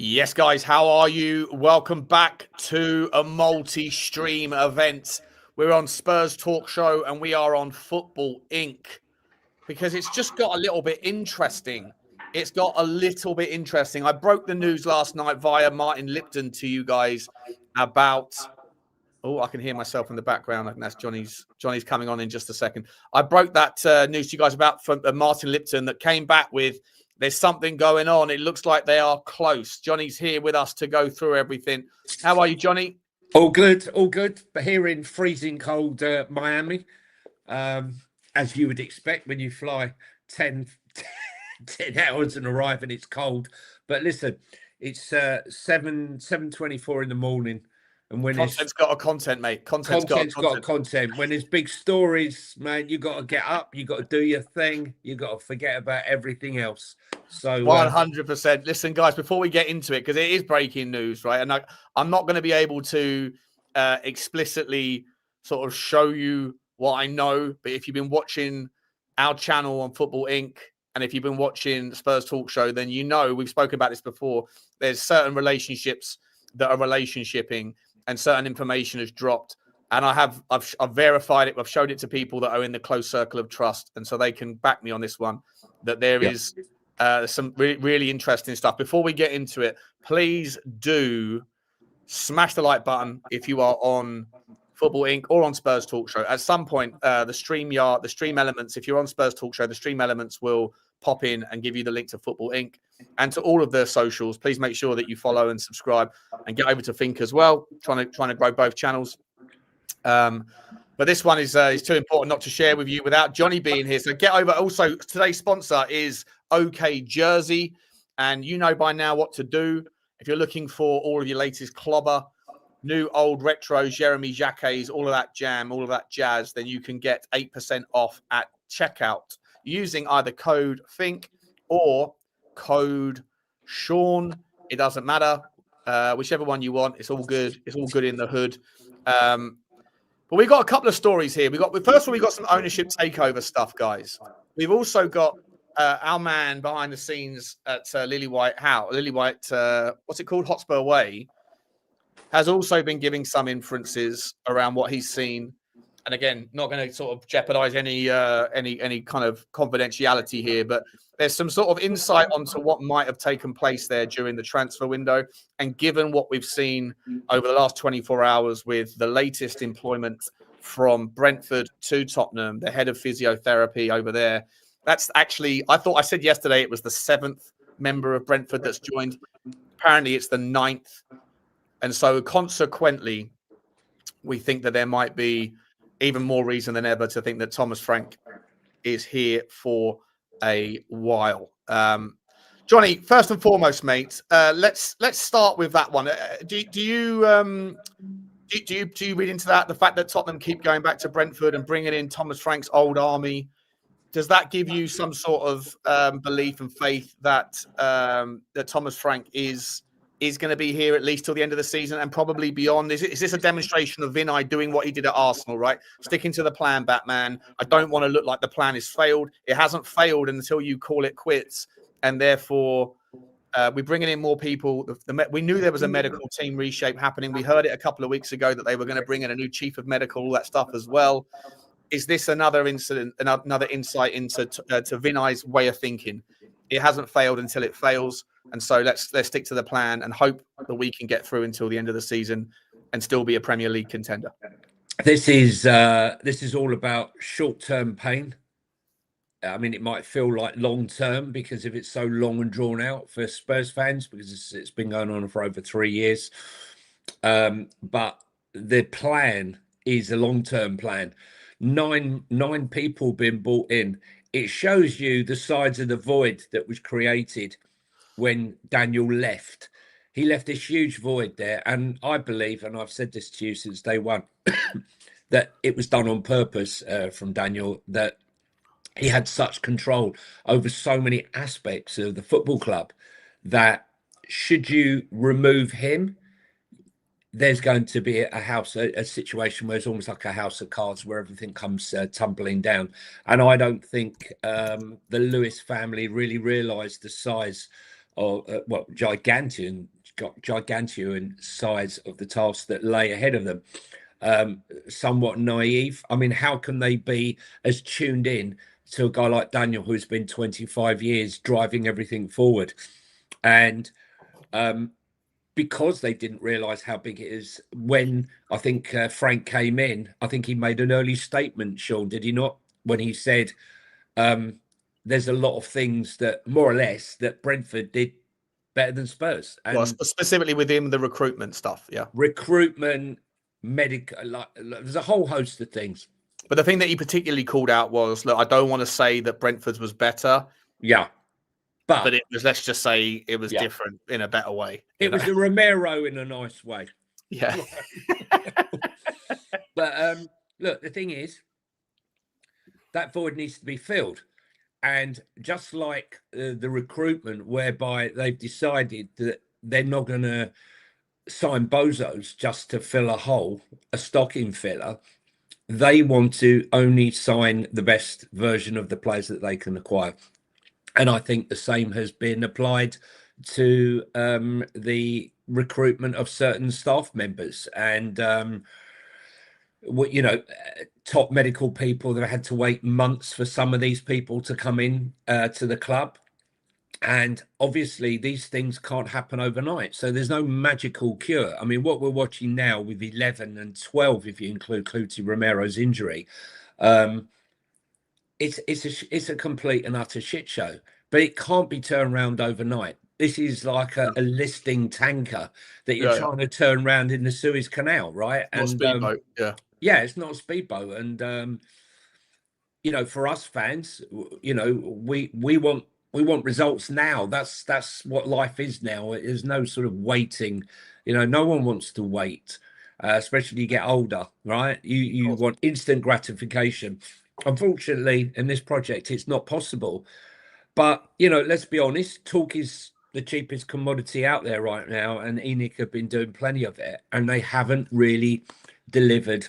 Yes, guys, how are you? Welcome back to a multi-stream event. We're on Spurs Talk Show and we are on Football Inc. because it's just got a little bit interesting. I broke the news last night via Martin Lipton to you guys about... Oh, I can hear myself in the background. I think that's Johnny's coming on in just a second. I broke that news to you guys about from Martin Lipton that came back with... There's something going on. It looks like they are close. Johnny's here with us to go through everything. How are you, Johnny? All good, all good. But here in freezing cold Miami, as you would expect when you fly 10 hours and arrive and it's cold. But listen, it's 7:24 in the morning. And when Content's got a content, mate. Content's got a content. When there's big stories, man, you got to get up. You got to do your thing. You got to forget about everything else. So 100%. Listen, guys, before we get into it, because it is breaking news, right? And I'm not going to be able to explicitly sort of show you what I know. But if you've been watching our channel on Football Inc. and if you've been watching Spurs Talk Show, then you know we've spoken about this before. There's certain relationships that are relationshiping, and certain information has dropped. And I've verified it. I've showed it to people that are in the close circle of trust. And so they can back me on this one, that there is some really interesting stuff. Before we get into it, please do smash the like button if you are on Football Inc. or on Spurs Talk Show. At some point, the stream elements, if you're on Spurs Talk Show, the stream elements will pop in and give you the link to Football Inc. and to all of their socials. Please make sure that you follow and subscribe and get over to Think as well. Trying to grow both channels. But this one is too important not to share with you without Johnny being here. So get over. Also, today's sponsor is OK Jersey. And you know by now what to do. If you're looking for all of your latest clobber, new, old, retro, Jeremy Jacquets, all of that jam, all of that jazz, then you can get 8% off at checkout using either code THINK or code Sean. It doesn't matter. Whichever one you want. It's all good. It's all good in the hood. But we've got a couple of stories here. First of all, we've got some ownership takeover stuff, guys. We've also got our man behind the scenes at Lillywhite, what's it called? Hotspur Way, has also been giving some inferences around what he's seen. And again, not going to sort of jeopardize any kind of confidentiality here, but there's some sort of insight onto what might have taken place there during the transfer window. And given what we've seen over the last 24 hours with the latest employment from Brentford to Tottenham, the head of physiotherapy over there, that's actually, I said yesterday it was the 7th member of Brentford that's joined. Apparently it's the 9th. And so consequently, we think that there might be even more reason than ever to think that Thomas Frank is here for a while. Johnny, first and foremost, mate, let's start with that one. Do you read into that, the fact that Tottenham keep going back to Brentford and bringing in Thomas Frank's old army? Does that give you some sort of belief and faith that that Thomas Frank is going to be here at least till the end of the season and probably beyond? Is this a demonstration of Vinay doing what he did at Arsenal, right? Sticking to the plan, Batman. I don't want to look like the plan has failed. It hasn't failed until you call it quits. And therefore, we're bringing in more people. We knew there was a medical team reshape happening. We heard it a couple of weeks ago that they were going to bring in a new chief of medical, all that stuff as well. Is this another incident, another insight into to Vinay's way of thinking? It hasn't failed until it fails. And so let's stick to the plan and hope that we can get through until the end of the season and still be a Premier League contender. This is all about short-term pain. I mean, it might feel like long-term because if it's so long and drawn out for Spurs fans, because it's been going on for over 3 years. But the plan is a long-term plan. Nine people being brought in. It shows you the sides of the void that was created when Daniel left. He left this huge void there. And I believe, and I've said this to you since day one, that it was done on purpose from Daniel, that he had such control over so many aspects of the football club that should you remove him, there's going to be a situation where it's almost like a house of cards where everything comes tumbling down. And I don't think the Lewis family really realised the size gigantic size of the task that lay ahead of them. Somewhat naive. I mean, how can they be as tuned in to a guy like Daniel, who's been 25 years driving everything forward? And because they didn't realize how big it is, when I think Frank came in, I think he made an early statement, Sean, did he not? When he said, there's a lot of things that, more or less, that Brentford did better than Spurs. And well, specifically within the recruitment stuff, yeah. Recruitment, medical, there's a whole host of things. But the thing that he particularly called out was, look, I don't want to say that Brentford's was better. Yeah. But it was, let's just say it was different in a better way. It was the Romero in a nice way. Yeah. But look, the thing is, that void needs to be filled. And just like the recruitment, whereby they've decided that they're not going to sign bozos just to fill a hole, a stocking filler, they want to only sign the best version of the players that they can acquire. And I think the same has been applied to the recruitment of certain staff members. And top medical people, they've had to wait months for some of these people to come in to the club. And obviously these things can't happen overnight. So there's no magical cure. I mean, what we're watching now with 11 and 12, if you include Cloutey Romero's injury, it's a complete and utter shit show. But it can't be turned around overnight. This is like a listing tanker that you're trying to turn around in the Suez Canal, right? Not a speedboat, yeah, it's not a speedboat. And for us fans, we want results now. That's what life is now. There's no sort of waiting. No one wants to wait, especially you get older, right? You want instant gratification. Unfortunately, in this project, it's not possible. But, let's be honest, talk is the cheapest commodity out there right now. And ENIC have been doing plenty of it. And they haven't really delivered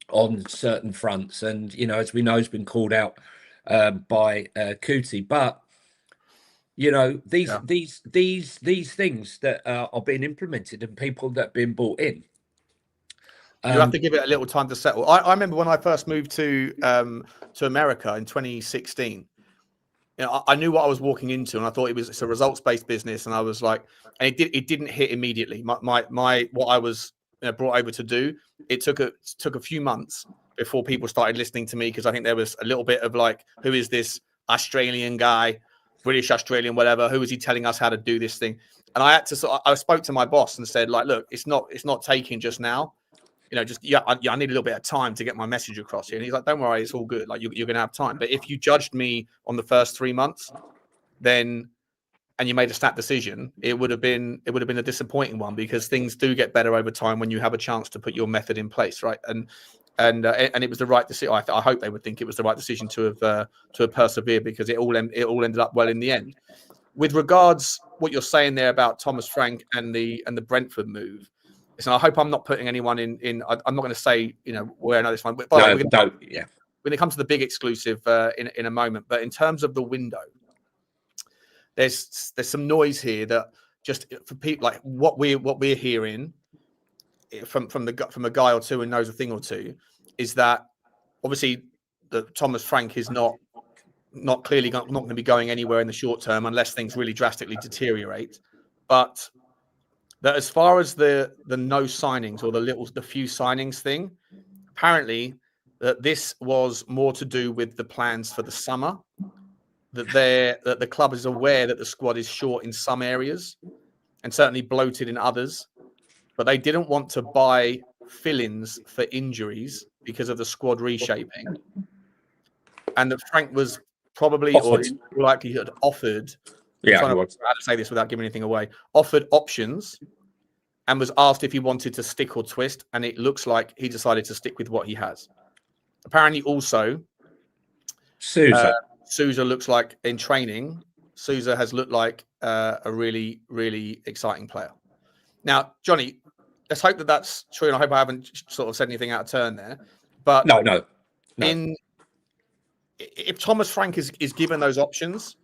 on certain fronts. And, as we know, it's been called out by Cootie. But, these things that are being implemented and people that have been brought in. You have to give it a little time to settle. I remember when I first moved to America in 2016. I knew what I was walking into, and I thought it's a results-based business, and I was like, and it didn't hit immediately. My what I was brought over to do, it took a few months before people started listening to me, because I think there was a little bit of like, who is this Australian guy, British Australian, whatever? Who is he telling us how to do this thing? And I had to I spoke to my boss and said, like, look, it's not taking just now. I need a little bit of time to get my message across here. And he's like, don't worry, it's all good. Like, you're going to have time. But if you judged me on the first 3 months, and you made a snap decision, it would have been a disappointing one, because things do get better over time when you have a chance to put your method in place, right? And it was the right decision. I hope they would think it was the right decision to have persevered, because it all ended up well in the end. With regards what you're saying there about Thomas Frank and the Brentford move. So I hope I'm not putting anyone in. I'm not going to say, where I know this one. But we're going to come to the big exclusive in a moment. But in terms of the window, there's some noise here that just for people, like what we're hearing from a guy or two who knows a thing or two, is that obviously the Thomas Frank is not clearly not going to be going anywhere in the short term unless things really drastically deteriorate. But that as far as the no signings or the few signings thing, apparently that this was more to do with the plans for the summer, that the club is aware that the squad is short in some areas and certainly bloated in others, but they didn't want to buy fill-ins for injuries because of the squad reshaping, and that Frank was probably or in all likelihood offered. I'm trying to say this without giving anything away. Offered options. And was asked if he wanted to stick or twist, and it looks like he decided to stick with what he has. Apparently, also, Sousa looks like in training, Sousa has looked like a really, really exciting player. Now, Johnny, let's hope that that's true, and I hope I haven't sort of said anything out of turn there. But no. If Thomas Frank is given those options,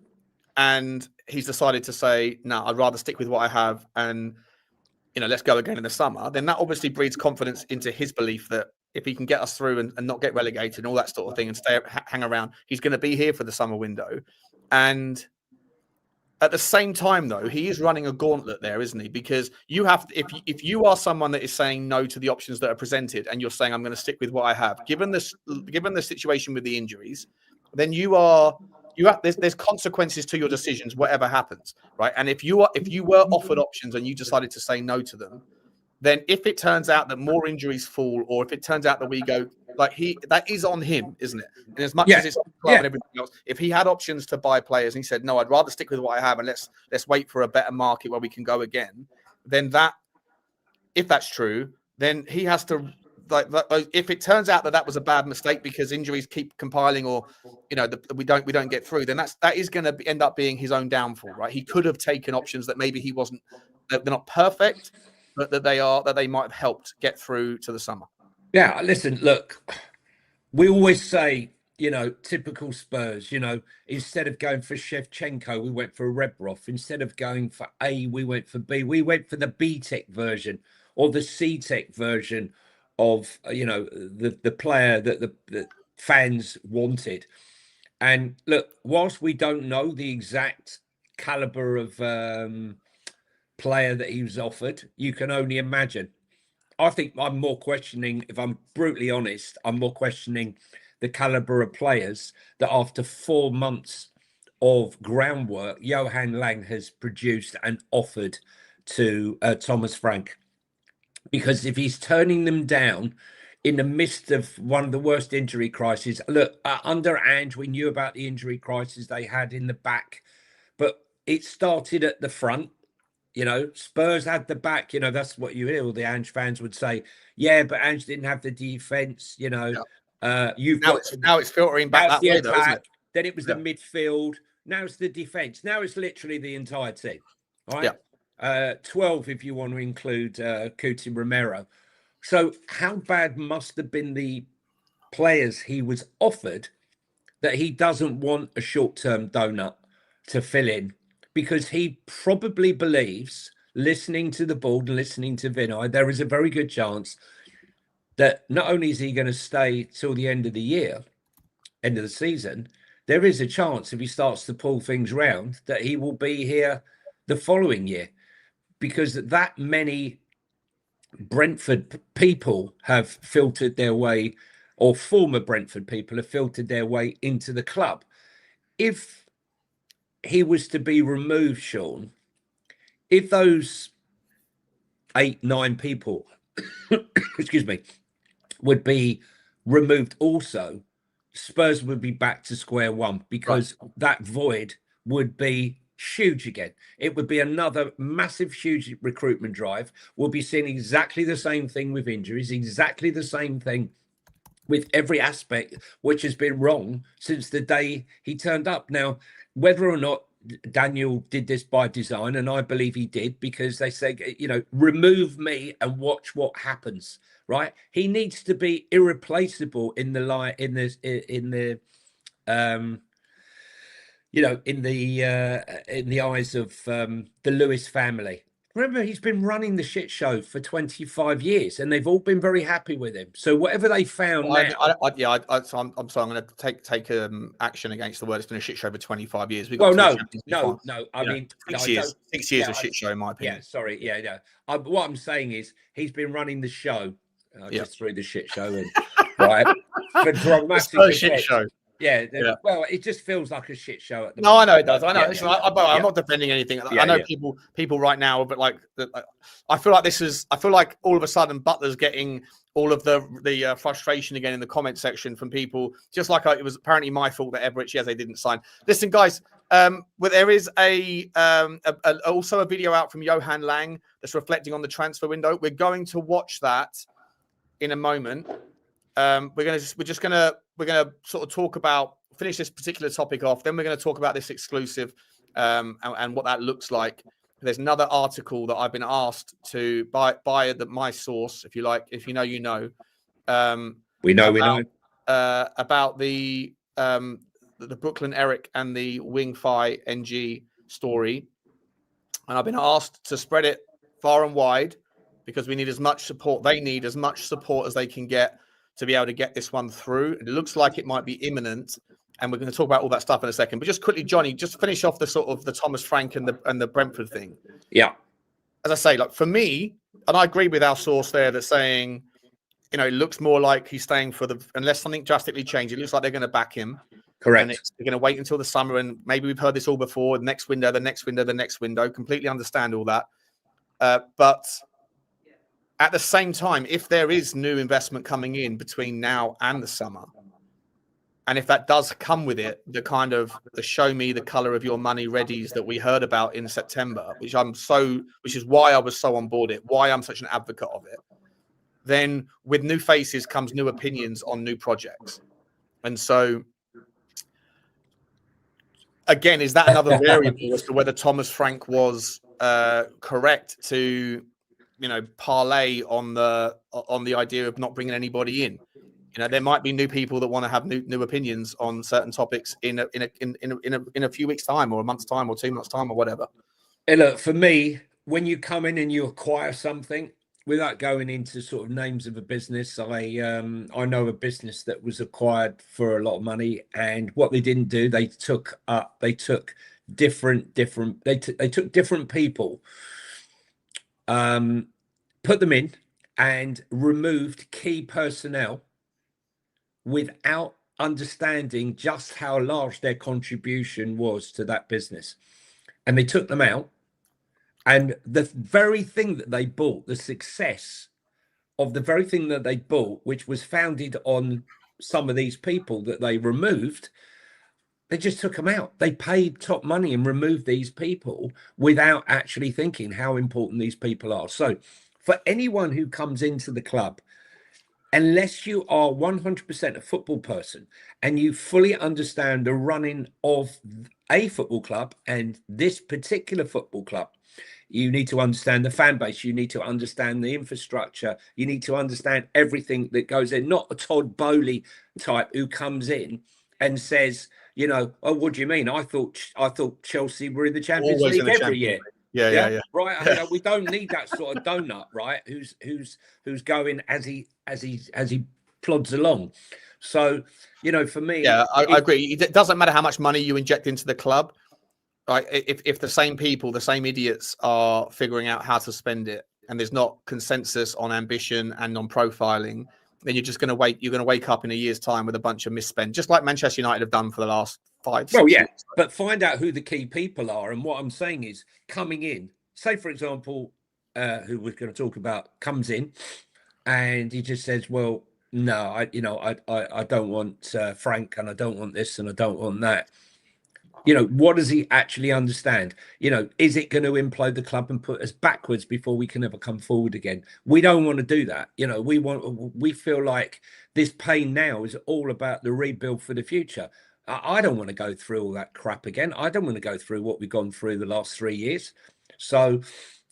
and he's decided to say, no, I'd rather stick with what I have and, let's go again in the summer, then that obviously breeds confidence into his belief that if he can get us through and not get relegated and all that sort of thing and hang around, he's going to be here for the summer window. And at the same time, though, he is running a gauntlet there, isn't he? Because you have, if you are someone that is saying no to the options that are presented and you're saying, I'm going to stick with what I have, given the situation with the injuries, then there's consequences to your decisions, whatever happens, right? And if you were offered options and you decided to say no to them, then if it turns out that more injuries fall, or if it turns out that we go that is on him, isn't it? And as much as it's on the club and everything else, if he had options to buy players and he said, no, I'd rather stick with what I have and let's wait for a better market where we can go again, then if that's true, then he has to, if it turns out that was a bad mistake because injuries keep compiling, or we don't get through, then that is going to end up being his own downfall, right? He could have taken options that maybe they're not perfect, but that they might have helped get through to the summer. Yeah, listen, look, we always say, typical Spurs, instead of going for Shevchenko, we went for Rebrov. Instead of going for A, we went for B. We went for the B-Tech version or the C-Tech version of, the player that the fans wanted. And look, whilst we don't know the exact caliber of player that he was offered, you can only imagine. I think I'm more questioning, if I'm brutally honest, I'm more questioning the caliber of players that after 4 months of groundwork, Johan Lang has produced and offered to Thomas Frank. Because if he's turning them down in the midst of one of the worst injury crises, look, under Ange, we knew about the injury crisis they had in the back, but it started at the front. Spurs had the back, that's what you hear. All the Ange fans would say, yeah, but Ange didn't have the defense, Yeah. Now it's filtering back that way, though, isn't it? Then it was the midfield. Now it's the defense. Now it's literally the entire team. All right. Yeah. 12 if you want to include Coutinho, Romero. So how bad must have been the players he was offered that he doesn't want a short-term donut to fill in? Because he probably believes, listening to the board and listening to Vinay, there is a very good chance that not only is he going to stay till the end of the year, end of the season, there is a chance if he starts to pull things round that he will be here the following year, because that many Brentford people have filtered their way, or former Brentford people have filtered their way into the club. If he was to be removed, Sean, if those 8-9 people, excuse me, would be removed also, Spurs would be back to square one, because that void would be huge again. It would be another massive, huge recruitment drive. We'll be seeing exactly the same thing with injuries, exactly the same thing with every aspect, which has been wrong since the day he turned up. Now, whether or not Daniel did this by design, and I believe he did, because they say, remove me and watch what happens. Right? He needs to be irreplaceable in the eyes of the Lewis family. Remember, he's been running the shit show for 25 years, and they've all been very happy with him. So whatever they found now, I'm sorry, I'm going to take action against the word. It's been a shit show for 25 years. No. I mean, 6 years of shit show, in my opinion. Yeah, sorry, yeah. What I'm saying is, he's been running the show. I just threw the shit show in, right? For dramatic shit show. Yeah, well, it just feels like a shit show at the moment. I know it does. I know. I'm not defending anything. I know people right now, but I feel like all of a sudden Butler's getting all of the frustration again in the comment section from people, just like it was apparently my fault that Everett, they didn't sign. Listen, guys, well, there is also a video out from Johan Lang that's reflecting on the transfer window. We're going to watch that in a moment. We're just gonna sort of finish this particular topic off. Then we're going to talk about this exclusive and what that looks like. There's another article that I've been asked to by my source, if you like, if you know, you know. We know. About the the Brooklyn Eric and the Wing Fi NG story, and I've been asked to spread it far and wide because we need as much support. They need as much support as they can get to be able to get this one through. It looks like it might be imminent, and we're going to talk about all that stuff in a second. But just quickly, Johnny, just finish off the sort of the Thomas Frank and the Brentford thing. Yeah. As I say, like for me, and I agree with our source there that's saying, you know, it looks more like he's staying for unless something drastically changes. It looks like they're going to back him. Correct. And they're going to wait until the summer, and maybe we've heard this all before. The next window, the next window, the next window. Completely understand all that. But at the same time, if there is new investment coming in between now and the summer, and if that does come with it, the kind of the show me the color of your money readies that we heard about in September, which is why I was so on board it, why I'm such an advocate of it. Then with new faces comes new opinions on new projects. And so, again, is that another variable as to whether Thomas Frank was correct to, you know, parlay on the idea of not bringing anybody in? You know, there might be new people that want to have new opinions on certain topics in a few weeks' time, or a month's time, or 2 months' time, or whatever. Hey, look, for me, when you come in and you acquire something, without going into sort of names of a business, I know a business that was acquired for a lot of money, and what they didn't do, they took different people, put them in, and removed key personnel without understanding just how large their contribution was to that business. And they took them out. And the very thing that they bought, the success of the very thing that they bought, which was founded on some of these people that they removed, they just took them out. They paid top money and removed these people without actually thinking how important these people are. So for anyone who comes into the club, unless you are 100% a football person and you fully understand the running of a football club and this particular football club, you need to understand the fan base. You need to understand the infrastructure. You need to understand everything that goes in. Not a Todd Bowley type who comes in and says, you know, oh, what do you mean? I thought Chelsea were in the Champions Always League every year. Yeah. Right. You know, we don't need that sort of donut, right? Who's going as he plods along. So, you know, for me, yeah, I agree. It doesn't matter how much money you inject into the club, right? If the same people, the same idiots are figuring out how to spend it, and there's not consensus on ambition and on profiling, then you're just going to wait. You're going to wake up in a year's time with a bunch of misspent, just like Manchester United have done for the last 5 well, 6 yeah, years. but find out who the key people are. And what I'm saying is, coming in, say for example, who we're going to talk about comes in, and he just says, "Well, no, I don't want Frank, and I don't want this, and I don't want that." You know, what does he actually understand? You know, is it going to implode the club and put us backwards before we can ever come forward again? We don't want to do that. You know, we feel like this pain now is all about the rebuild for the future. I don't want to go through all that crap again. I don't want to go through what we've gone through the last 3 years. So,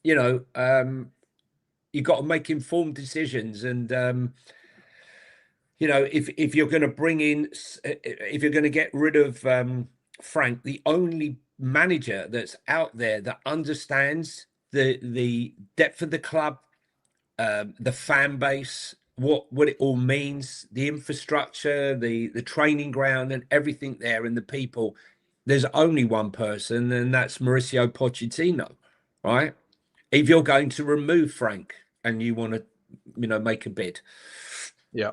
you know, you've got to make informed decisions. And, you know, if you're going to bring in, if you're going to get rid of Frank, the only manager that's out there that understands the depth of the club, the fan base, what it all means, the infrastructure, the training ground and everything there, and the people, there's only one person, and that's Mauricio Pochettino, right? If you're going to remove Frank and you want to, you know, make a bid. Yeah.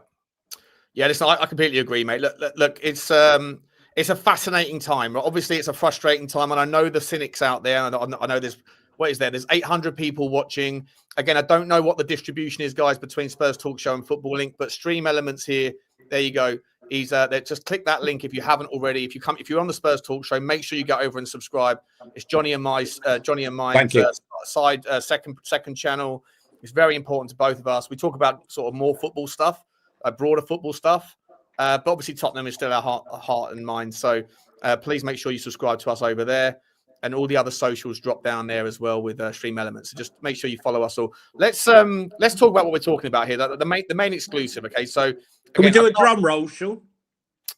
Listen, I completely agree, mate. Look, it's a fascinating time. Obviously, it's a frustrating time, and I know the cynics out there. And I know there's 800 people watching. Again, I don't know what the distribution is, guys, between Spurs Talk Show and Football Link, but Stream Elements here. There you go. He's there. Just click that link if you haven't already. If you're on the Spurs Talk Show, make sure you go over and subscribe. It's Johnny and my side second channel. It's very important to both of us. We talk about sort of more football stuff, broader football stuff. But obviously Tottenham is still our heart and mind. So please make sure you subscribe to us over there, and all the other socials drop down there as well with Stream Elements. So just make sure you follow us all. Let's talk about what we're talking about here. The main exclusive. Okay, so can we do a drum roll, Sean?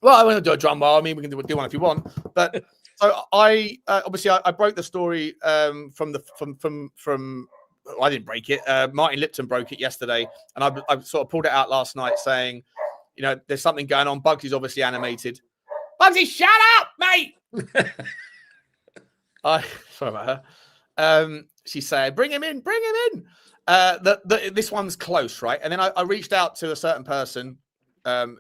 Well, I want to do a drum roll. I mean, we can do one if you want. But so I obviously I broke the story from I didn't break it. Martin Lipton broke it yesterday, and I sort of pulled it out last night, saying, you know, there's something going on. Bugsy's obviously animated. Bugsy, shut up, mate. Sorry about her. She said, bring him in. This one's close, right? And then I reached out to a certain person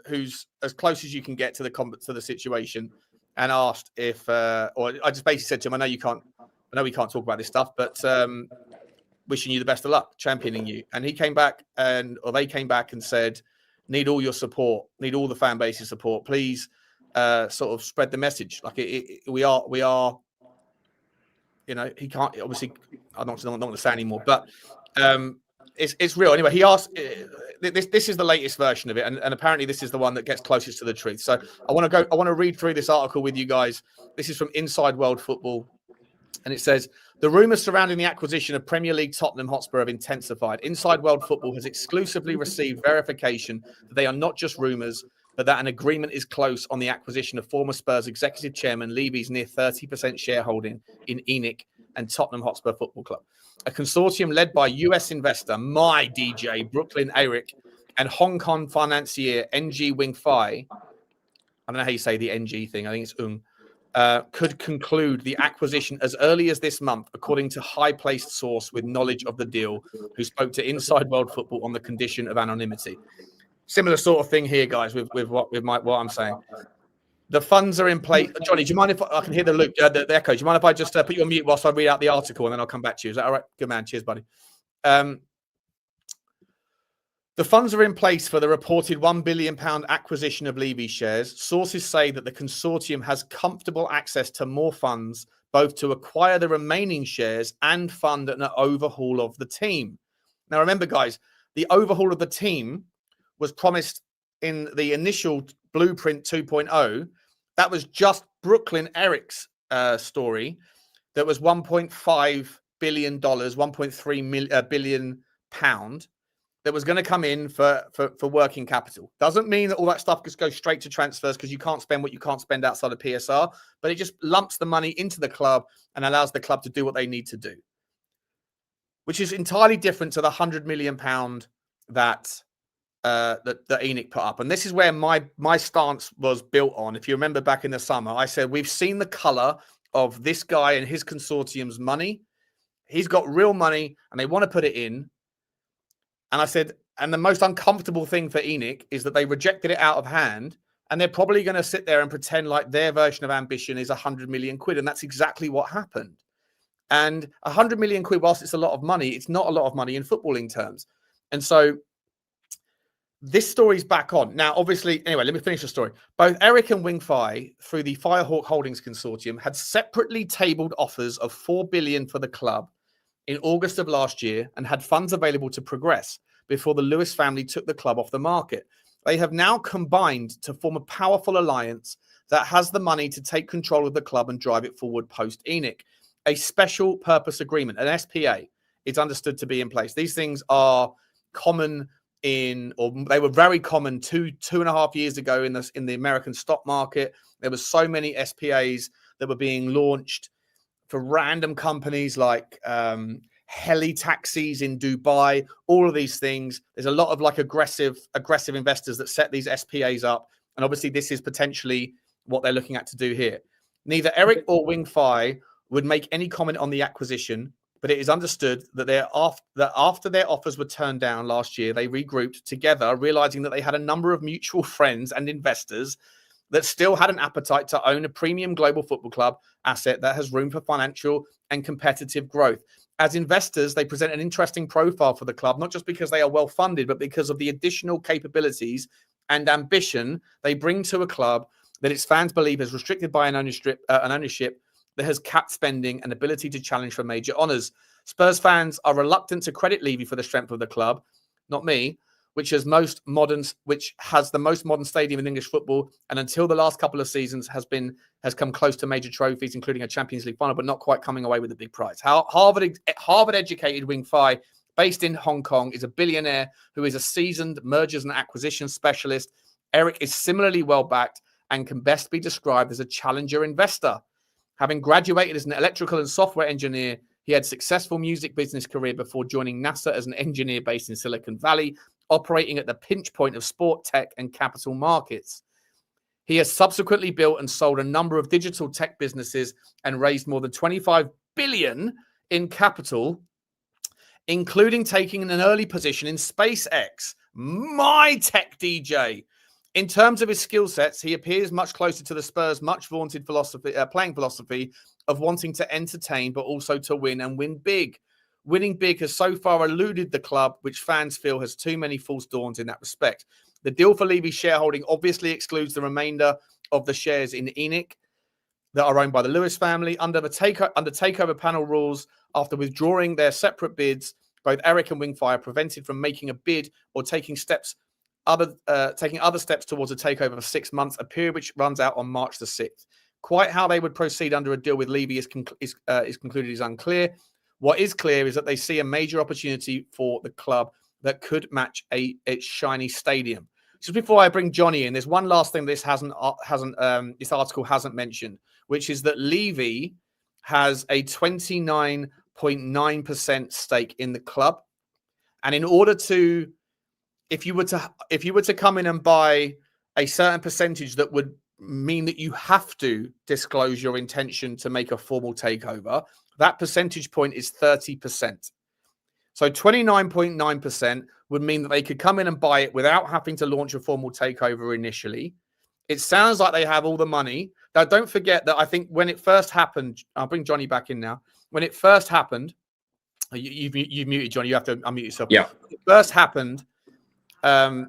who's as close as you can get to the situation, and asked if, or I just basically said to him, I know we can't talk about this stuff, but wishing you the best of luck, championing you. And they came back and said, need all your support, need all the fan base's support. Please sort of spread the message. Like we are, you know, he can't, obviously, I'm not going to say anymore, but it's real. Anyway, he asked, this is the latest version of it. And apparently this is the one that gets closest to the truth. So I want to read through this article with you guys. This is from Inside World Football. And it says, the rumours surrounding the acquisition of Premier League Tottenham Hotspur have intensified. Inside World Football has exclusively received verification that they are not just rumours, but that an agreement is close on the acquisition of former Spurs executive chairman Levy's near 30% shareholding in ENIC and Tottenham Hotspur Football Club. A consortium led by US investor, my DJ, Brooklyn Eric, and Hong Kong financier NG Wing Fai, I don't know how you say the NG thing, I think it's could conclude the acquisition as early as this month, according to high-placed source with knowledge of the deal, who spoke to Inside World Football on the condition of anonymity. Similar sort of thing here, guys, with what I'm saying. The funds are in place. Johnny, do you mind if I can hear the echo? Do you mind if I just put you on mute whilst I read out the article, and then I'll come back to you? Is that all right? Good man. Cheers, buddy. The funds are in place for the reported £1 billion acquisition of Levy shares. Sources say that the consortium has comfortable access to more funds, both to acquire the remaining shares and fund an overhaul of the team. Now, remember, guys, the overhaul of the team was promised in the initial Blueprint 2.0. That was just Brooklyn Eric's story. That was $1.5 billion, 1.3 billion pound. That was going to come in for working capital. Doesn't mean that all that stuff just goes straight to transfers, because you can't spend what you can't spend outside of PSR, but it just lumps the money into the club and allows the club to do what they need to do, which is entirely different to the £100 million that ENIC put up. And this is where my stance was built on. If you remember back in the summer, I said, we've seen the color of this guy and his consortium's money. He's got real money and they want to put it in. And I said, and the most uncomfortable thing for ENIC is that they rejected it out of hand, and they're probably going to sit there and pretend like their version of ambition is 100 million quid. And that's exactly what happened. And 100 million quid, whilst it's a lot of money, it's not a lot of money in footballing terms. And so this story's back on. Now, obviously, anyway, let me finish the story. Both Eric and Wing Fai, through the Firehawk Holdings Consortium, had separately tabled offers of $4 billion for the club in August of last year and had funds available to progress before the Lewis family took the club off the market. They have now combined to form a powerful alliance that has the money to take control of the club and drive it forward post-ENIC. A special purpose agreement, an SPA, is understood to be in place. These things are common they were very common two and a half years ago in the American stock market. There were so many SPAs that were being launched for random companies like heli taxis in Dubai, all of these things. There's a lot of like aggressive investors that set these SPAs up. And obviously this is potentially what they're looking at to do here. Neither Eric or Wing Fai would make any comment on the acquisition, but it is understood that after their offers were turned down last year, they regrouped together, realizing that they had a number of mutual friends and investors that still had an appetite to own a premium global football club asset that has room for financial and competitive growth. As investors, they present an interesting profile for the club, not just because they are well funded, but because of the additional capabilities and ambition they bring to a club that its fans believe is restricted by an ownership that has capped spending and ability to challenge for major honours. Spurs fans are reluctant to credit Levy for the strength of the club, not me, which has the most modern stadium in English football, and until the last couple of seasons has come close to major trophies, including a Champions League final, but not quite coming away with a big prize. Harvard-educated Wing Fai, based in Hong Kong, is a billionaire who is a seasoned mergers and acquisitions specialist. Eric is similarly well-backed and can best be described as a challenger investor. Having graduated as an electrical and software engineer, he had a successful music business career before joining NASA as an engineer based in Silicon Valley, operating at the pinch point of sport, tech, and capital markets. He has subsequently built and sold a number of digital tech businesses and raised more than 25 billion in capital, including taking an early position in SpaceX. My tech DJ. In terms of his skill sets, he appears much closer to the Spurs' much vaunted playing philosophy of wanting to entertain, but also to win and win big. Winning big has so far eluded the club, which fans feel has too many false dawns in that respect. The deal for Levy's shareholding obviously excludes the remainder of the shares in ENIC that are owned by the Lewis family. Under takeover panel rules, after withdrawing their separate bids, both Eric and Wingfire are prevented from making a bid or taking other steps towards a takeover for 6 months, a period which runs out on March the 6th. Quite how they would proceed under a deal with Levy is concluded is unclear. What is clear is that they see a major opportunity for the club that could match its shiny stadium. Just before I bring Johnny in, there's one last thing this this article hasn't mentioned, which is that Levy has a 29.9% stake in the club, and in order to, if you were to come in and buy a certain percentage, that would mean that you have to disclose your intention to make a formal takeover. That percentage point is 30%. So 29.9% would mean that they could come in and buy it without having to launch a formal takeover initially. It sounds like they have all the money. Now, don't forget that I think when it first happened, I'll bring Johnny back in now. When it first happened, you've muted, Johnny. You have to unmute yourself. Yeah. It first happened. A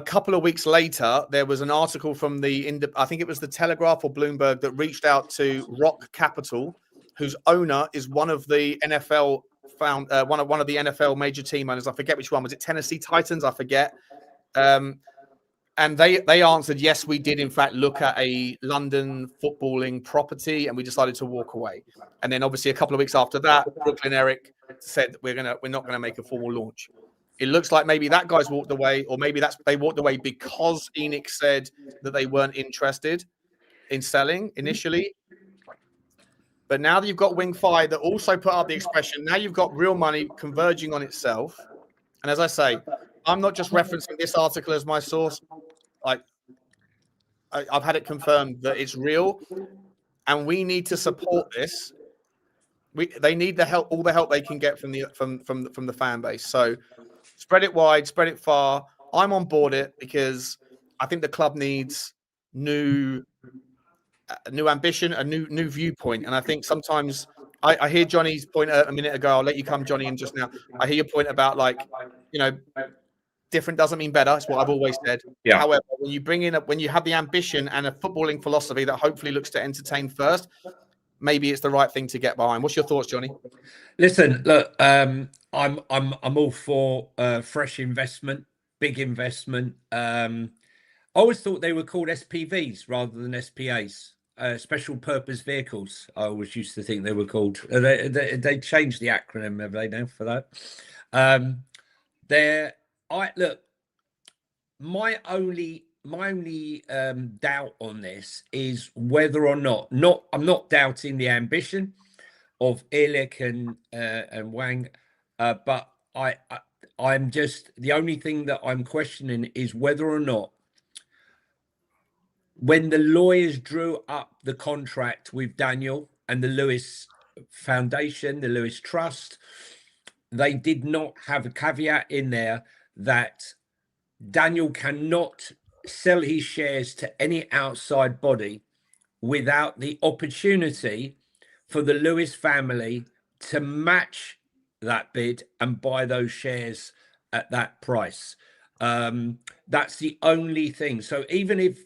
couple of weeks later, there was an article from I think it was the Telegraph or Bloomberg, that reached out to Rock Capital, whose owner is one of the NFL one of the NFL major team owners. I forget which one. Was it Tennessee Titans? I forget. And they answered, yes, we did in fact look at a London footballing property, and we decided to walk away. And then obviously a couple of weeks after that, Brooklyn Eric said we're not gonna make a formal launch. It looks like maybe that guy's walked away, or maybe they walked away because ENIC said that they weren't interested in selling initially. But now that you've got Wingfire that also put up the expression, now you've got real money converging on itself. And as I say, I'm not just referencing this article as my source. I've had it confirmed that it's real, and we need to support this. They need the help, all the help they can get from the fan base. So spread it wide, spread it far. I'm on board it because I think the club needs new ambition, a new viewpoint. And I think sometimes I hear Johnny's point a minute ago. I'll let you come, Johnny, in just now. I hear your point about, like, different doesn't mean better. It's what I've always said. Yeah. However, when you when you have the ambition and a footballing philosophy that hopefully looks to entertain first, maybe it's the right thing to get behind. What's your thoughts, Johnny? Listen, look, I'm all for fresh investment, big investment. I always thought they were called SPVs rather than SPAs, special purpose vehicles. I always used to think they were called. They changed the acronym, have they now, for that? Look, my only doubt on this is whether or not I'm not doubting the ambition of Illich and Wang, but I'm just, the only thing that I'm questioning is whether or not, when the lawyers drew up the contract with Daniel and the Lewis Foundation, the Lewis Trust, they did not have a caveat in there that Daniel cannot sell his shares to any outside body without the opportunity for the Lewis family to match that bid and buy those shares at that price. That's the only thing. So even if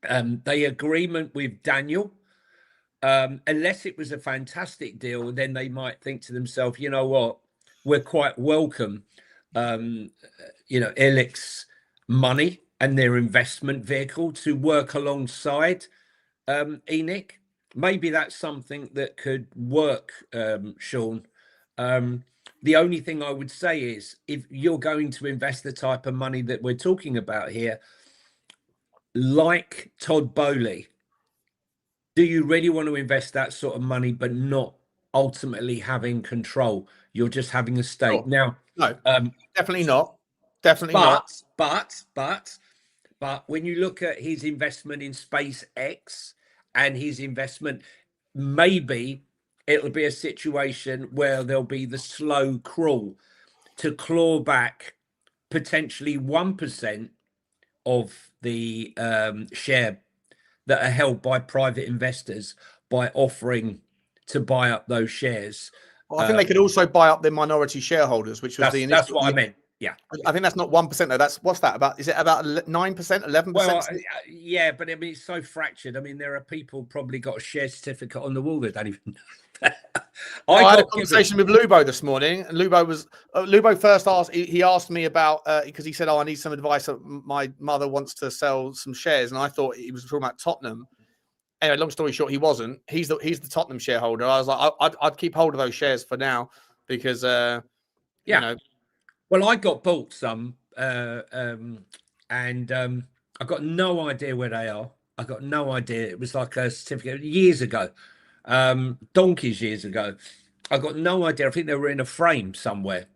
the agreement with Daniel, unless it was a fantastic deal, then they might think to themselves, you know what, we're quite welcome, Illich's money and their investment vehicle to work alongside ENIC. Maybe that's something that could work, Sean. The only thing I would say is, if you're going to invest the type of money that we're talking about here, like Todd Bowley, do you really want to invest that sort of money, but not ultimately having control? You're just having a stake. Sure. Now, No, definitely not. Definitely not. But when you look at his investment in SpaceX and his investment, maybe it'll be a situation where there'll be the slow crawl to claw back potentially 1% of the share that are held by private investors by offering to buy up those shares. Well, I think they could also buy up their minority shareholders, which was the initial. That's what I meant. Yeah, I think that's not 1% though. That's what's that about? Is it about 9%, 11%? Well, yeah, but I mean it's so fractured. I mean, there are people probably got a share certificate on the wall that don't even know. I had a conversation with Lubo this morning, and Lubo first asked. He asked me about because he said, "Oh, I need some advice. My mother wants to sell some shares," and I thought he was talking about Tottenham. Anyway, long story short, he wasn't. He's the Tottenham shareholder. I was like, I'd keep hold of those shares for now because you know. Well, I got bought some, and I got no idea where they are. I got no idea. It was like a certificate years ago, donkeys years ago. I got no idea. I think they were in a frame somewhere.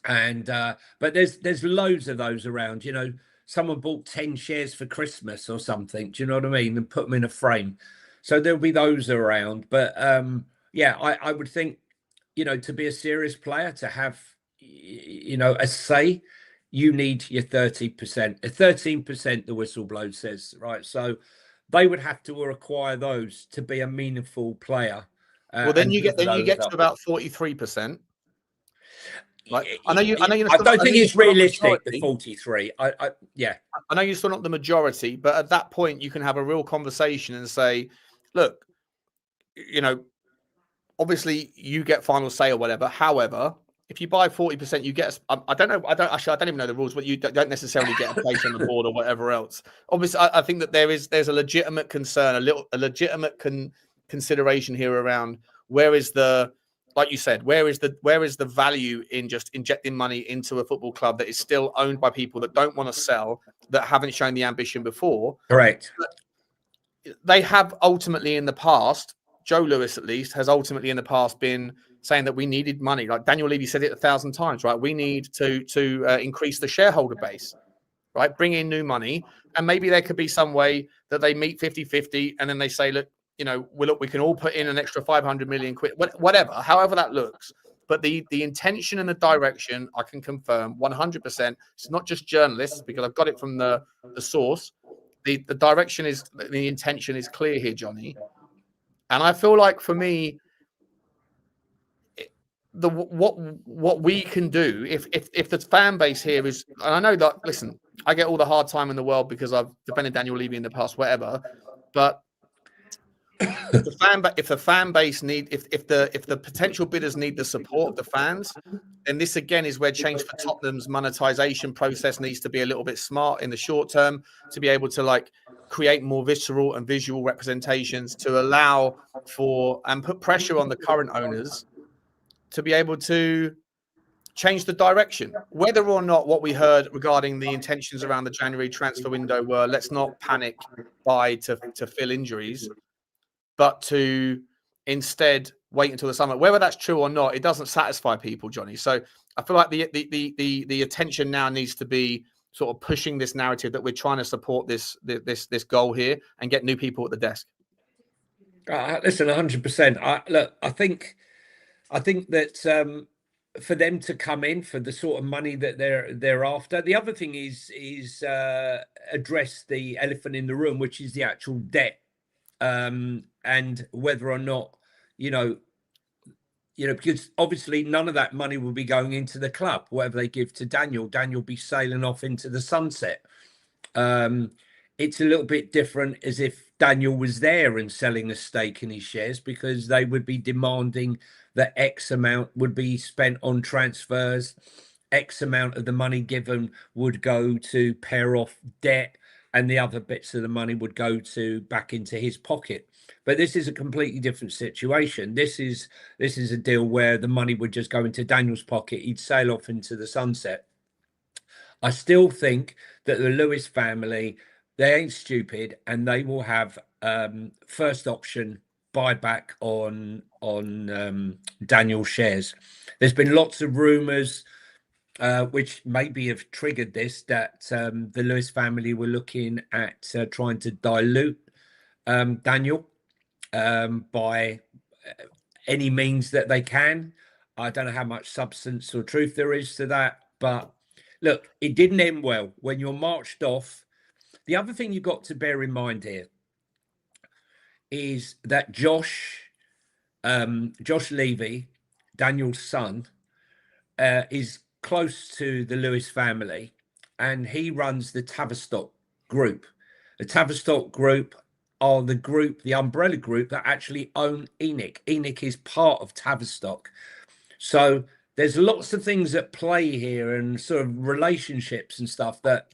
And but there's loads of those around. You know, someone bought 10 shares for Christmas or something. Do you know what I mean? And put them in a frame. So there'll be those around. But yeah, I would think, you know, to be a serious player, to have, you know, a say, you need your 30%, 13%, the whistleblower says, right? So they would have to acquire those to be a meaningful player. Well, then you get to about 43%. Like, I know you. I don't think it's realistic. The 43. Yeah. I know you're still not the majority, but at that point, you can have a real conversation and say, "Look, you know, obviously you get final say or whatever. However, if you buy 40%, you get. I don't know. I don't even know the rules, but you don't necessarily get a place on the board or whatever else. Obviously, I think that there's a legitimate concern, a legitimate consideration here around where is the, like you said, where is the value in just injecting money into a football club that is still owned by people that don't want to sell, that haven't shown the ambition before? Correct. They have ultimately in the past, Joe Lewis at least has ultimately in the past been saying that we needed money. Like Daniel Levy said it 1,000 times, right? We need to increase the shareholder base, right? Bring in new money. And maybe there could be some way that they meet 50-50 and then they say, look, you know, we can all put in an extra 500 million quid, whatever, however that looks. But the intention and the direction, I can confirm 100%. It's not just journalists, because I've got it from the source. The direction is, the intention is clear here, Johnny. And I feel like for me, what we can do if the fan base here is, and I know that, listen, I get all the hard time in the world because I've defended Daniel Levy in the past, whatever, but if the fan base if the potential bidders need the support of the fans, then this again is where change for Tottenham's monetization process needs to be a little bit smart in the short term, to be able to like create more visceral and visual representations to allow for and put pressure on the current owners to be able to change the direction. Whether or not what we heard regarding the intentions around the January transfer window were, let's not panic buy to fill injuries, but to instead wait until the summer. Whether that's true or not, it doesn't satisfy people, Johnny. So I feel like the attention now needs to be sort of pushing this narrative that we're trying to support this goal here and get new people at the desk. Listen, 100%. Look, I think that for them to come in for the sort of money that they're after. The other thing is address the elephant in the room, which is the actual debt, and whether or not because obviously none of that money will be going into the club. Whatever they give to Daniel will be sailing off into the sunset. It's a little bit different as if Daniel was there and selling a stake in his shares, because they would be demanding that X amount would be spent on transfers, X amount of the money given would go to pay off debt, and the other bits of the money would go back into his pocket. But this is a completely different situation. This is a deal where the money would just go into Daniel's pocket. He'd sail off into the sunset. I still think that the Lewis family They ain't stupid, and they will have first option buyback on Daniel shares. There's been lots of rumours which maybe have triggered this, that the Lewis family were looking at trying to dilute Daniel by any means that they can. I don't know how much substance or truth there is to that, but look, it didn't end well when you're marched off. The other thing you've got to bear in mind here is that Josh Levy, Daniel's son, is close to the Lewis family, and he runs the Tavistock group. The Tavistock group are the umbrella group that actually own ENIC. ENIC is part of Tavistock. So there's lots of things at play here, and sort of relationships and stuff that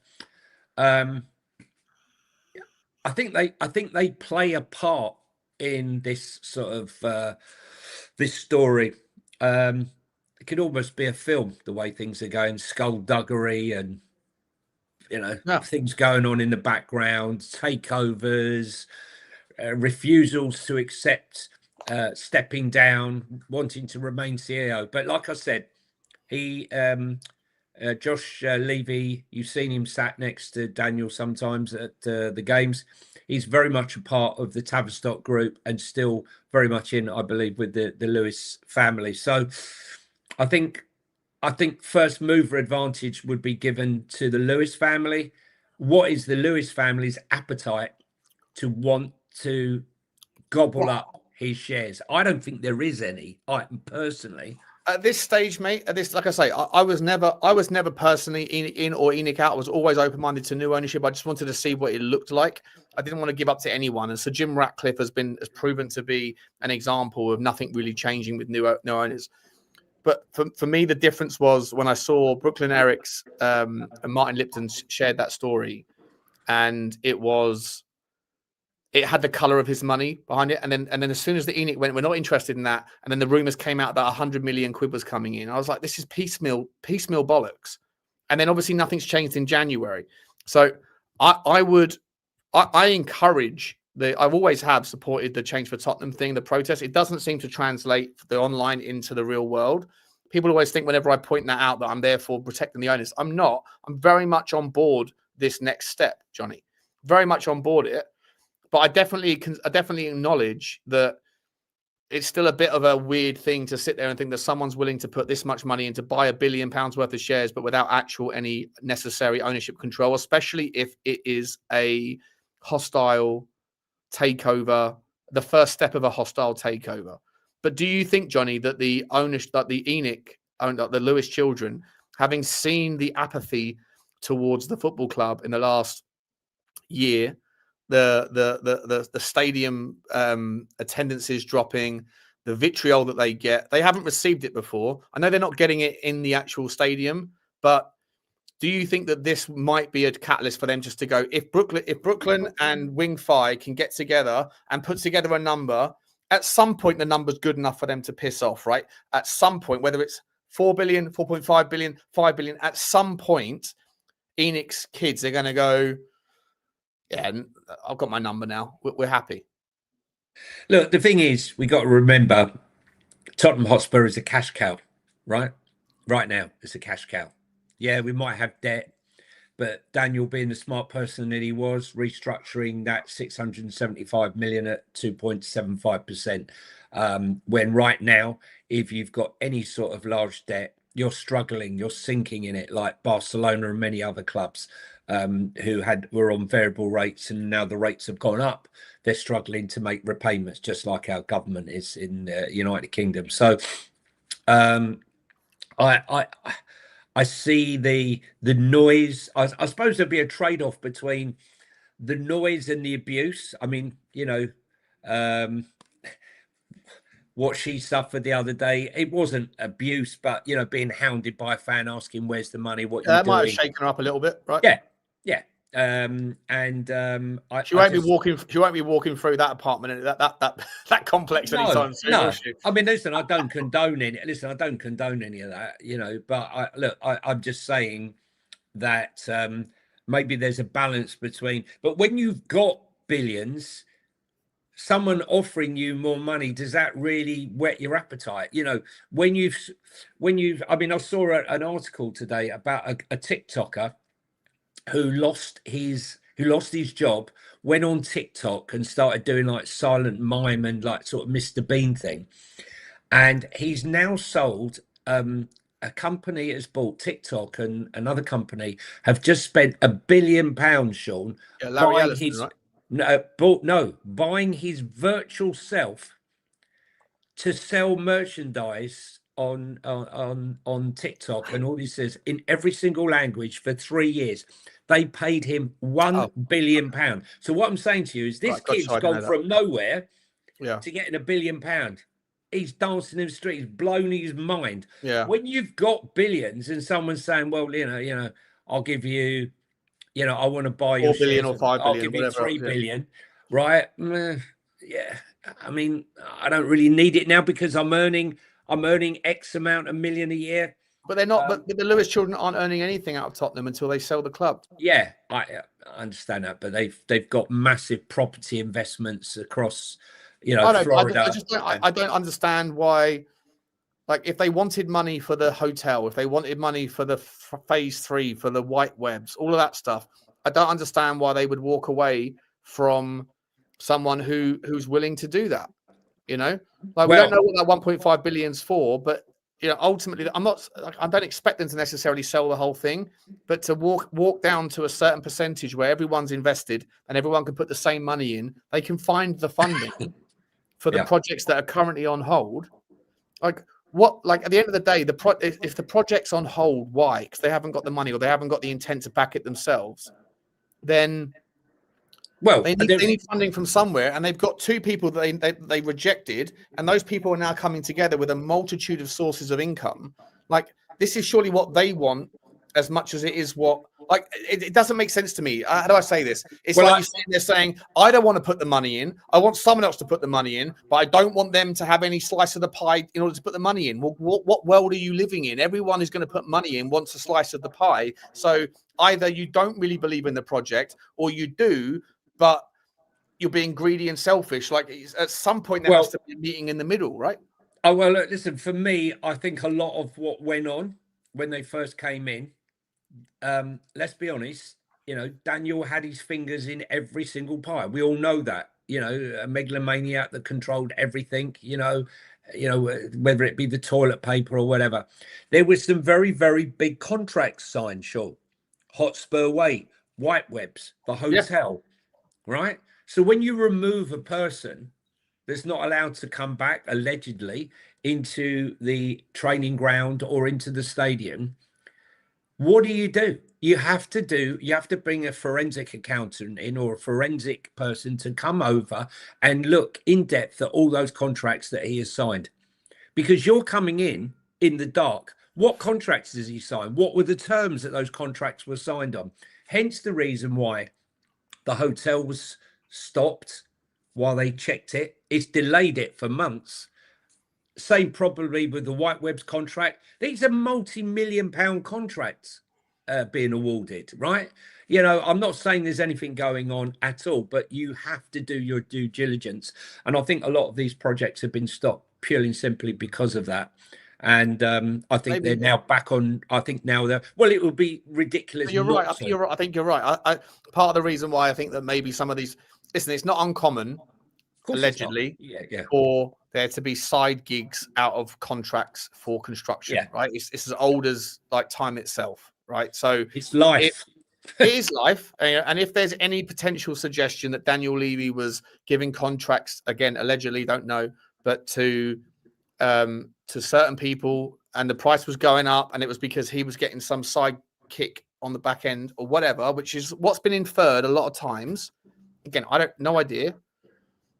I think they play a part in this sort of this story. It could almost be a film, the way things are going, skullduggery and things going on in the background, takeovers, refusals to accept stepping down, wanting to remain CEO. But like I said, he Josh Levy, you've seen him sat next to Daniel sometimes at the games. He's very much a part of the Tavistock group and still very much in, I believe, with the Lewis family. So I think first mover advantage would be given to the Lewis family. What is the Lewis family's appetite to want to gobble up his shares? I don't think there is any. I personally, at this stage, mate, like I say, I was never personally in or ENIC out. I was always open-minded to new ownership. I just wanted to see what it looked like. I didn't want to give up to anyone. And so Jim Ratcliffe has proven to be an example of nothing really changing with new owners. But for me, the difference was when I saw Brooklyn Eric's and Martin Lipton shared that story, and it had the color of his money behind it. And then as soon as the ENIC went, we're not interested in that. And then the rumors came out that 100 million quid was coming in. I was like, this is piecemeal bollocks. And then obviously nothing's changed in January. So I encourage I've always have supported the Change for Tottenham thing, the protest. It doesn't seem to translate the online into the real world. People always think whenever I point that out that I'm there for protecting the owners. I'm not. I'm very much on board this next step, Johnny. Very much on board it. But I definitely acknowledge that it's still a bit of a weird thing to sit there and think that someone's willing to put this much money in to buy £1 billion worth of shares, but without any necessary ownership control, especially if it is a hostile takeover, the first step of a hostile takeover. But do you think, Johnny, that the owners, that the ENIC, the Lewis children, having seen the apathy towards the football club in the last year, the stadium attendances dropping, the vitriol that they get, they haven't received it before. I know they're not getting it in the actual stadium, but do you think that this might be a catalyst for them just to go, if Brooklyn and Wing Fi can get together and put together a number, at some point the number's good enough for them to piss off, right? At some point, whether it's 4 billion, 4.5 billion, 5 billion, at some point, ENIC's kids are going to go, yeah, I've got my number now. We're happy. Look, the thing is, we got to remember, Tottenham Hotspur is a cash cow, right? Right now, it's a cash cow. Yeah, we might have debt, but Daniel, being the smart person that he was, restructuring that 675 million at 2.75%. When right now, if you've got any sort of large debt, you're struggling, you're sinking in it, like Barcelona and many other clubs who were on variable rates, and now the rates have gone up. They're struggling to make repayments, just like our government is in the United Kingdom. So I see the noise. I suppose there'd be a trade-off between the noise and the abuse. I mean, what she suffered the other day, it wasn't abuse, but being hounded by a fan asking where's the money, what you're doing. That might have shaken her up a little bit, right? Yeah. She won't be walking through that apartment and that complex anytime soon. No. I mean, listen, I don't condone any of that, but I'm just saying that maybe there's a balance between. But when you've got billions, someone offering you more money, does that really whet your appetite? You know, when you've, I mean, I saw an article today about a TikToker who lost his job, went on TikTok and started doing like silent mime and like sort of Mr. Bean thing. And he's now sold, a company has bought TikTok, and another company have just spent £1 billion, Sean, Larry buying Ellison, his right? buying his virtual self to sell merchandise on TikTok, and all he says in every single language for 3 years. They paid him £1 billion. So what I'm saying to you is this kid's gone from nowhere to getting £1 billion. He's dancing in the street. He's blown his mind. Yeah. When you've got billions and someone's saying, well, you know, I'll give you, you know, I want to buy your 4 billion shares, or 5 I'll billion, give you whatever. 3 billion, right? Yeah. I mean, I don't really need it now because I'm earning X amount of million a year. But they're not. But the Lewis children aren't earning anything out of Tottenham until they sell the club. Yeah, I understand that, but they've got massive property investments across, you know, Florida. I don't understand why. Like, if they wanted money for the hotel, if they wanted money for the phase 3, for the white webs, all of that stuff, I don't understand why they would walk away from someone who's willing to do that. You know, like, we don't know what that 1.5 billion's for, but you know, ultimately, I don't expect them to necessarily sell the whole thing, but to walk down to a certain percentage where everyone's invested and everyone can put the same money in, they can find the funding for the projects that are currently on hold. Like, what? Like, at the end of the day, if the project's on hold, why? Because they haven't got the money or they haven't got the intent to back it themselves. Then, they need funding from somewhere, and they've got 2 people that they rejected, and those people are now coming together with a multitude of sources of income. Like, this is surely what they want as much as it is what. Like, it doesn't make sense to me. How do I say this? It's they're saying, I don't want to put the money in. I want someone else to put the money in, but I don't want them to have any slice of the pie in order to put the money in. Well, what world are you living in? Everyone who's going to put money in wants a slice of the pie. So either you don't really believe in the project, or you do, but you're being greedy and selfish. Like, at some point, there has to be a meeting in the middle, right? Oh, well, look, listen, for me, I think a lot of what went on when they first came in, let's be honest, you know, Daniel had his fingers in every single pie. We all know that, you know, a megalomaniac that controlled everything, you know, whether it be the toilet paper or whatever. There was some very, very big contracts signed, Sean. Hotspur Way, White Webs, the hotel, right? So when you remove a person that's not allowed to come back, allegedly, into the training ground or into the stadium, what do? You have to bring a forensic accountant in, or a forensic person to come over and look in depth at all those contracts that he has signed, because you're coming in the dark. What contracts does he sign? What were the terms that those contracts were signed on? Hence the reason why the hotel was stopped while they checked it. It's delayed it for months. Same probably with the White Webs contract. These are multi-million-pound contracts being awarded, right? You know, I'm not saying there's anything going on at all, but you have to do your due diligence. And I think a lot of these projects have been stopped purely and simply because of that. And I think they're now back on. I think now they're, well, it would be ridiculous. You're right. I think you're right. Part of the reason why I think that maybe some of these, listen, it's not uncommon, allegedly, for there to be side gigs out of contracts for construction, right? It's as old as like time itself, right? So it's life. It is life. And if there's any potential suggestion that Daniel Levy was giving contracts, again, allegedly, don't know, but to certain people, and the price was going up, and it was because he was getting some side kick on the back end or whatever, which is what's been inferred a lot of times. Again, no idea.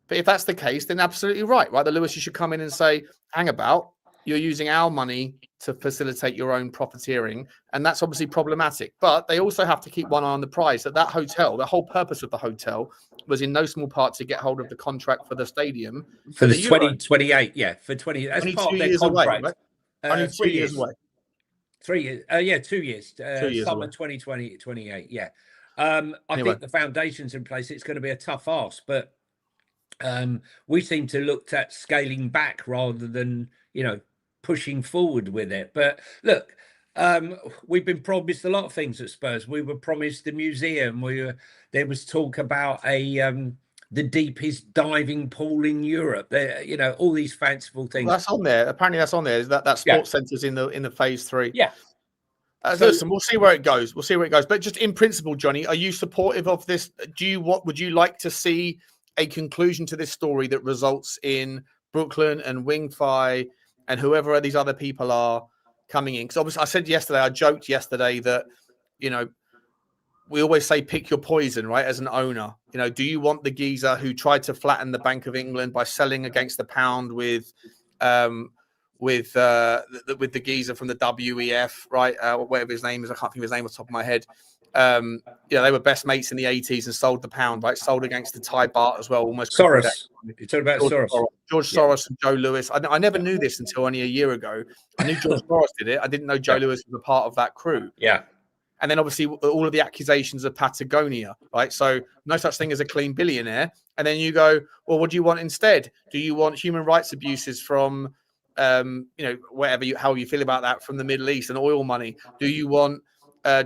But if that's the case, then absolutely right? The Lewis, you should come in and say, hang about, you're using our money to facilitate your own profiteering. And that's obviously problematic. But they also have to keep one eye on the prize. That hotel, the whole purpose of the hotel was in no small part to get hold of the contract for the stadium. For the 2028, for 20. That's part of their contract. Away, right? Only 3 years away. 3 years. 2 years. 2 years summer away. 2028. Yeah. I Anyway. think the foundation's in place. It's going to be a tough ask, but we seem to look at scaling back rather than, pushing forward with it. But look, we've been promised a lot of things at Spurs. We were promised the museum. There was talk about the deepest diving pool in Europe. There, all these fanciful things. Well, that's on there. Apparently, that's on there. Is that sports centre's in the phase 3? Yeah. So, listen, we'll see where it goes. But just in principle, Johnny, are you supportive of this? Would you like to see a conclusion to this story that results in Brooklyn and Wing Fi and whoever these other people are coming in? Because obviously, I joked yesterday that, we always say pick your poison, right? As an owner, do you want the geezer who tried to flatten the Bank of England by selling against the pound with the geezer from the WEF, right? Whatever his name is, I can't think of his name off the top of my head. They were best mates in the 80s and sold the pound, right? Sold against the Thai baht as well. Almost Soros. You're talking about George Soros and Joe Lewis. I never knew this until only a year ago. I knew George Soros did it. I didn't know Joe Lewis was a part of that crew. Yeah. And then obviously all of the accusations of Patagonia, right? So no such thing as a clean billionaire. And then you go, well, what do you want instead? Do you want human rights abuses from, how you feel about that from the Middle East and oil money? Do you want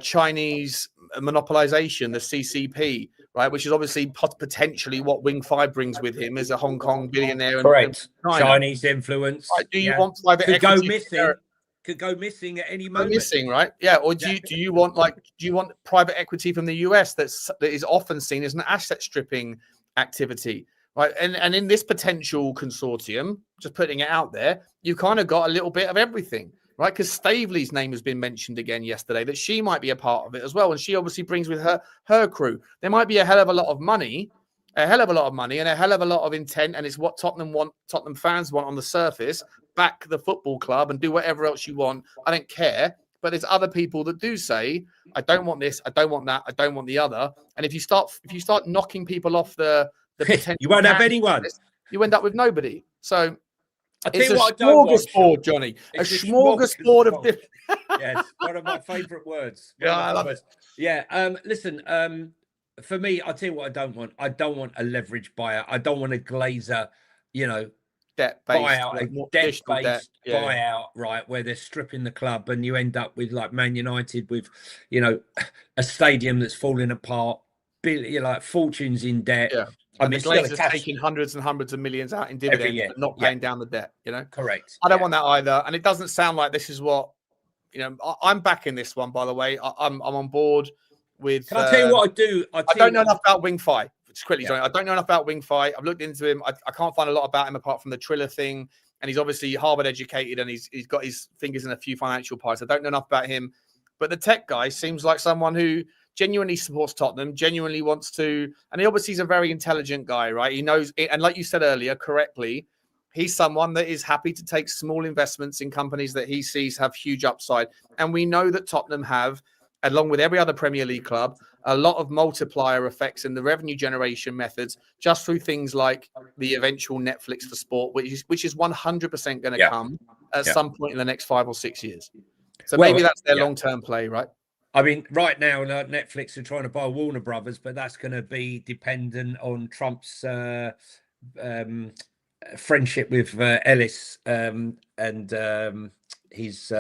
Chinese monopolization, the CCP, right? Which is obviously potentially what Wing Fi brings with him as a Hong Kong billionaire. Correct. Chinese influence. Right. Do you want private equity? Could go missing at any moment. Right? Yeah. Or do you want private equity from the US that is often seen as an asset stripping activity, right? And in this potential consortium, just putting it out there, you've kind of got a little bit of everything, right? Because Staveley's name has been mentioned again yesterday, that she might be a part of it as well, and she obviously brings with her crew. There might be a hell of a lot of money, and a hell of a lot of intent, and it's what Tottenham fans want on the surface. Back the football club and do whatever else you want. I don't care. But there's other people that do say, I don't want this, I don't want that, I don't want the other. And if you start knocking people off the potential, you won't have anyone. You end up with nobody. So it's a smorgasbord, Johnny. It's a smorgasbord of different. Yes, one of my favourite words. I love it. Yeah. Listen. For me, I'll tell you what I don't want. I don't want a leverage buyer. I don't want a glazer, debt-based, buyout, debt-based buyout, right, where they're stripping the club and you end up with like Man United with, a stadium that's falling apart, fortunes in debt. Yeah. And the Glazers taking hundreds and hundreds of millions out in dividends, but not paying down the debt, Correct. I don't want that either. And it doesn't sound like this is what, I'm backing this one, by the way. I'm on board with. Can I tell you what I do? I don't know enough about Wing Fi. Just quickly, Johnny, I don't know enough about Wing Fi. I've looked into him. I can't find a lot about him apart from the Triller thing. And he's obviously Harvard educated and he's got his fingers in a few financial pies. I don't know enough about him. But the tech guy seems like someone who genuinely supports Tottenham, genuinely wants to. And he obviously is a very intelligent guy, right? He knows it. And like you said earlier, correctly, he's someone that is happy to take small investments in companies that he sees have huge upside. And we know that Tottenham have, along with every other Premier League club, a lot of multiplier effects in the revenue generation methods just through things like the eventual Netflix for sport, which is 100% going to come at some point in the next 5 or 6 years. So maybe that's their long-term play, right? I mean, right now, Netflix are trying to buy Warner Brothers, but that's going to be dependent on Trump's friendship with Ellis and his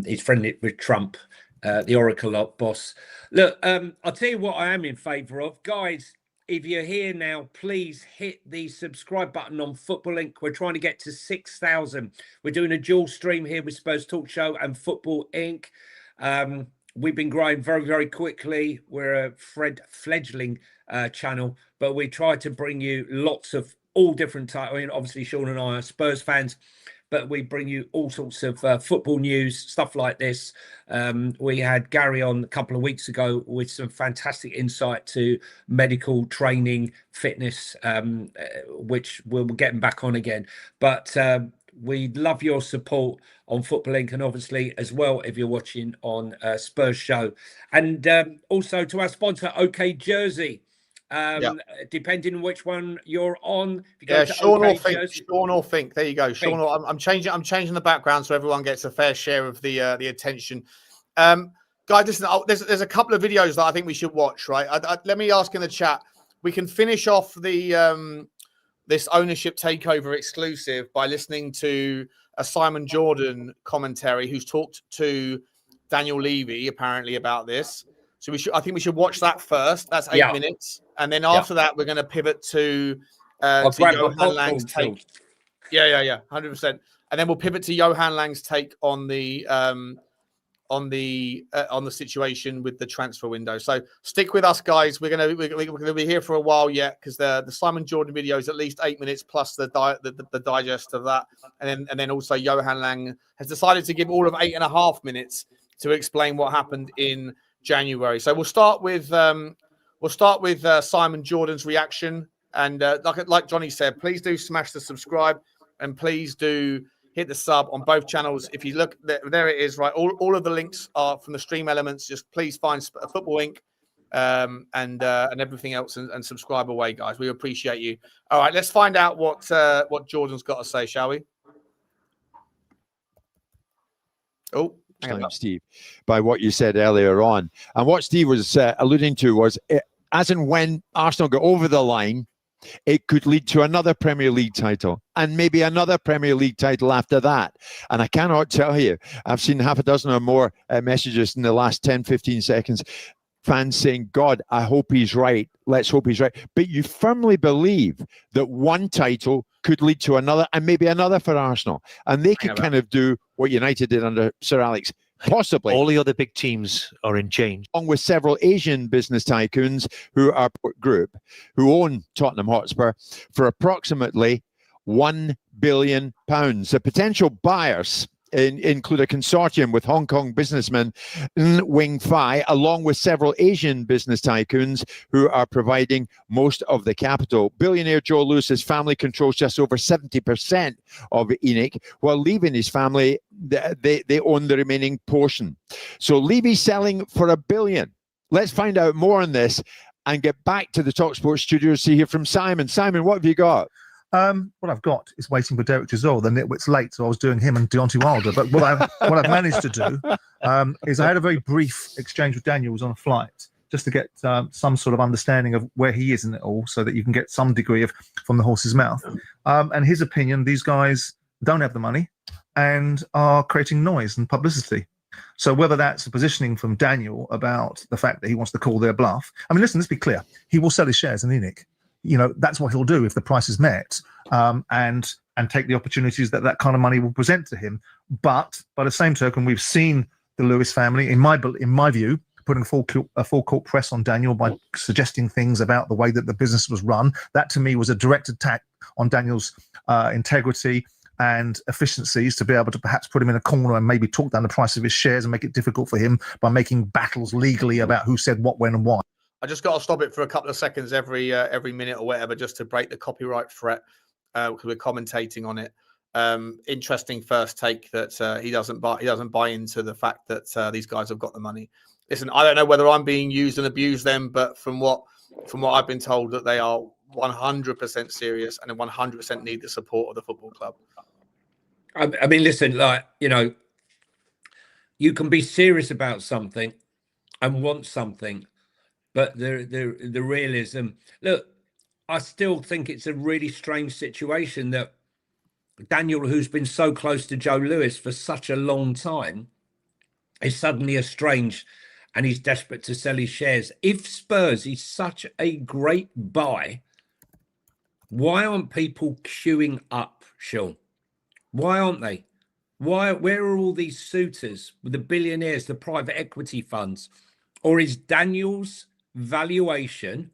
he's friendly with Trump, the Oracle boss. Look, I'll tell you what I am in favour of. Guys, if you're here now, please hit the subscribe button on Football Inc. We're trying to get to 6,000. We're doing a dual stream here with Spurs Talk Show and Football Inc. We've been growing very, very quickly. We're a fledgling channel, but we try to bring you lots of all different types. I mean, obviously, Sean and I are Spurs fans, but we bring you all sorts of football news, stuff like this. We had Gary on a couple of weeks ago with some fantastic insight to medical training, fitness, which we'll get him back on again. But we love your support on Football Inc. and obviously as well if you're watching on Spurs Show. And also to our sponsor, OK Jersey. Depending on which one you're on. If you go to Sean OK or Fink. Jersey, Sean or Fink. There you go. Sean or, I'm changing the background so everyone gets a fair share of the attention. Guys, listen, there's a couple of videos that I think we should watch, right? Let me ask in the chat. We can finish off the this ownership takeover exclusive by listening to a Simon Jordan commentary who's talked to Daniel Levy apparently about this. So I think we should watch that first. That's 8 minutes. And then after that, we're going to pivot to Johan Lang's take. Yeah, 100%. And then we'll pivot to Johan Lang's take on the situation with the transfer window. So stick with us, guys. We're gonna be here for a while yet, because the Simon Jordan video is at least 8 minutes plus the digest of that, and then also Johan Lang has decided to give all of 8.5 minutes to explain what happened in January. So we'll start with Simon Jordan's reaction, and like Johnny said, please do smash the subscribe, and please do hit the sub on both channels. If you look, there it is, right? All of the links are from the stream elements. Just please find Football Inc. And everything else, and subscribe away, guys. We appreciate you. All right, let's find out what Jordan's got to say, shall we? Oh, Steve, by what you said earlier on. And what Steve was alluding to was, as and when Arsenal go over the line, it could lead to another Premier League title and maybe another Premier League title after that. And I cannot tell you, I've seen half a dozen or more messages in the last 10, 15 seconds, fans saying, God, I hope he's right. Let's hope he's right. But you firmly believe that one title could lead to another and maybe another for Arsenal. And they could kind of do what United did under Sir Alex. Possibly. All the other big teams are in change. Along with several Asian business tycoons who are group, who own Tottenham Hotspur for approximately £1 billion. The potential buyers include a consortium with Hong Kong businessman Wing Fai, along with several Asian business tycoons who are providing most of the capital. Billionaire Joe Lewis's family controls just over 70% of ENIC, while leaving his family, they own the remaining portion. So Levy's selling for £1 billion. Let's find out more on this and get back to the TalkSport studios to hear from Simon. Simon, what have you got? What I've got is waiting for Derek Giselle. The nitwit's late, so I was doing him and Deontay Wilder. But what I've managed to do is I had a very brief exchange with Daniel. Was on a flight just to get some sort of understanding of where he is in it all, so that you can get some degree of from the horse's mouth. And his opinion: these guys don't have the money and are creating noise and publicity. So whether that's a positioning from Daniel about the fact that he wants to call their bluff. I mean, listen, let's be clear. He will sell his shares in ENIC. You know, that's what he'll do if the price is met, and take the opportunities that kind of money will present to him. But by the same token, we've seen the Lewis family, in my view, putting a full court press on Daniel by suggesting things about the way that the business was run. That to me was a direct attack on Daniel's integrity and efficiencies, to be able to perhaps put him in a corner and maybe talk down the price of his shares and make it difficult for him by making battles legally about who said what, when, and why. I just got to stop it for a couple of seconds every minute or whatever, just to break the copyright threat, because we're commentating on it. Interesting first take that he doesn't buy into the fact that these guys have got the money. Listen, I don't know whether I'm being used and abused them, but from what I've been told, that they are 100% serious and 100% need the support of the football club. I mean, listen, like, you know, you can be serious about something and want something. But the realism, look, I still think it's a really strange situation that Daniel, who's been so close to Joe Lewis for such a long time, is suddenly estranged and he's desperate to sell his shares. If Spurs is such a great buy, why aren't people queuing up, Sean? Why aren't they? Where are all these suitors, the billionaires, the private equity funds? Or is Daniel's valuation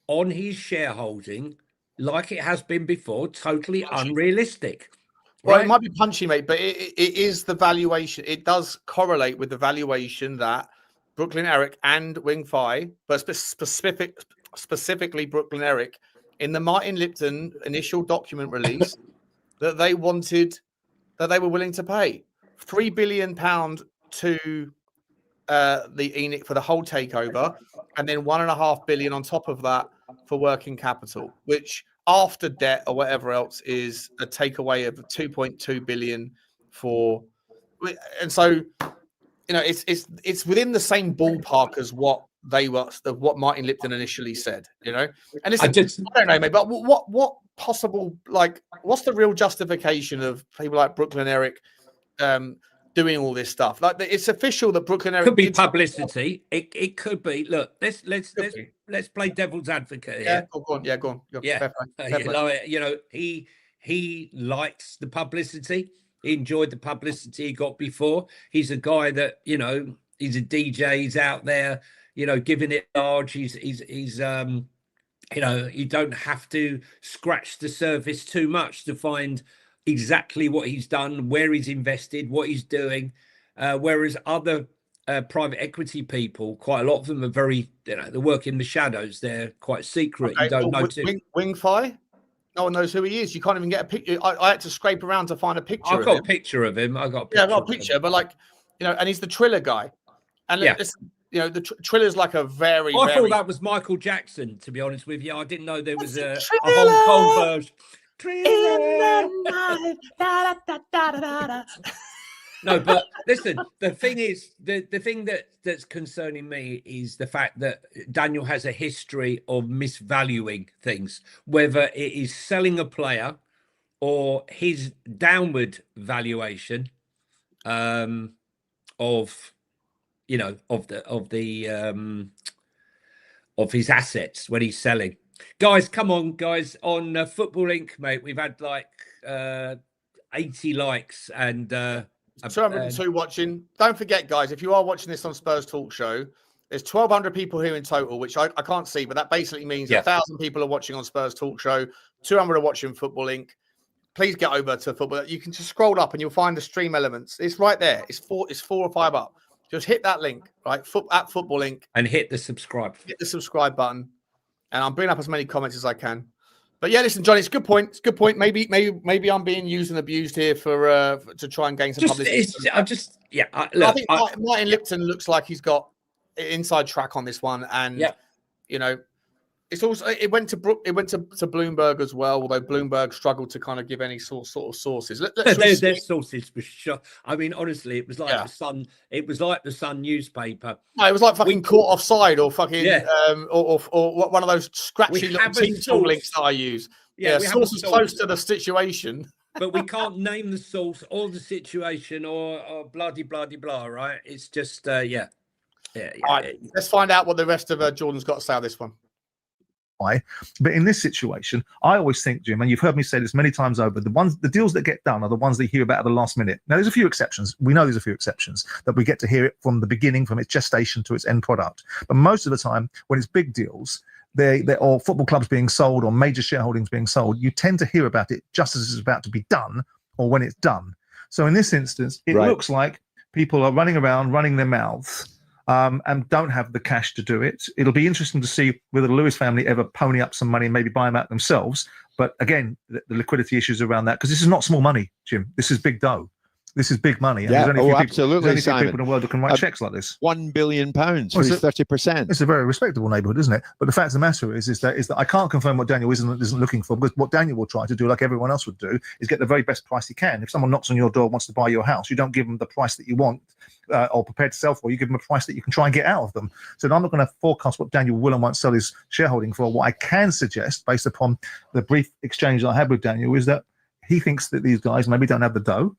on his shareholding, like it has been before, totally unrealistic? Well, right? It might be punchy, mate, but it is the valuation. It does correlate with the valuation that Brooklyn Eric and Wing Fai, but specifically Brooklyn Eric, in the Martin Lipton initial document release, that they were willing to pay £3 billion to the ENIC for the whole takeover, and then £1.5 billion on top of that for working capital, which after debt or whatever else is a takeaway of 2.2 billion for. And so it's within the same ballpark as what what Martin Lipton initially said, And listen, I don't know, mate, but what possible, like, what's the real justification of people like Brooklyn Eric doing all this stuff? Like, it's official that Brooklyn Eric could be publicity. It could be. Look, let's play devil's advocate here. Yeah, go on. Fair play. He likes the publicity. He enjoyed the publicity he got before. He's a guy that, he's a DJ. He's out there, giving it large. He's you don't have to scratch the surface too much to find exactly what he's done, where he's invested, what he's doing. Whereas other private equity people, quite a lot of them are very, they work in the shadows. They're quite secret. Okay, you don't know. Wingfi? No one knows who he is. You can't even get a picture. I had to scrape around to find a picture. I've got a picture of him. I've got a picture, but and he's the Triller guy. And the Triller's like a very. I thought that was Michael Jackson. To be honest with you, I didn't know there was a Hong Kong version. No, but listen, the thing is, the thing that's concerning me is the fact that Daniel has a history of misvaluing things, whether it is selling a player or his downward valuation of his assets when he's selling. Guys, come on, guys, on Football Inc, mate. We've had like 80 likes and 202 watching. Don't forget, guys, if you are watching this on Spurs Talk Show, there's 1,200 people here in total, which I can't see, but that basically means 1,000 people are watching on Spurs Talk Show, 200 are watching Football Inc. Please get over to Football. You can just scroll up and you'll find the stream elements. It's right there. It's 4 or 5 up. Just hit that link, right? At Football Inc. And hit the subscribe. Hit the subscribe button. And I'm bringing up as many comments as I can. But yeah, listen, Johnny, it's a good point. It's a good point. Maybe I'm being used and abused here for to try and gain some publicity. I think Martin Lipton looks like he's got inside track on this one, and it's also it went to Bloomberg as well. Although Bloomberg struggled to kind of give any sort of sources. Their sources for sure. I mean, honestly, it was like the Sun. It was like the Sun newspaper. No, it was like fucking caught offside or fucking or one of those scratchy little team tool links that I use. Yeah, sources close to the situation. But we can't name the source or the situation or bloody blah, right? It's just All right, let's find out what the rest of Jordan's got to say on this one. But in this situation, I always think, Jim, and you've heard me say this many times over, the deals that get done are the ones that you hear about at the last minute. Now, there's a few exceptions. We know there's a few exceptions that we get to hear it from the beginning, from its gestation to its end product. But most of the time, when it's big deals, or football clubs being sold or major shareholdings being sold, you tend to hear about it just as it's about to be done or when it's done. So in this instance, it looks like people are running around, running their mouths, and don't have the cash to do it. It'll be interesting to see whether the Lewis family ever pony up some money and maybe buy them out themselves. But again, the liquidity issues around that, because this is not small money, Jim. This is big dough. This is big money. And absolutely. There's only few people in the world that can write checks like this. £1 billion for 30%. It's a very respectable neighbourhood, isn't it? But the fact of the matter is that I can't confirm what Daniel isn't looking for, because what Daniel will try to do, like everyone else would do, is get the very best price he can. If someone knocks on your door and wants to buy your house, you don't give them the price that you want or prepared to sell for. You give them a price that you can try and get out of them. So I'm not going to forecast what Daniel will and won't sell his shareholding for. What I can suggest, based upon the brief exchange I had with Daniel, is that he thinks that these guys maybe don't have the dough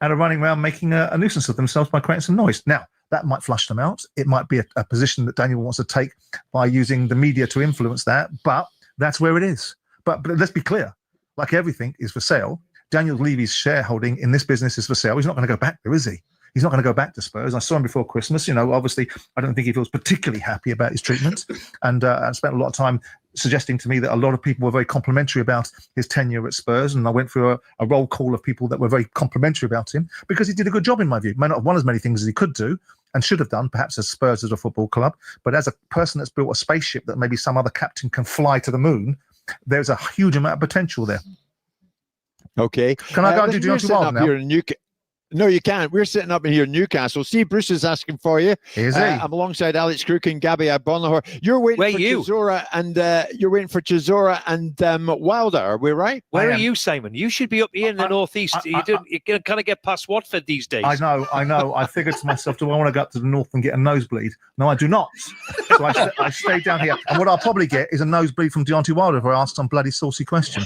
and are running around making a nuisance of themselves by creating some noise. Now, that might flush them out. It might be a position that Daniel wants to take by using the media to influence that, but that's where it is. But let's be clear, like everything is for sale. Daniel Levy's shareholding in this business is for sale. He's not going to go back there, is he? He's not going to go back to Spurs. I saw him before Christmas. Obviously, I don't think he feels particularly happy about his treatment. And I spent a lot of time suggesting to me that a lot of people were very complimentary about his tenure at Spurs. And I went through a roll call of people that were very complimentary about him because he did a good job, in my view. May not have won as many things as he could do and should have done, perhaps as Spurs as a football club. But as a person that's built a spaceship that maybe some other captain can fly to the moon, there's a huge amount of potential there. Okay. Can I go do Deontay Wilder now? No, you can't. We're sitting up in here in Newcastle. Steve Bruce is asking for you. Is he? I'm alongside Alex Crook and Gabby Bonahor. You're waiting Where for you? Chisora and Wilder. Are we right? Where are you, Simon? You should be up here in the northeast. You kind of get past Watford these days. I know. I figured to myself, do I want to go up to the north and get a nosebleed? No, I do not. So I stayed down here. And what I'll probably get is a nosebleed from Deontay Wilder if I ask some bloody saucy question.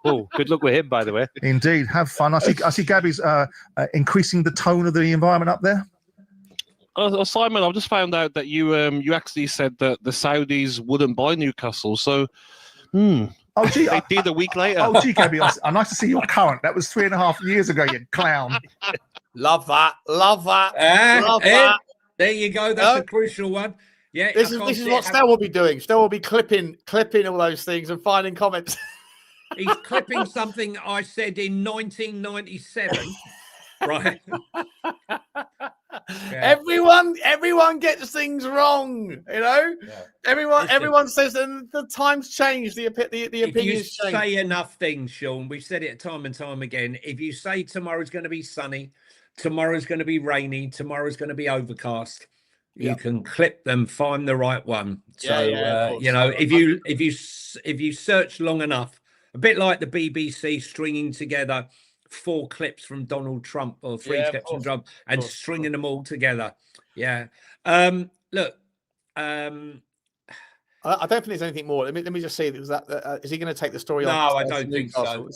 Oh, good luck with him, by the way. Indeed. Have fun. I see Gabby's increasing the tone of the environment up there. Simon, I've just found out that you actually said that the Saudis wouldn't buy Newcastle. So, Oh, gee. they did a week later. Oh, gee, Gabby, nice to see you're current. That was 3.5 years ago, you clown. Love that. Love that. There you go. That's a crucial one. Yeah, This is what Stel will be doing. Stel will be clipping all those things and finding comments. He's clipping something I said in 1997. Right. Yeah. Everyone gets things wrong, you know. Yeah. Everyone says that the times change, the opinions If you change. say enough things, Sean, we've said it time and time again. If you say tomorrow's going to be sunny, tomorrow's going to be rainy, tomorrow's going to be overcast, you can clip them, find the right one. So you know, if you search long enough, a bit like the BBC stringing together 4 clips from Donald Trump or 3 clips from Trump and stringing them all together. Yeah. Look. I don't think there's anything more. Let me just see. Is he going to take the story on? No, I don't think so.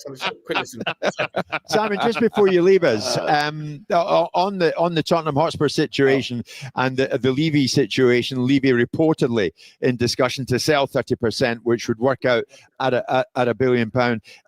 Quick listen. Simon, just before you leave us, on the Tottenham Hotspur situation and the Levy situation, Levy reportedly in discussion to sell 30%, which would work out at £1 billion.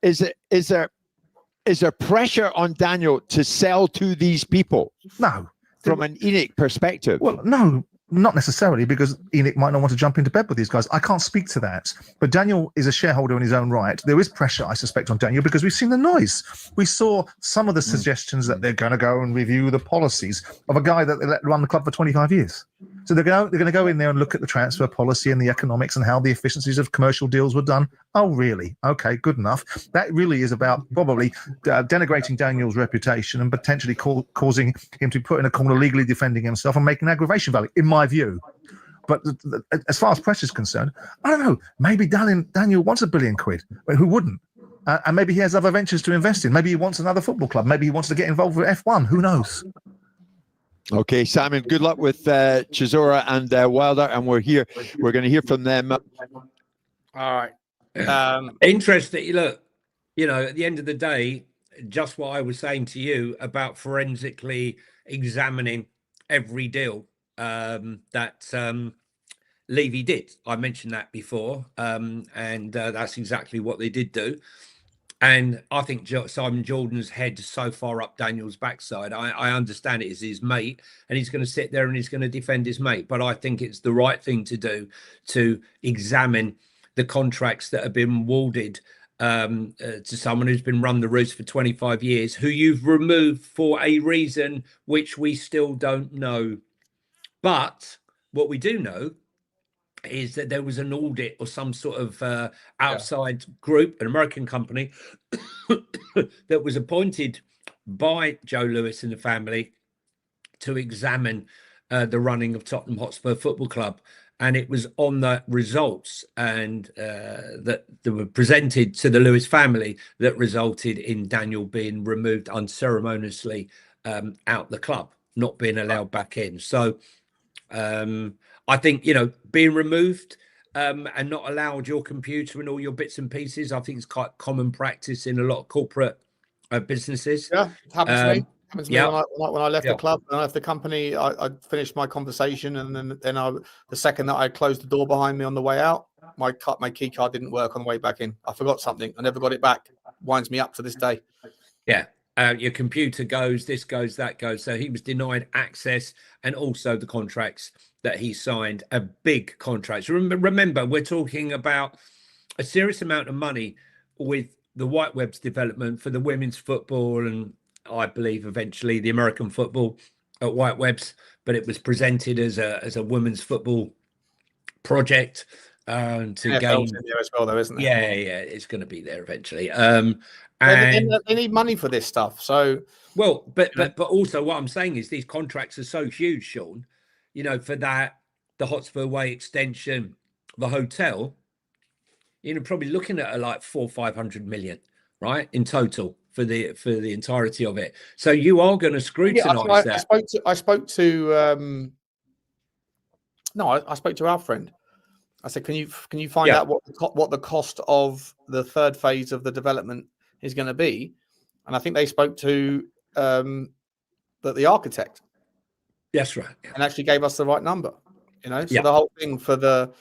Is there pressure on Daniel to sell to these people? No. From an ENIC perspective? Well, no. Not necessarily, because ENIC might not want to jump into bed with these guys. I can't speak to that. But Daniel is a shareholder in his own right. There is pressure, I suspect, on Daniel because we've seen the noise. We saw some of the suggestions that they're going to go and review the policies of a guy that they let run the club for 25 years. So they're going to go in there and look at the transfer policy and the economics and how the efficiencies of commercial deals were done. Oh, really? Okay, good enough. That really is about probably denigrating Daniel's reputation and potentially causing him to be put in a corner legally defending himself and making aggravation value, in my view. But as far as press is concerned, I don't know. Maybe Daniel wants £1 billion. Who wouldn't? And maybe he has other ventures to invest in. Maybe he wants another football club. Maybe he wants to get involved with F1. Who knows? Okay, Simon, good luck with Chisora and Wilder. And we're going to hear from them. All right. Interesting. Look, you know, at the end of the day, just what I was saying to you about forensically examining every deal that Levy did. I mentioned that before, and that's exactly what they did do. And I think Simon Jordan's head so far up Daniel's backside. I understand it is his mate, and he's going to sit there and he's going to defend his mate. But I think it's the right thing to do to examine the contracts that have been awarded to someone who's been run the roost for 25 years, who you've removed for a reason which we still don't know. But what we do know is that there was an audit or some sort of outside group, an American company that was appointed by Joe Lewis and the family to examine the running of Tottenham Hotspur Football Club. And it was on the results and that were presented to the Lewis family that resulted in Daniel being removed unceremoniously out the club, not being allowed back in. So I think, you know, being removed and not allowed your computer and all your bits and pieces, I think it's quite common practice in a lot of corporate businesses. Yeah, it happens to me. Happens to me when I left the club and I left the company. I finished my conversation, and then the second that I closed the door behind me on the way out, my key card didn't work on the way back in. I forgot something. I never got it back. Winds me up to this day. Yeah. Your computer goes, this goes, that goes. So he was denied access, and also the contracts that he signed are big contracts. Remember, we're talking about a serious amount of money with the White Webs development for the women's football, and I believe eventually the American football at White Webs, but it was presented as a women's football project. to NFL's gain. in there as well, though, isn't it? Yeah, it's going to be there eventually. They need money for this stuff. So, well, but also what I'm saying is these contracts are so huge, Sean. You know, for that, the Hotspur Way extension, the hotel, you're probably looking at like 400-500 million, right, in total for the entirety of it. So you are going to scrutinise that. I spoke to I spoke to our friend. I said, can you find out what the cost of the third phase of the development is going to be? And I think they spoke to the architect. That's right. And actually gave us the right number. You know, so the whole thing for the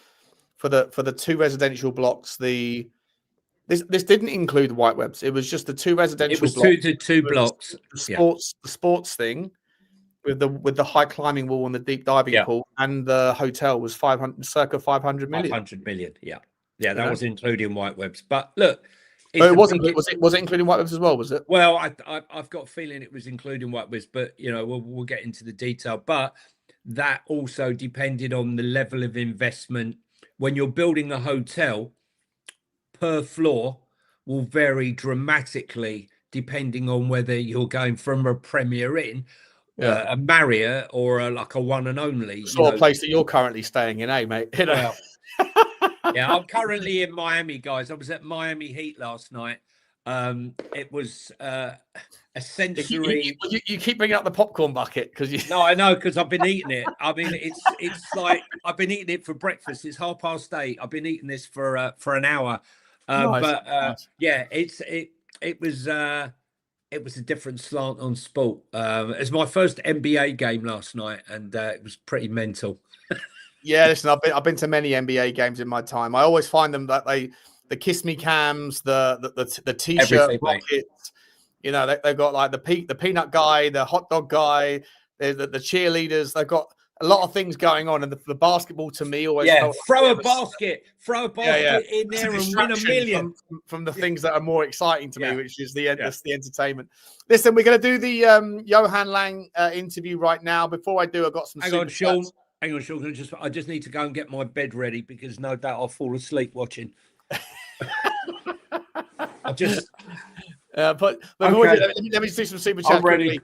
2 residential blocks, this didn't include white webs. It was just the 2 residential blocks. It was two blocks. The sports thing with the high climbing wall and the deep diving pool, and the hotel was circa 500 million. 500 million, yeah. That was including white webs. But look, it wasn't. Was it including white webs as well? Was it? Well, I've got a feeling it was including white webs, but you know, we'll get into the detail. But that also depended on the level of investment. When you're building a hotel, per floor will vary dramatically depending on whether you're going from a Premier Inn, a Marriott, or like a one and only. The sort of place that you're currently staying in, mate? You know. Yeah, I'm currently in Miami, guys. I was at Miami Heat last night. It was a sensory. You keep bringing up the popcorn bucket because you. No, I know, because I've been eating it. I mean, it's like I've been eating it for breakfast. It's 8:30. I've been eating this for an hour. Nice. Yeah, it was a different slant on sport. It was my first NBA game last night, and it was pretty mental. Yeah, listen, I've been to many NBA games in my time. I always find them that the kiss me cams, the t-shirt rockets, you know, they've got like the peanut guy, the hot dog guy, the cheerleaders. They've got a lot of things going on, and the basketball to me always throw a basket in there and win $1 million from the things that are more exciting to me, which is the entertainment. Listen, we're going to do the Johan Lang interview right now. Before I do, I've got some. Hang on, Sean. I just need to go and get my bed ready because no doubt I'll fall asleep watching. Let me do some super chat. I'm ready.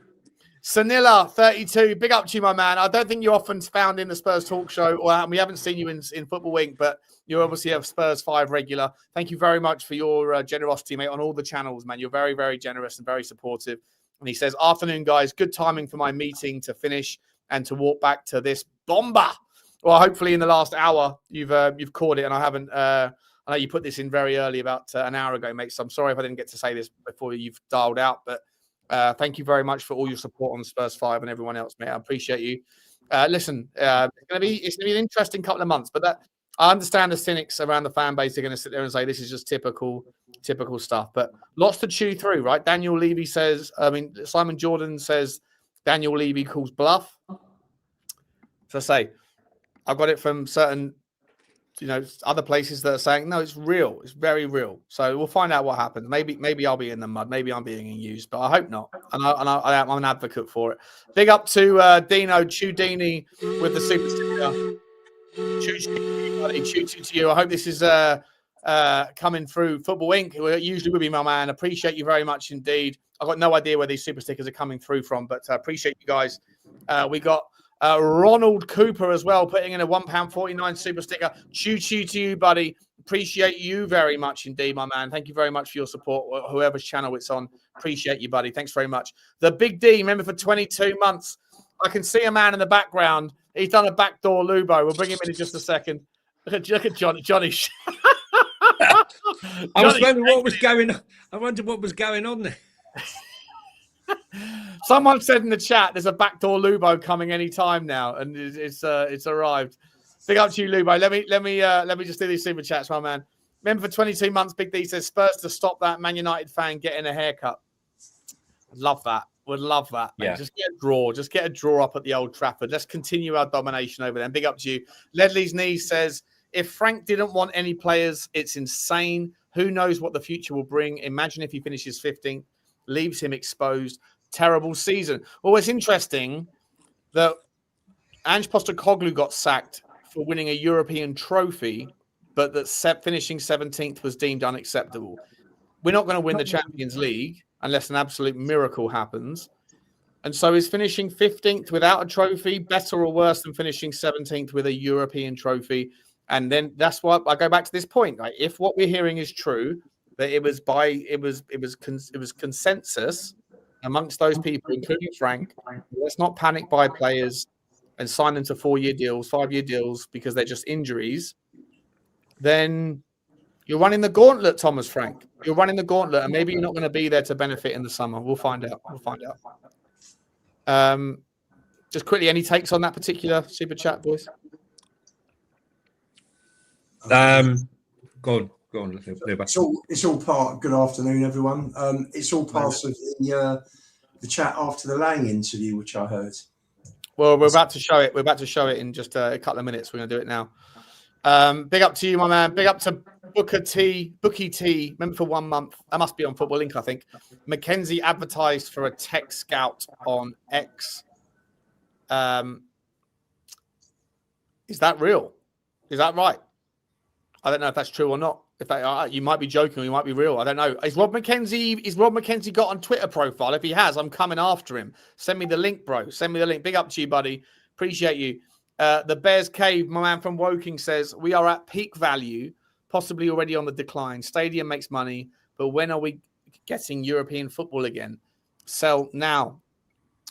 Sanilla 32, big up to you, my man. I don't think you're often found in the Spurs Talk Show, and we haven't seen you in Football Week, but you're obviously a Spurs 5 regular. Thank you very much for your generosity, mate, on all the channels, man. You're very, very generous and very supportive. And he says, afternoon, guys. Good timing for my meeting to finish and to walk back to this bomber. Well, hopefully in the last hour you've caught it, and I haven't. I know you put this in very early, about an hour ago, mate. So I'm sorry if I didn't get to say this before you've dialed out, but thank you very much for all your support on Spurs 5 and everyone else, mate. I appreciate you. Listen, it's gonna be an interesting couple of months, but I understand the cynics around the fan base are going to sit there and say this is just typical stuff, but lots to chew through, right? Daniel Levy says, Simon Jordan says Daniel Levy calls bluff. So I say, I've got it from certain, other places that are saying, no, it's real. It's very real. So we'll find out what happens. Maybe I'll be in the mud. Maybe I'm being used, but I hope not. And I'm an advocate for it. Big up to Dino Chudini with the super sticker. Choo to you. I hope this is coming through Football Inc. It usually would be, my man. Appreciate you very much indeed. I've got no idea where these super stickers are coming through from, but appreciate you guys. We got Ronald Cooper as well, putting in a £1.49 super sticker. Choo to you, buddy. Appreciate you very much indeed, my man. Thank you very much for your support, whoever's channel it's on. Appreciate you, buddy. Thanks very much. The Big D, remember, for 22 months. I can see a man in the background. He's done a backdoor Lubo. We'll bring him in just a second. Look at Johnny. I was wondering what was going on. I wondered what was going on there. Someone said in the chat there's a backdoor Lubo coming any time now, and it's arrived. Big up to you, Lubo. Let me just do these super chats, my man. Remember, for 22 months, Big D says Spurs to stop that Man United fan getting a haircut. Love that. Would love that. Yeah. Just get a draw. Just get a draw up at the Old Trafford. Let's continue our domination over there. And big up to you. Ledley's Knee says, if Frank didn't want any players, it's insane. Who knows what the future will bring? Imagine if he finishes 15th, leaves him exposed. Terrible season. Well, it's interesting that Ange Postecoglou got sacked for winning a European trophy but that finishing 17th was deemed unacceptable. We're not going to win the Champions League unless an absolute miracle happens. And so is finishing 15th without a trophy better or worse than finishing 17th with a European trophy? And then that's why I go back to this point. Like, if what we're hearing is true, that it was consensus amongst those people, including Frank, let's not panic buy players and sign them to 4-year deals, 5-year deals because they're just injuries, then you're running the gauntlet, Thomas Frank. You're running the gauntlet, and maybe you're not going to be there to benefit in the summer. We'll find out. Just quickly, any takes on that particular super chat, boys? Go on. It's all part. Good afternoon, everyone. It's all part of the chat after the Lang interview, which I heard. Well, we're about to show it. We're about to show it in just a couple of minutes. We're going to do it now. Big up to you, my man. Big up to Bookie T. Member for 1 month. That must be on Football Link, I think. Mackenzie advertised for a tech scout on X. Is that real? Is that right? I don't know if that's true or not. If that, you might be joking or you might be real. I don't know. Is Rob McKenzie got on Twitter profile? If he has, I'm coming after him. Send me the link, bro. Send me the link. Big up to you, buddy. Appreciate you. The Bears Cave, my man from Woking, says, we are at peak value, possibly already on the decline. Stadium makes money, but when are we getting European football again? Sell now.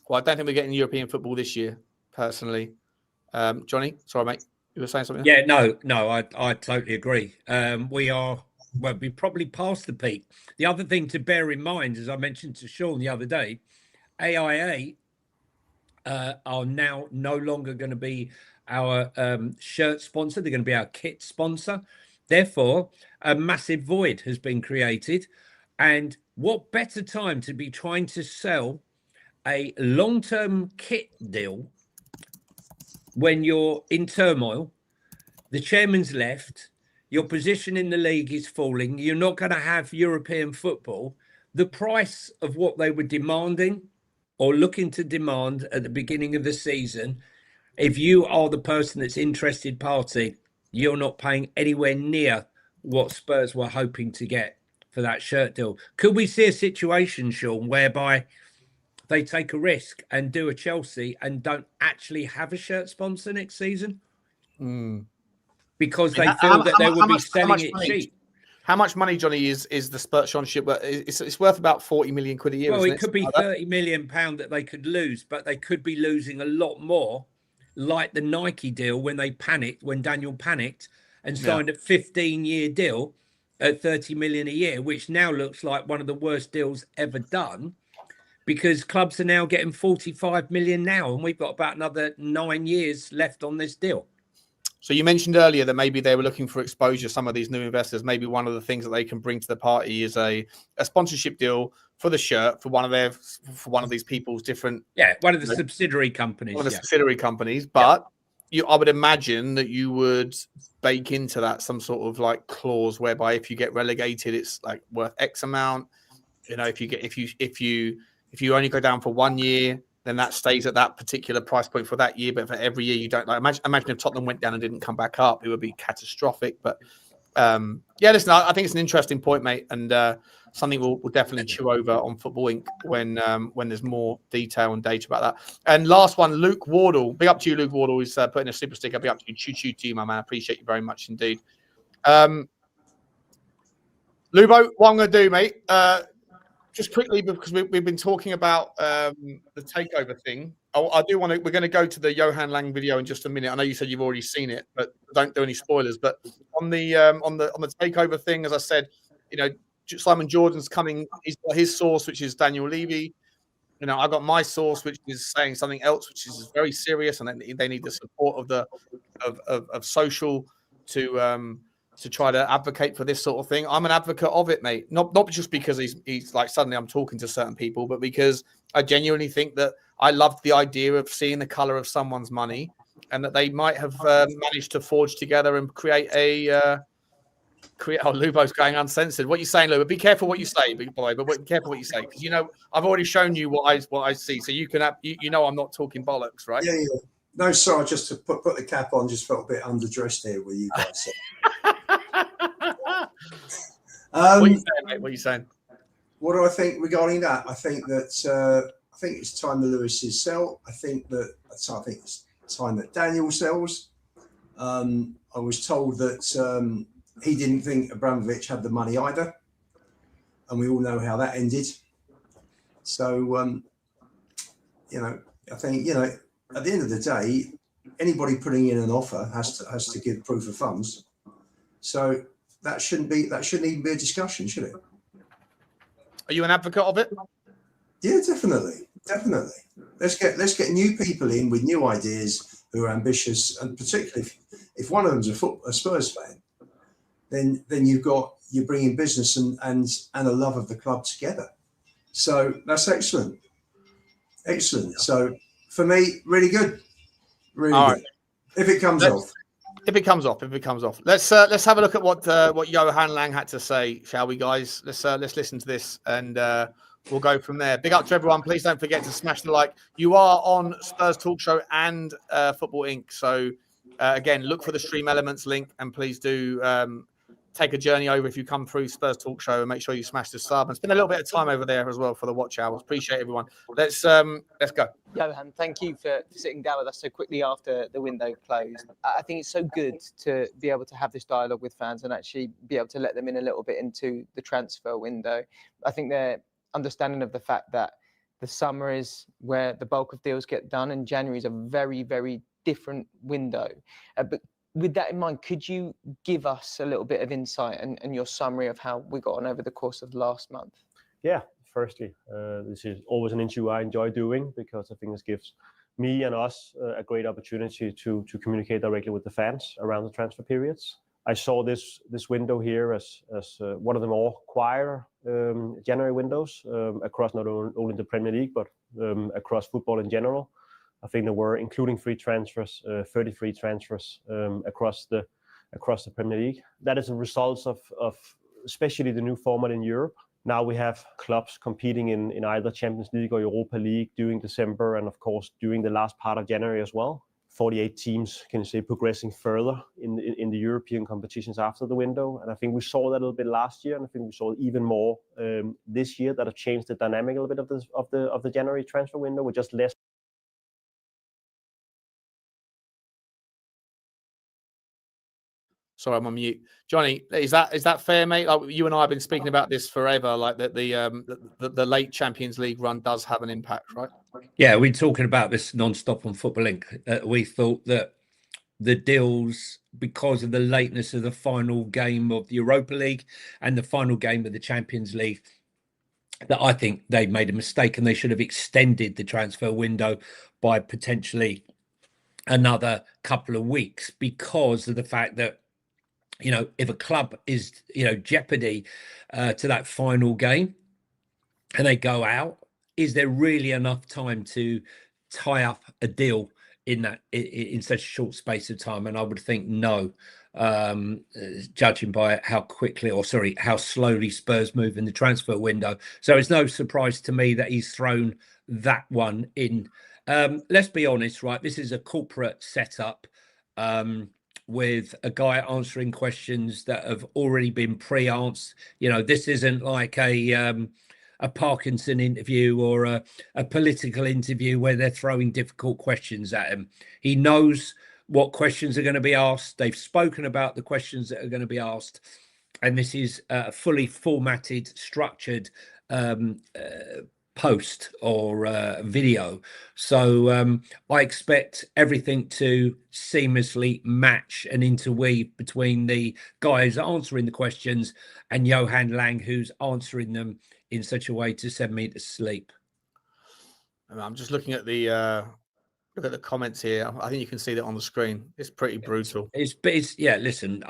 Well, I don't think we're getting European football this year, personally. Johnny, sorry, mate. You were saying something? Yeah, no, I totally agree. We're probably past the peak. The other thing to bear in mind, as I mentioned to Sean the other day, AIA are now no longer going to be our shirt sponsor. They're going to be our kit sponsor. Therefore, a massive void has been created. And what better time to be trying to sell a long-term kit deal when you're in turmoil, the chairman's left, your position in the league is falling, you're not going to have European football. The price of what they were demanding or looking to demand at the beginning of the season, if you are the person that's interested party, you're not paying anywhere near what Spurs were hoping to get for that shirt deal. Could we see a situation, Sean, whereby they take a risk and do a Chelsea and don't actually have a shirt sponsor next season? Because they feel that they will be selling it cheap. How much money, Johnny, is the Spurs sponsorship? It's worth about 40 million quid a year. Well, it could be £30 million that they could lose, but they could be losing a lot more, like the Nike deal when Daniel panicked and signed a 15-year deal at 30 million a year, which now looks like one of the worst deals ever done, because clubs are now getting 45 million now, and we've got about another 9 years left on this deal. So you mentioned earlier that maybe they were looking for exposure, some of these new investors. Maybe one of the things that they can bring to the party is a sponsorship deal for the shirt for one of these people's different... Yeah, one of the subsidiary companies. One of the subsidiary companies. But I would imagine that you would bake into that some sort of like clause whereby if you get relegated, it's like worth X amount. You know, if you only go down for 1 year, then that stays at that particular price point for that year. But for every year, you don't like. Imagine if Tottenham went down and didn't come back up, it would be catastrophic. But listen, I think it's an interesting point, mate, and something we'll definitely chew over on Football Inc. when there's more detail and data about that. And last one, Luke Wardle. Big up to you, Luke Wardle. He's putting a super sticker. Big up to you, choo to you, my man. I appreciate you very much indeed. Lubo, what I'm going to do, mate. Just quickly, because we've been talking about the takeover thing. I do want to. We're going to go to the Johan Lang video in just a minute. I know you said you've already seen it, but don't do any spoilers. But on the takeover thing, as I said, you know, Simon Jordan's coming. He's got his source, which is Daniel Levy. You know, I got my source, which is saying something else, which is very serious, and they need the support of social to try to advocate for this sort of thing. I'm an advocate of it, mate. Not just because he's like suddenly I'm talking to certain people, but because I genuinely think that I loved the idea of seeing the color of someone's money, and that they might have managed to forge together and create Oh, Lubo's going uncensored. What are you saying, Lubo? Be careful what you say, big boy. But be careful what you say, because you know I've already shown you what I see, so you can you know I'm not talking bollocks, right? Yeah. No, sorry, just to put the cap on, just felt a bit underdressed here with you guys. So. What are you saying, mate? What are you saying? What do I think regarding that? I think it's time that Lewis's sell. I think it's time that Daniel sells. I was told that he didn't think Abramovich had the money either, and we all know how that ended. So I think at the end of the day, anybody putting in an offer has to give proof of funds. So that shouldn't even be a discussion, should it? Are you an advocate of it? Yeah, definitely. Let's get new people in with new ideas who are ambitious, and particularly if one of them's a Spurs fan, then you're bringing business and a love of the club together. So that's excellent. So for me, really good, really All good. right. If it comes off. If it comes off, let's have a look at what Johan Lang had to say, shall we, guys? Let's listen to this, and we'll go from there. Big up to everyone. Please don't forget to smash the like. You are on Spurs Talk Show and Football Inc. So again, look for the Stream Elements link, and please do take a journey over if you come through Spurs Talk Show, and make sure you smash the sub and spend a little bit of time over there as well for the watch hours. Appreciate everyone. Let's go. Johan, thank you for sitting down with us so quickly after the window closed. I think it's so good to be able to have this dialogue with fans and actually be able to let them in a little bit into the transfer window. I think they're understanding of the fact that the summer is where the bulk of deals get done, and January is a very, very different window. But with that in mind, could you give us a little bit of insight and your summary of how we got on over the course of last month? Yeah, firstly, this is always an interview I enjoy doing, because I think this gives me and us a great opportunity to communicate directly with the fans around the transfer periods. I saw this window here as one of the more quieter January windows across not only the Premier League, but across football in general. I think there were, including free transfers, 33 transfers across the Premier League. That is a result of especially the new format in Europe. Now we have clubs competing in either Champions League or Europa League during December, and of course during the last part of January as well. 48 teams, can you say, progressing further in the European competitions after the window. And I think we saw that a little bit last year, and I think we saw even more this year, that have changed the dynamic a little bit of the January transfer window with just less. Sorry, I'm on mute. Johnny, is that fair, mate? Like, you and I have been speaking about this forever. Like that the late Champions League run does have an impact, right? Yeah, we're talking about this non-stop on Football Inc. We thought that the deals, because of the lateness of the final game of the Europa League and the final game of the Champions League, that I think they made a mistake, and they should have extended the transfer window by potentially another couple of weeks, because of the fact that, if a club is, jeopardy to that final game and they go out, is there really enough time to tie up a deal in such a short space of time? And I would think no, judging by how slowly Spurs move in the transfer window. So it's no surprise to me that he's thrown that one in. Let's be honest, right? This is a corporate setup. With a guy answering questions that have already been pre-answered. This isn't like a Parkinson interview or a political interview where they're throwing difficult questions at him. He knows what questions are going to be asked. They've spoken about the questions that are going to be asked. And this is a fully formatted, structured post or video. So I expect everything to seamlessly match and interweave between the guys answering the questions and Johan Lang, who's answering them in such a way to send me to sleep. I'm just looking at the comments here. I think you can see that on the screen. It's pretty brutal. It's yeah. Listen,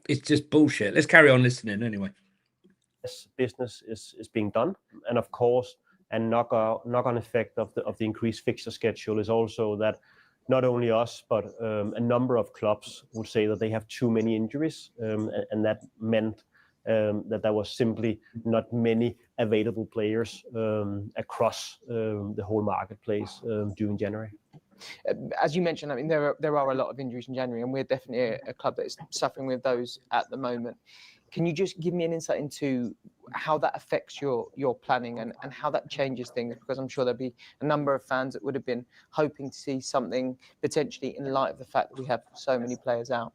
it's just bullshit. Let's carry on listening anyway. Business is being done, and of course, a knock-on effect of the increased fixture schedule is also that not only us, but a number of clubs would say that they have too many injuries, and that meant that there was simply not many available players across the whole marketplace during January. As you mentioned, I mean, there are a lot of injuries in January, and we're definitely a club that is suffering with those at the moment. Can you just give me an insight into how that affects your planning and how that changes things? Because I'm sure there'll be a number of fans that would have been hoping to see something potentially in light of the fact that we have so many players out.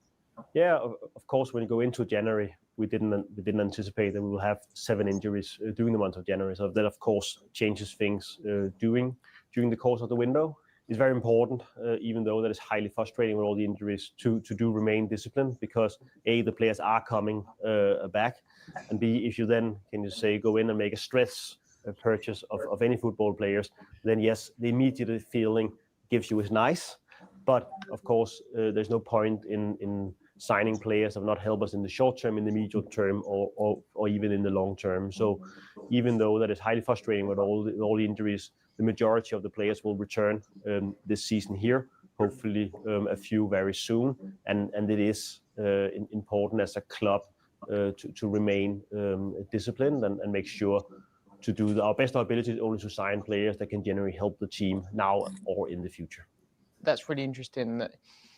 Yeah, of course, when you go into January, we didn't anticipate that we will have 7 injuries during the month of January. So that, of course, changes things during the course of the window. It's very important, even though that is highly frustrating with all the injuries, to remain disciplined, because A, the players are coming back, and B, if you then go in and make a stress purchase of any football players, then yes, the immediate feeling gives you is nice, but of course there's no point in signing players that will not help us in the short term, in the medium term, or even in the long term. So even though that is highly frustrating with all the injuries, the majority of the players will return this season here, hopefully a few very soon. And it is important as a club to remain disciplined and make sure to do our best ability only to sign players that can generally help the team now or in the future. That's really interesting that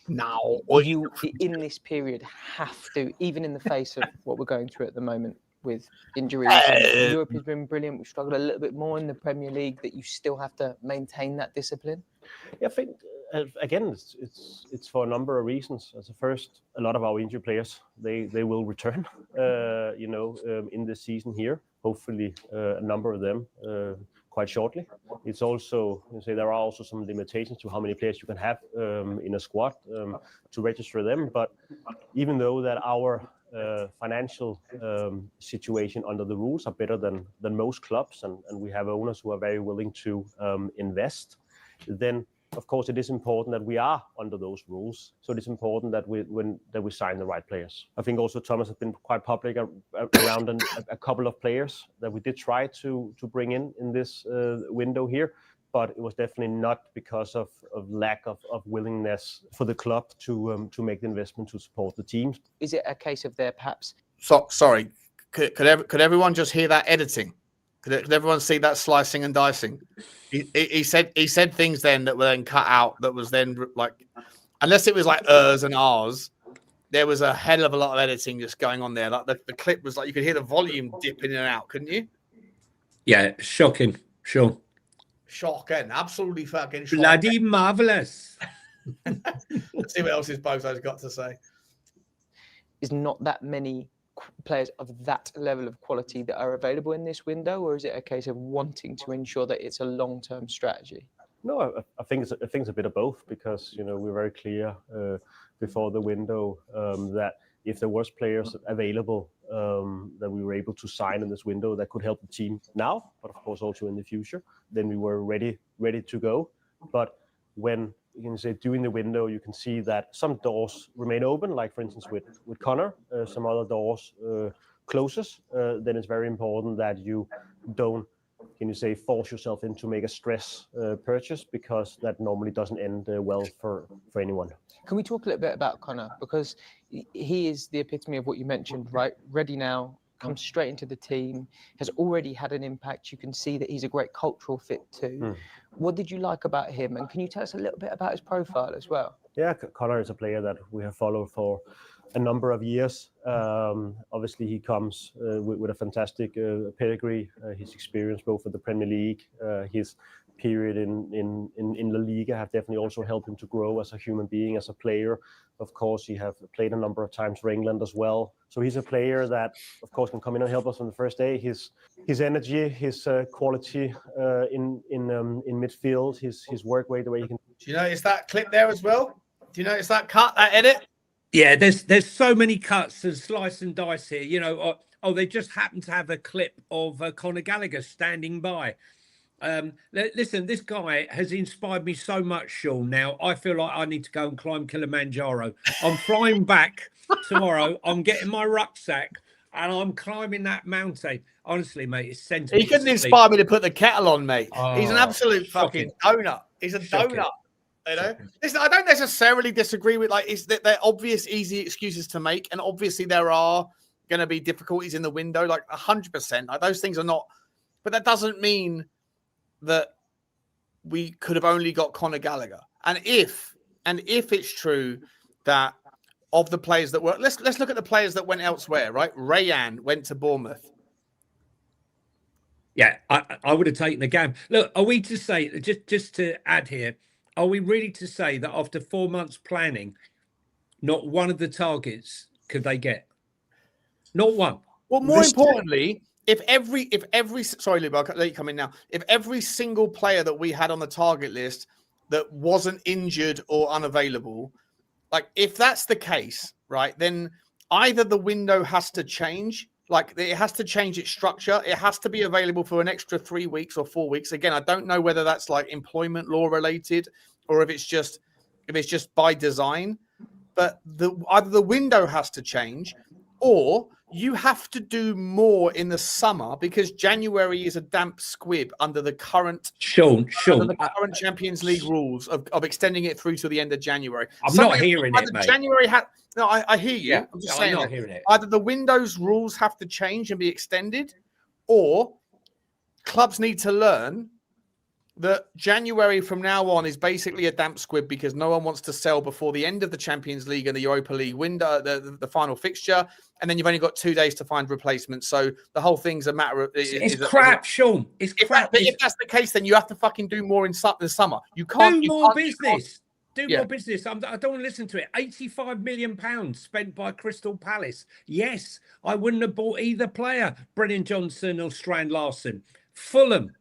now you, in this period, have to, even in the face of what we're going through at the moment with injuries. Europe has been brilliant. We've struggled a little bit more in the Premier League, that you still have to maintain that discipline. Yeah, I think again, it's for a number of reasons. As a first, a lot of our injured players they will return, in this season here. Hopefully, a number of them quite shortly. It's also, there are also some limitations to how many players you can have in a squad to register them. But even though that our financial situation under the rules are better than most clubs, and we have owners who are very willing to invest, then of course it is important that we are under those rules. So it is important that we sign the right players. I think also Thomas has been quite public around a couple of players that we did try to bring in this window here, but it was definitely not because of lack of willingness for the club to make the investment to support the teams. Is it a case of there perhaps? Sorry, could everyone just hear that editing? Could everyone see that slicing and dicing? He said things then that were then cut out. That was then like, unless it was like ers and ahs, there was a hell of a lot of editing just going on there. Like the clip was like, you could hear the volume dipping in and out, couldn't you? Yeah, shocking. Sure. Shocking, absolutely fucking shocking. Bloody marvelous. Let's see what else his bozo's got to say. Is not that many players of that level of quality that are available in this window, or is it a case of wanting to ensure that it's a long-term strategy? No, I think it's a bit of both, because we're very clear before the window that if there was players available that we were able to sign in this window that could help the team now, but of course also in the future, then we were ready to go. But when during the window, you can see that some doors remain open, like for instance with Connor, some other doors closes. Then it's very important that you don't, force yourself into make a stress purchase, because that normally doesn't end well for anyone. Can we talk a little bit about Connor, because he is the epitome of what you mentioned, right? Ready now, comes straight into the team, has already had an impact. You can see that he's a great cultural fit too. What did you like about him? And can you tell us a little bit about his profile as well? Yeah, Connor is a player that we have followed for a number of years. Obviously, he comes with a fantastic pedigree. His experience both in the Premier League, his period in La Liga have definitely also helped him to grow as a human being, as a player. Of course, he have played a number of times for England as well. So he's a player that, of course, can come in and help us on the first day. His energy, his quality in midfield, his work rate, the way he can. Do you notice that clip there as well? Do you notice that cut, that edit? Yeah, there's so many cuts and slice and dice here. They just happen to have a clip of Conor Gallagher standing by. Listen, this guy has inspired me so much, Sean. Now I feel like I need to go and climb Kilimanjaro. I'm flying back tomorrow. I'm getting my rucksack and I'm climbing that mountain. Honestly, mate, it's sentiment. He couldn't inspire me to put the kettle on, mate. He's an absolute shocking. fucking donut. He's a donut. Listen, I don't necessarily disagree with they're obvious, easy excuses to make, and obviously there are going to be difficulties in the window, like 100%. Like those things are not, but that doesn't mean that we could have only got Conor Gallagher. And if it's true that of the players that were. Let's look at the players that went elsewhere. Right, Rayan went to Bournemouth. Yeah, I would have taken the game. Look, are we to say, just to add here, are we really to say that after 4 months planning, not one of the targets could they get? Not one. Well, more importantly, if every sorry, Luke, I'll let you come in now. If every single player that we had on the target list that wasn't injured or unavailable, like if that's the case, right, then either the window has to change. Like it has to change its structure. It has to be available for an extra 3 weeks or 4 weeks. Again, I don't know whether that's like employment law related or if it's just by design. But either the window has to change, or you have to do more in the summer because January is a damp squib under the current Sean, under the current Champions League rules of extending it through to the end of January. I'm not hearing it, mate. January no, I hear you. Yeah, I'm just saying I'm not hearing it. Either the window's rules have to change and be extended, or clubs need to learn that January from now on is basically a damp squib because no one wants to sell before the end of the Champions League and the Europa League window, the final fixture, and then you've only got 2 days to find replacements. So the whole thing's a matter of it's crap, Sean. It's crap. If that's the case, then you have to fucking do more in the summer. You can't do more business. Do more business. I don't want to listen to it. £85 million spent by Crystal Palace. Yes, I wouldn't have bought either player, Brennan Johnson or Strand Larson. Fulham,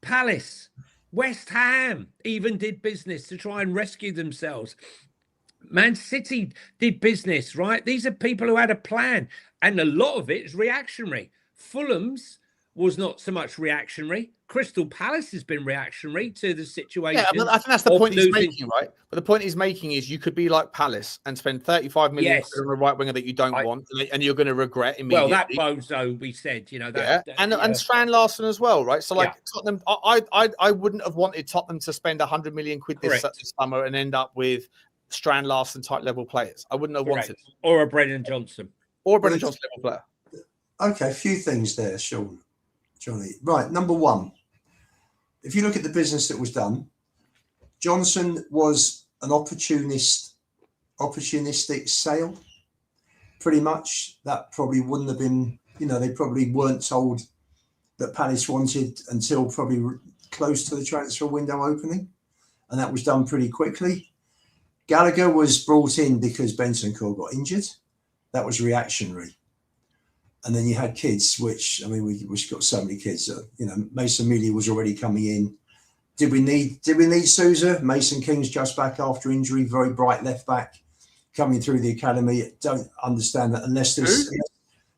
Palace, West Ham even did business to try and rescue themselves. Man City did business, right? These are people who had a plan, and a lot of it is reactionary. Fulham's was not so much reactionary. Crystal Palace has been reactionary to the situation. Yeah, but I think that's the point he's making, right? But the point he's making is you could be like Palace and spend 35 million on a right winger that you don't want, and you're going to regret immediately. Well, that bozo, we said, you know. And Strand Larson as well, right? So, like, Tottenham, I wouldn't have wanted Tottenham to spend 100 million quid this summer and end up with Strand Larson type level players. I wouldn't have wanted. Or a Brennan Johnson. Or a Brennan Johnson level player. Okay, a few things there, Sean. Johnny. Right, number one, if you look at the business that was done, Johnson was an opportunistic sale. Pretty much, that probably wouldn't have been, they probably weren't told that Palace wanted until probably close to the transfer window opening. And that was done pretty quickly. Gallagher was brought in because Bentancur got injured. That was reactionary. And then you had kids, which, I mean, we've got so many kids. Mason Mealy was already coming in. Did we need Sousa? Mason King's just back after injury, very bright left back, coming through the academy. Don't understand that unless there's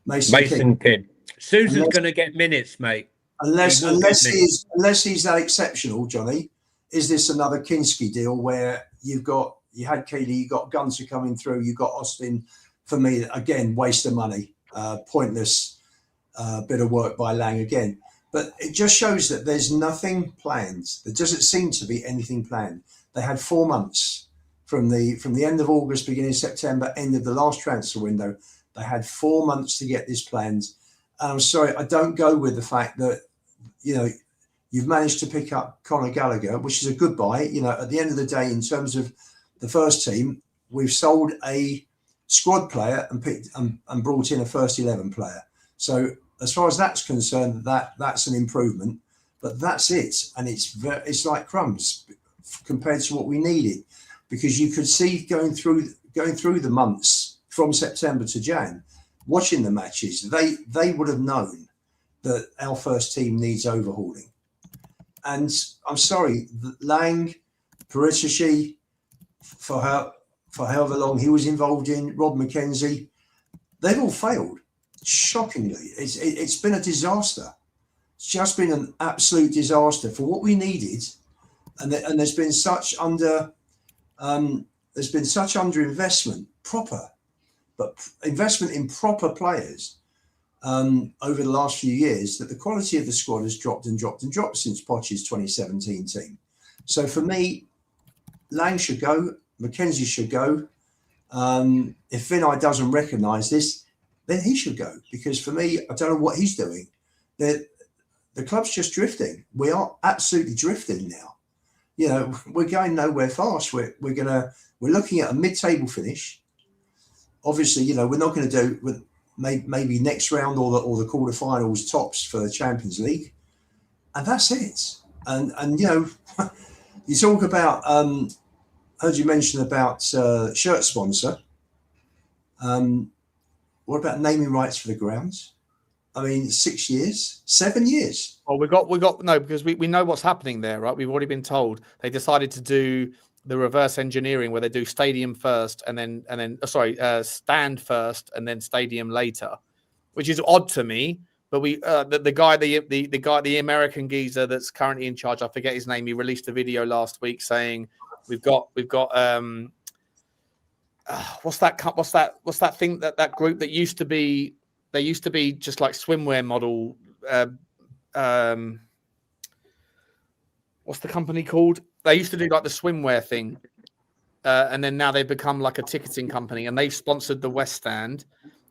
Mason King. Sousa's going to get minutes, mate. Unless he's that exceptional, Johnny. Is this another Kinsky deal where you had Keeley, you got Gunter coming through, you got Austin? For me, again, waste of money. Pointless bit of work by Lang again. But it just shows that there's nothing planned. There doesn't seem to be anything planned. They had 4 months from the end of August, beginning of September, end of the last transfer window. They had 4 months to get this planned. And I'm sorry, I don't go with the fact that, you've managed to pick up Conor Gallagher, which is a good buy. At the end of the day, in terms of the first team, we've sold a squad player and brought in a first 11 player. So as far as that's concerned, that's an improvement, but that's it. And it's like crumbs compared to what we needed, because you could see going through the months from September to Jan, watching the matches, they would have known that our first team needs overhauling. And I'm sorry, Lang, Perisic, for however long he was involved in, Rob McKenzie, they've all failed. Shockingly, it's been a disaster. It's just been an absolute disaster for what we needed, and there's been such underinvestment, investment in proper players over the last few years, that the quality of the squad has dropped and dropped and dropped since Poch's 2017 team. So for me, Lang should go. McKenzie should go. If Vinay doesn't recognise this, then he should go. Because for me, I don't know what he's doing. The club's just drifting. We are absolutely drifting now. We're going nowhere fast. We're looking at a mid-table finish. obviously, you know, we're not going to do with maybe next round or the quarterfinals tops for the Champions League, and that's it. And you know, you talk about heard you mention about shirt sponsor. What about naming rights for the grounds? I mean, 6 years, 7 years. Well, we got no, because we know what's happening there, right? We've already been told they decided to do the reverse engineering where they do stadium first and then stand first and then stadium later, which is odd to me. But the American geezer that's currently in charge, I forget his name. He released a video last week saying we've got what's that thing that group that used to be just like swimwear model. What's the company called? They used to do like the swimwear thing, and then now they've become like a ticketing company, and they've sponsored the West Stand,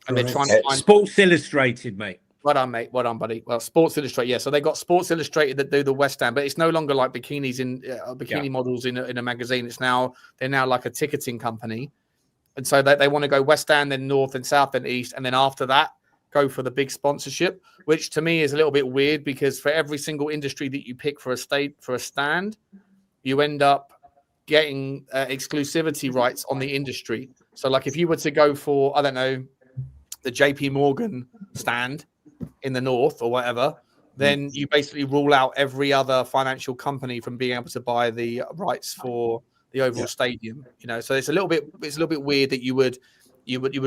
and they're trying to find Sports Illustrated, mate. Well done, mate. Well done, buddy. Well, Sports Illustrated, yeah. So they got Sports Illustrated that do the West Stand, but it's no longer like bikinis in models in a magazine. They're now like a ticketing company, and so they want to go West Stand, then North and South and East, and then after that go for the big sponsorship, which to me is a little bit weird because for every single industry that you pick for a stand, you end up getting exclusivity rights on the industry. So like if you were to go for, I don't know, the JP Morgan stand in the North or whatever, then you basically rule out every other financial company from being able to buy the rights for the overall stadium. You know, so it's a little bit weird that you would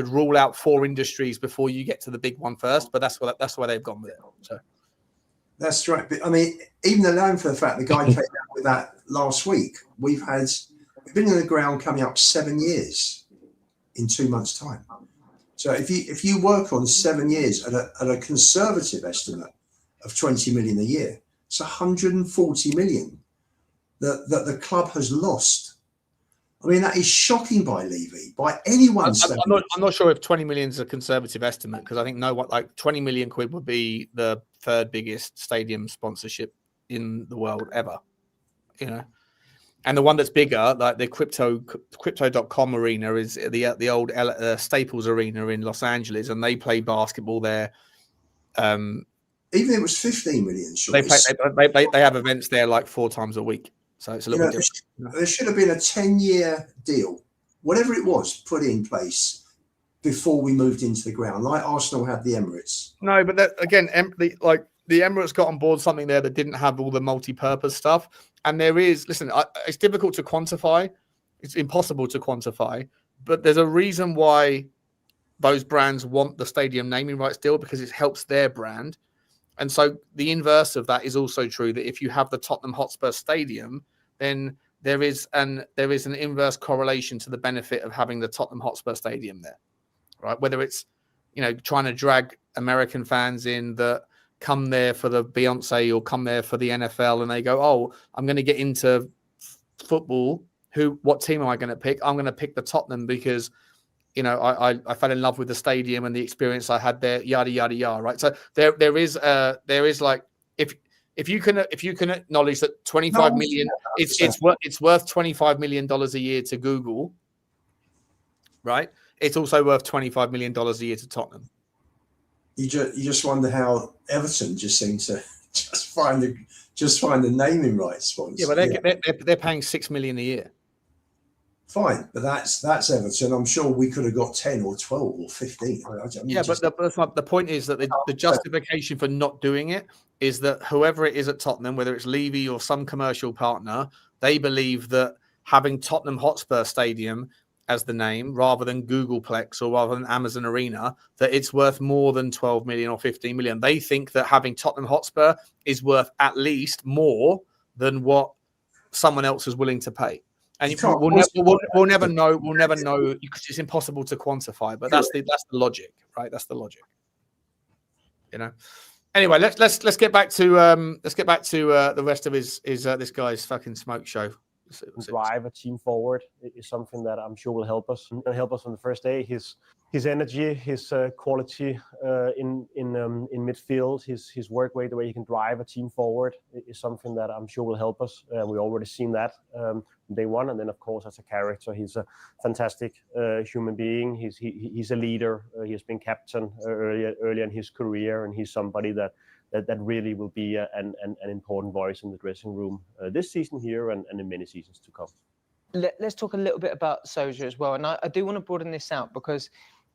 rule out 4 industries before you get to the big one first, but that's why they've gone with it. So that's right. But I mean, even alone for the fact the guy came out with that last week, we've been in the ground coming up 7 years in 2 months' time. So if you work on 7 years at a conservative estimate of 20 million a year, it's 140 million that the club has lost. I mean, that is shocking by Levy, by anyone's. I'm not sure if 20 million is a conservative estimate because I think 20 million quid would be the 3rd biggest stadium sponsorship in the world ever. You know, and the one that's bigger, like the crypto.com arena, is the old Staples Arena in Los Angeles, and they play basketball there. Even if it was 15 million, sure. They have events there like 4 times a week. So it's a little bit different. There should have been a 10-year deal, whatever it was, put in place before we moved into the ground, like Arsenal had the Emirates. No, but that, again, the Emirates got on board something there that didn't have all the multi-purpose stuff. And there is, listen, it's difficult to quantify. It's impossible to quantify. But there's a reason why those brands want the stadium naming rights deal, because it helps their brand. And so the inverse of that is also true, that if you have the Tottenham Hotspur Stadium, then there is an inverse correlation to the benefit of having the Tottenham Hotspur Stadium there, right? Whether it's, you know, trying to drag American fans in that come there for the Beyonce or come there for the NFL, and they go, oh, I'm going to get into football. What team am I going to pick? I'm going to pick the Tottenham because, you know, I fell in love with the stadium and the experience I had there, yada yada yada, right? So there is like, if you can acknowledge that 25 million, it's worth $25 million a year to Google, right? It's also worth $25 million a year to Tottenham. You just wonder how Everton just seem to just find the naming rights sponsor. Yeah, but they're paying $6 million a year. Fine, but that's Everton. I'm sure we could have got 10 or 12 or 15. But the point is that the justification for not doing it is that whoever it is at Tottenham, whether it's Levy or some commercial partner, they believe that having Tottenham Hotspur Stadium as the name rather than Googleplex or rather than Amazon Arena, that it's worth more than 12 million or 15 million. They think that having Tottenham Hotspur is worth at least more than what someone else is willing to pay. And we'll never know. We'll never know because it's impossible to quantify. But that's the logic, right? That's the logic. You know. Anyway, let's get back to the rest of his this guy's fucking smoke show. Drive a team forward is something that I'm sure will help us. And help us on the first day. His his energy, his quality in midfield, his work rate, the way he can drive a team forward is something that I'm sure will help us. We already seen that from day one, and then of course as a character, he's a fantastic human being. He's a leader. He has been captain earlier in his career, and he's somebody that really will be an important voice in the dressing room this season here and in many seasons to come. Let's talk a little bit about Solskjaer as well, and I do want to broaden this out because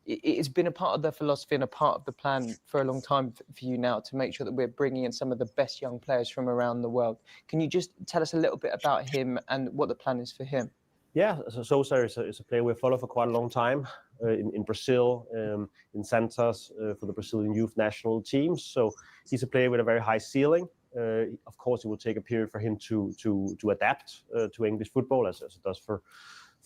it's been a part of the philosophy and a part of the plan for a long time for you now to make sure that we're bringing in some of the best young players from around the world. Can you just tell us a little bit about him and what the plan is for him? Yeah, so Solskjaer is a player we've followed for quite a long time in Brazil, in Santos for the Brazilian youth national teams. So he's a player with a very high ceiling. Of course, it will take a period for him to adapt to English football, as it does for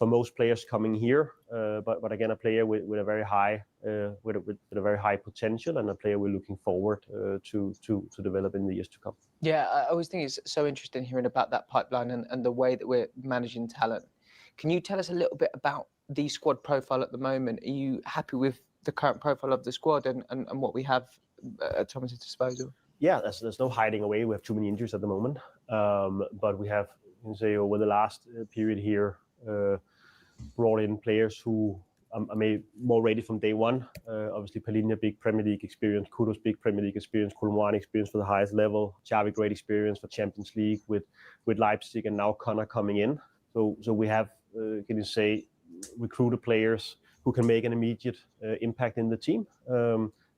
most players coming here. But again, a player with a very high with a very high potential, and a player we're looking forward to develop in the years to come. Yeah, I always think it's so interesting hearing about that pipeline and the way that we're managing talent. Can you tell us a little bit about the squad profile at the moment? Are you happy with the current profile of the squad and what we have at Thomas's disposal? Yeah, there's no hiding away. We have too many injuries at the moment, but we have, you can say, over the last period here, brought in players who are made more ready from day one. Obviously, Palhinha, big Premier League experience. Kudos, big Premier League experience. Kulumwani experience for the highest level. Xavi, great experience for Champions League with Leipzig, and now Connor coming in. So we have, can you say, recruited players who can make an immediate impact in the team.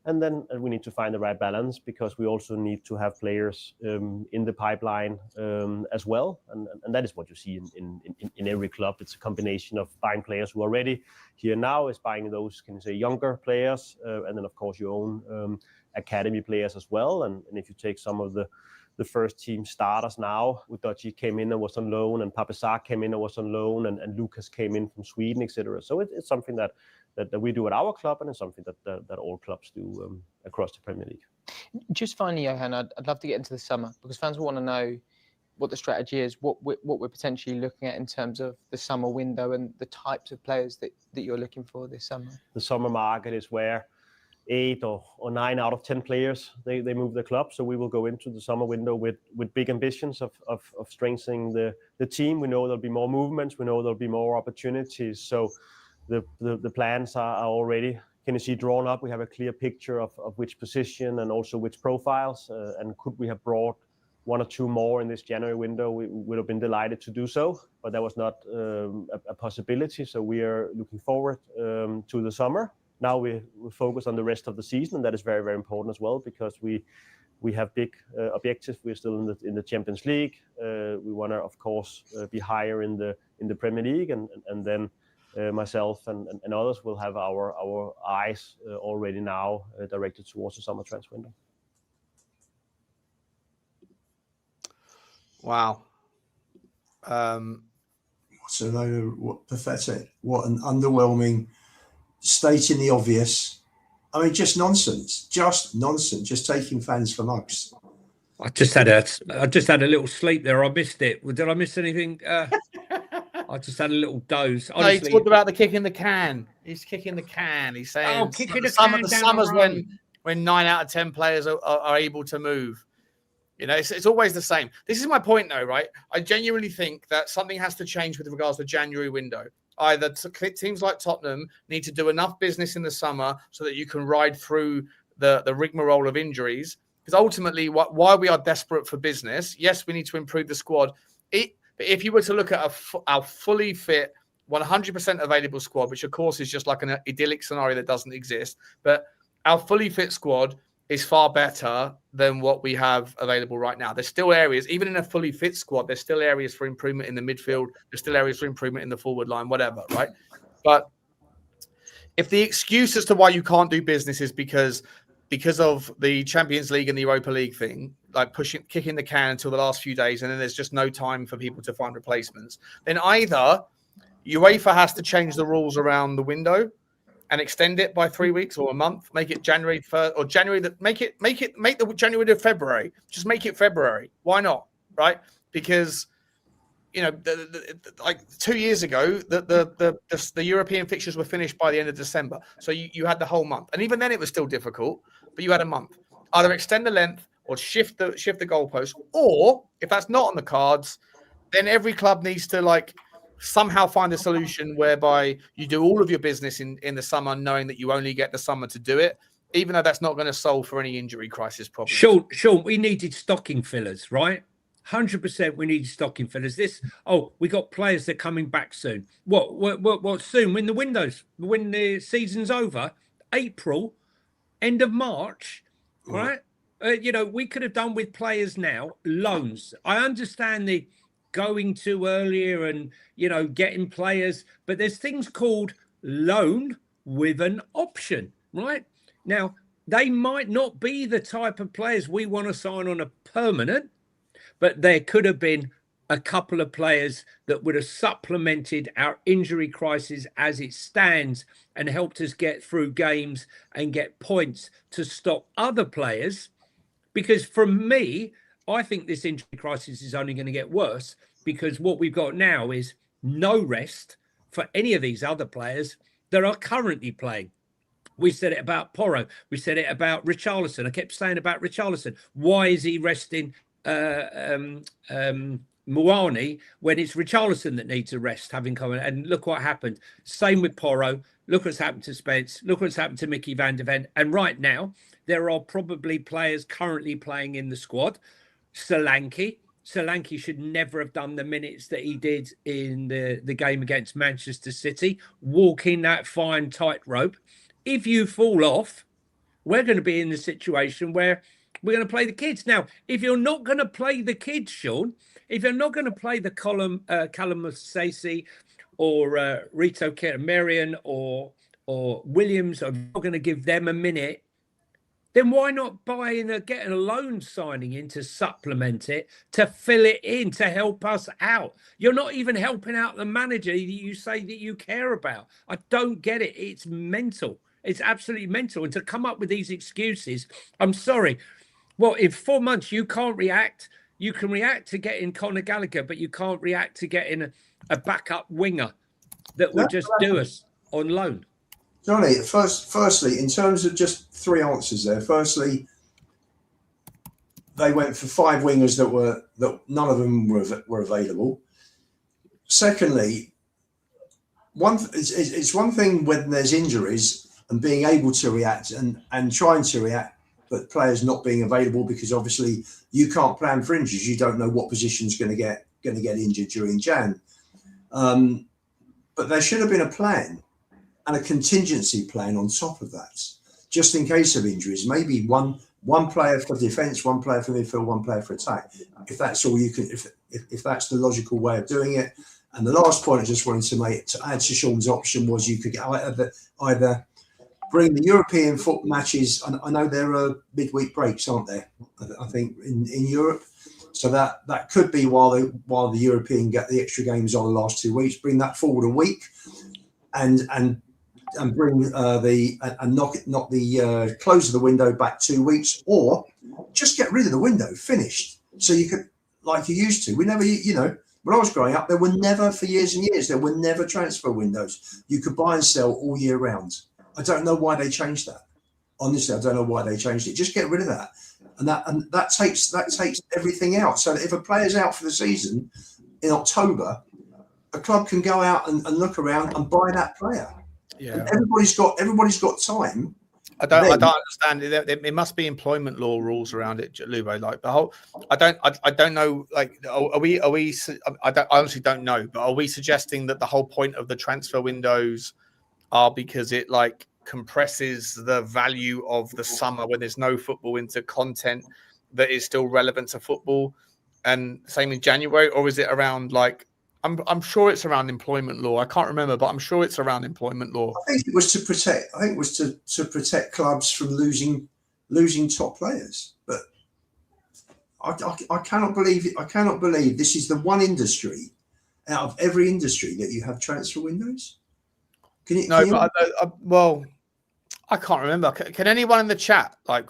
And then we need to find the right balance, because we also need to have players in the pipeline as well. And that is what you see in every club. It's a combination of buying players who are ready here now, is buying those, can you say, younger players, and then of course your own academy players as well. And if you take some of the first team starters now, Udogie came in and was on loan, and Pape Matar Sarr came in and was on loan, and Lucas came in from Sweden, etc. So it's something that we do at our club, and it's something that all clubs do across the Premier League. Just finally, Johan, I'd love to get into the summer, because fans will want to know what the strategy is, what we're potentially looking at in terms of the summer window and the types of players that you're looking for this summer. The summer market is where 8 or 9 out of 10 players they move the club. So we will go into the summer window with big ambitions of strengthening the team. We know there'll be more movements. We know there'll be more opportunities. So the plans are already, can you see, drawn up. We have a clear picture of which position and also which profiles. And could we have brought 1 or 2 more in this January window, we would have been delighted to do so. But that was not a possibility. So we are looking forward to the summer. Now we focus on the rest of the season, and that is very, very important as well, because we have big objectives. We're still in the Champions League. We want to, of course, be higher in the Premier League, and then myself and others will have our eyes already now directed towards the summer transfer window. Wow. What's a load of what pathetic? What an underwhelming, stating the obvious. I mean, just nonsense. Just nonsense. Just taking fans for mugs. I just had a little sleep there. I missed it. Did I miss anything? I just had a little doze. Honestly, no, he talked about the kick in the can. He's kicking the can. He's saying, kicking the can. The summer's when 9 out of 10 players are able to move. You know, it's always the same. This is my point, though, right? I genuinely think that something has to change with regards to the January window. Either teams like Tottenham need to do enough business in the summer so that you can ride through the rigmarole of injuries. Because ultimately, why we are desperate for business, yes, we need to improve the squad. But if you were to look at our fully fit, 100% available squad, which of course is just like an idyllic scenario that doesn't exist, but our fully fit squad is far better than what we have available right now. There's still areas, even in a fully fit squad, there's still areas for improvement in the midfield. There's still areas for improvement in the forward line, whatever, right? But if the excuse as to why you can't do business is because of the Champions League and the Europa League thing, like kicking the can until the last few days, and then there's just no time for people to find replacements, then either UEFA has to change the rules around the window and extend it by 3 weeks or a month, make it January 1st or January, make the January to February. Just make it February. Why not? Right? Because you know, like 2 years ago, the European fixtures were finished by the end of December. So you had the whole month. And even then it was still difficult, but you had a month. Either extend the length or shift the goalpost. Or if that's not on the cards, then every club needs to like somehow find a solution whereby you do all of your business in the summer, knowing that you only get the summer to do it, even though that's not going to solve for any injury crisis problems. Sean, we needed stocking fillers, right? 100% we needed stocking fillers. We got players that are coming back soon. What soon? When the season's over, April, end of March, right? We could have done with players now, loans. I understand the going too earlier and, getting players, but there's things called loan with an option, right? Now, they might not be the type of players we want to sign on a permanent, but there could have been a couple of players that would have supplemented our injury crisis as it stands and helped us get through games and get points to stop other players. Because for me, I think this injury crisis is only going to get worse, because what we've got now is no rest for any of these other players that are currently playing. We said it about Porro. We said it about Richalison. I kept saying about Richalison. Why is he resting Moani when it's Richalison that needs a rest, having come in? And look what happened. Same with Porro. Look what's happened to Spence. Look what's happened to Micky van der Ven. And right now, there are probably players currently playing in the squad. Solanke should never have done the minutes that he did in the game against Manchester City, walking that fine tightrope. If you fall off, we're going to be in the situation where we're going to play the kids. Now, if you're not going to play the kids, Sean, if you're not going to play the Callum Masesi or Rito Ketamarian or Williams, or not going to give them a minute, then why not getting a loan signing in to supplement it, to fill it in, to help us out? You're not even helping out the manager that you say that you care about. I don't get it. It's mental. It's absolutely mental. And to come up with these excuses, I'm sorry. Well, in 4 months, you can't react. You can react to getting Conor Gallagher, but you can't react to getting a backup winger that would just do us on loan. Johnny, firstly, in terms of just three answers there. Firstly, they went for 5 wingers that none of them were available. Secondly, it's one thing when there's injuries and being able to react and trying to react, but players not being available because obviously you can't plan for injuries. You don't know what position's going to get injured during Jan. But there should have been a plan and a contingency plan on top of that, just in case of injuries. Maybe one player for defence, one player for midfield, one player for attack. If that's all you can, if that's the logical way of doing it. And the last point I just wanted to make to add to Sean's option was you could either bring the European foot matches. I know there are midweek breaks, aren't there? I think in Europe. So that could be while the European get the extra games on the last 2 weeks. Bring that forward a week, and bring knock the close of the window back 2 weeks, or just get rid of the window, finished. So you could, like you used to. We never, when I was growing up, there were never, for years and years, there were never transfer windows. You could buy and sell all year round. I don't know why they changed that. Honestly, I don't know why they changed it. Just get rid of that. And that takes everything out. So that if a player's out for the season in October, a club can go out and look around and buy that player. Yeah. And everybody's got time. I don't understand. It must be employment law rules around it, Lubo. Like the whole, I don't know. Like, are we? I honestly don't know. But are we suggesting that the whole point of the transfer windows are because it like compresses the value of the summer when there's no football into content that is still relevant to football, and same in January, or is it around like? I'm sure it's around employment law. I can't remember, but I'm sure it's around employment law. I think it was to protect. I think it was to protect clubs from losing top players. But I cannot believe it. I cannot believe this is the one industry out of every industry that you have transfer windows. Can you? Well, I can't remember. Can anyone in the chat like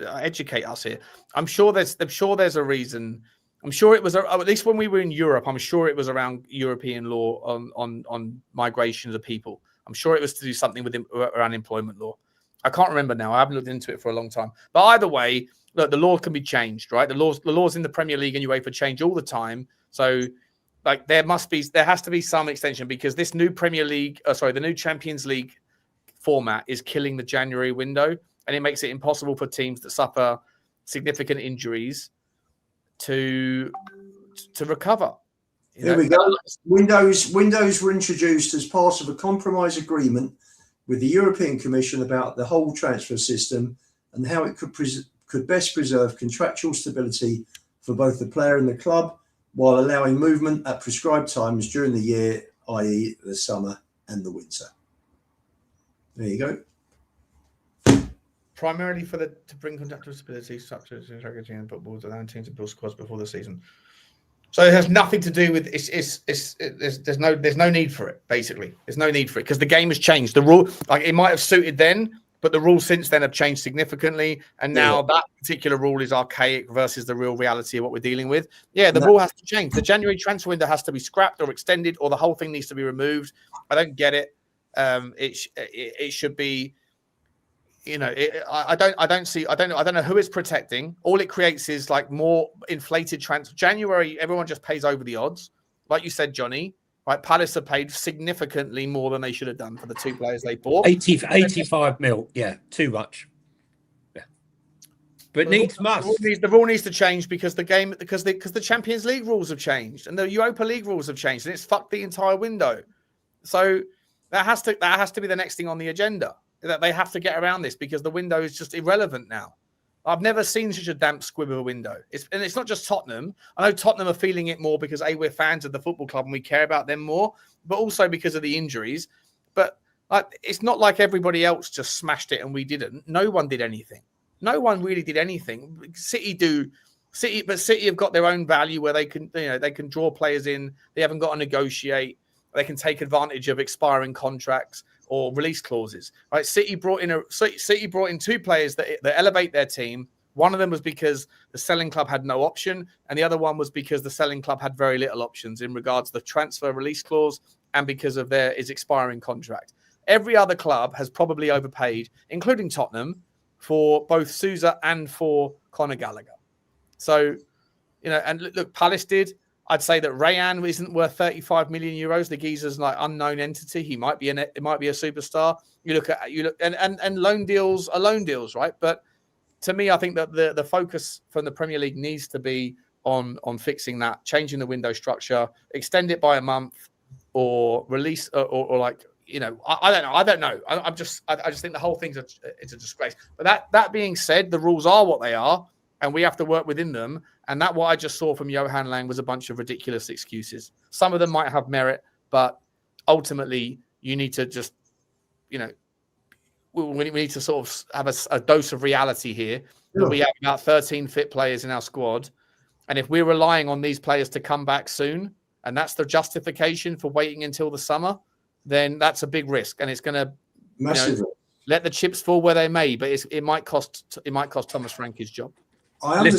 educate us here? I'm sure there's a reason I'm sure it was at least when we were in Europe. I'm sure it was around European law on migrations of people. I'm sure it was to do something with around employment law. I can't remember now. I haven't looked into it for a long time. But either way, look, the law can be changed, right? The laws in the Premier League and UEFA change all the time. So, like, there has to be some extension, because this new the new Champions League format is killing the January window, and it makes it impossible for teams that suffer significant injuries to recover. Here we go. Windows were introduced as part of a compromise agreement with the European Commission about the whole transfer system and how it could best preserve contractual stability for both the player and the club, while allowing movement at prescribed times during the year, i.e. the summer and the winter. There you go. Primarily to bring contractual stability, structures, integrity, and footballs, allowing teams to build squads before the season. So it has nothing to do with there's no need for it. Basically, there's no need for it because the game has changed. The rule, like, it might have suited then, but the rules since then have changed significantly, and now that particular rule is archaic versus the real reality of what we're dealing with. Yeah, the rule has to change. The January transfer window has to be scrapped or extended, or the whole thing needs to be removed. I don't get it. It should be. You know, I don't know who it's protecting. All it creates is like more inflated transfer. January, everyone just pays over the odds, like you said, Johnny. Right, Palace have paid significantly more than they should have done for the two players they bought. 85 mil, yeah, too much. Yeah, but the rule needs to change because the Champions League rules have changed and the Europa League rules have changed, and it's fucked the entire window. So that has to be the next thing on the agenda. That they have to get around this because the window is just irrelevant now. I've never seen such a damp squib of a window. It's not just Tottenham. I know Tottenham are feeling it more because we're fans of the football club and we care about them more, but also because of the injuries. But it's not like everybody else just smashed it and we didn't. No one did anything. No one really did anything. City have got their own value where they can draw players in. They haven't got to negotiate. They can take advantage of expiring contracts or release clauses. Right? City brought in two players that elevate their team. One of them was because the selling club had no option, and the other one was because the selling club had very little options in regards to the transfer release clause and because of his expiring contract. Every other club has probably overpaid, including Tottenham, for both Sousa and for Conor Gallagher. So, and look, Palace did. I'd say that Rayan isn't worth 35 million euros. The geezer's like unknown entity. He might be a superstar. And loan deals are loan deals, right? But to me, I think that the focus from the Premier League needs to be on fixing that, changing the window structure, extend it by a month, or release, or like, I don't know. I just think the whole thing's it's a disgrace. But that being said, the rules are what they are, and we have to work within them. And that what I just saw from Johan Lang was a bunch of ridiculous excuses. Some of them might have merit, but ultimately you need to just, we need to sort of have a dose of reality here. That we have about 13 fit players in our squad. And if we're relying on these players to come back soon, and that's the justification for waiting until the summer, then that's a big risk. And it's going to let the chips fall where they may, but it might cost Thomas Frank his job. I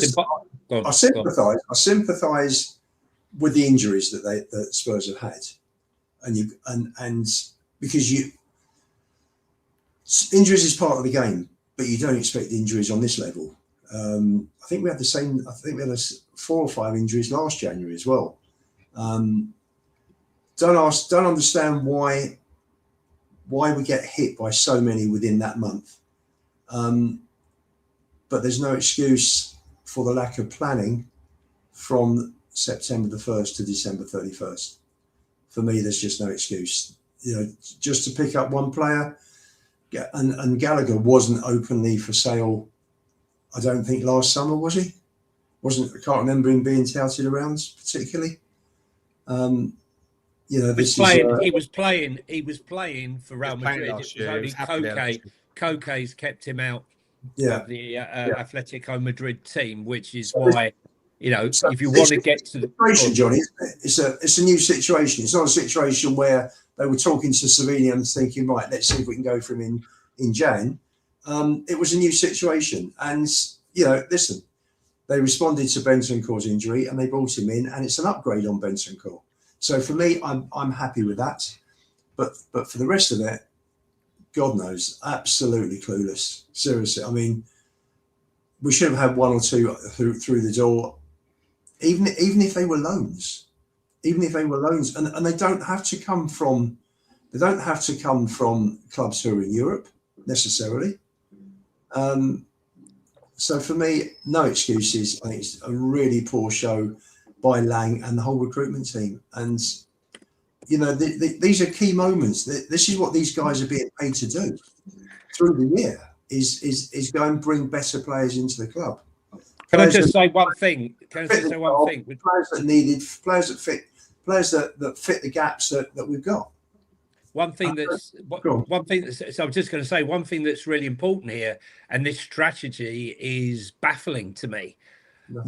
sympathise with the injuries that Spurs have had, and because injuries is part of the game, but you don't expect injuries on this level. I think we had 4 or 5 injuries last January as well. Don't understand why we get hit by so many within that month. But there's no excuse for the lack of planning from September the 1st to December 31st. For me, there's just no excuse. Just to pick up one player, and Gallagher wasn't openly for sale, I don't think, last summer, was he? I can't remember him being touted around particularly. He was playing for Real Madrid. It was only Koke's kept him out. Of the Atletico Madrid team, which is why, if you want to get to the situation, Johnny, it's a new situation. It's not a situation where they were talking to Sevilla and thinking, right, let's see if we can go for him in Jan. It was a new situation, and listen, They responded to Bentancur's injury and they brought him in, and it's an upgrade on Bentancur. So for me, I'm happy with that. But for the rest of it, God knows, absolutely clueless. Seriously, I mean, we should have had one or two through the door, even if they were loans. Even if they were loans, and they don't have to come from clubs who are in Europe necessarily. So for me, no excuses. I think it's a really poor show by Lang and the whole recruitment team. And you know, these are key moments. This is what these guys are being paid to do through the year: is go and bring better players into the club. Can I just say one thing? Players that needed, players that fit the gaps that we've got. So I'm just going to say one thing that's really important here, and this strategy is baffling to me.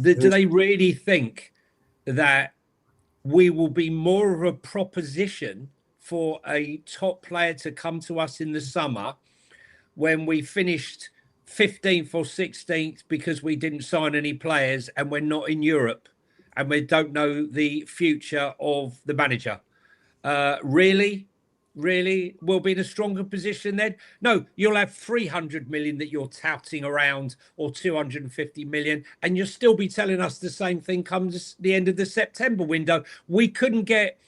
Do they really think that we will be more of a proposition for a top player to come to us in the summer when we finished 15th or 16th because we didn't sign any players and we're not in Europe and we don't know the future of the manager? Really we'll be in a stronger position then? No, you'll have 300 million that you're touting around, or 250 million, and you'll still be telling us the same thing comes the end of the September window. We couldn't get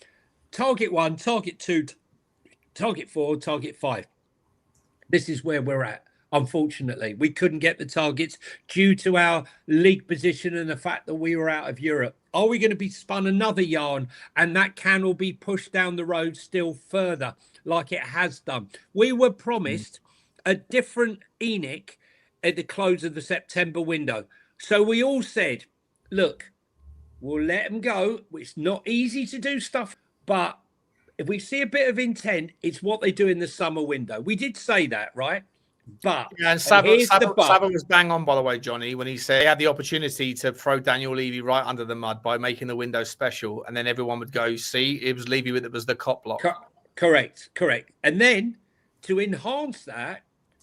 target 1, target 2, target 4, target 5. This is where we're at. Unfortunately, we couldn't get the targets due to our league position and the fact that we were out of Europe. Are we going to be spun another yarn and that can all be pushed down the road still further like it has done? We were promised a different ENIC at the close of the September window. So we all said, look, we'll let them go. It's not easy to do stuff, but if we see a bit of intent, it's what they do in the summer window. We did say that, right? But yeah, and Saba was bang on, by the way, Johnny, when he said he had the opportunity to throw Daniel Levy right under the mud by making the window special, and then everyone would go, see, it was Levy that was the cop block. Correct. And then to enhance that,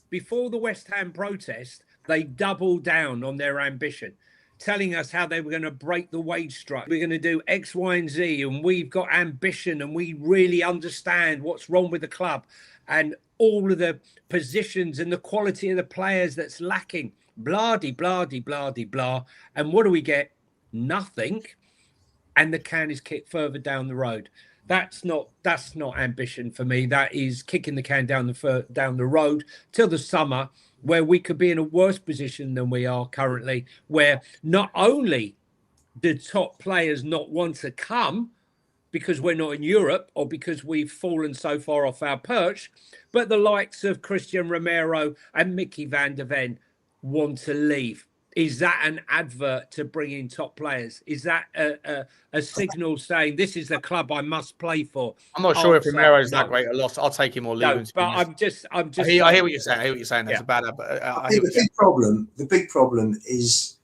before the West Ham protest, they doubled down on their ambition, telling us how they were going to break the wage structure. We're going to do X, Y, and Z, and we've got ambition, and we really understand what's wrong with the club. And all of the positions and the quality of the players that's lacking, blah. And what do we get? Nothing. And the can is kicked further down the road. That's not ambition for me. That is kicking the can down the road till the summer, where we could be in a worse position than we are currently, where not only do top players not want to come because we're not in Europe or because we've fallen so far off our perch, but the likes of Christian Romero and Micky van der Ven want to leave. Is that an advert to bring in top players? Is that a signal saying this is the club I must play for? I'm not sure if Romero's that great a loss. I'll take him or leave him. But I'm just. I hear what you're saying. That's a bad. The big problem is,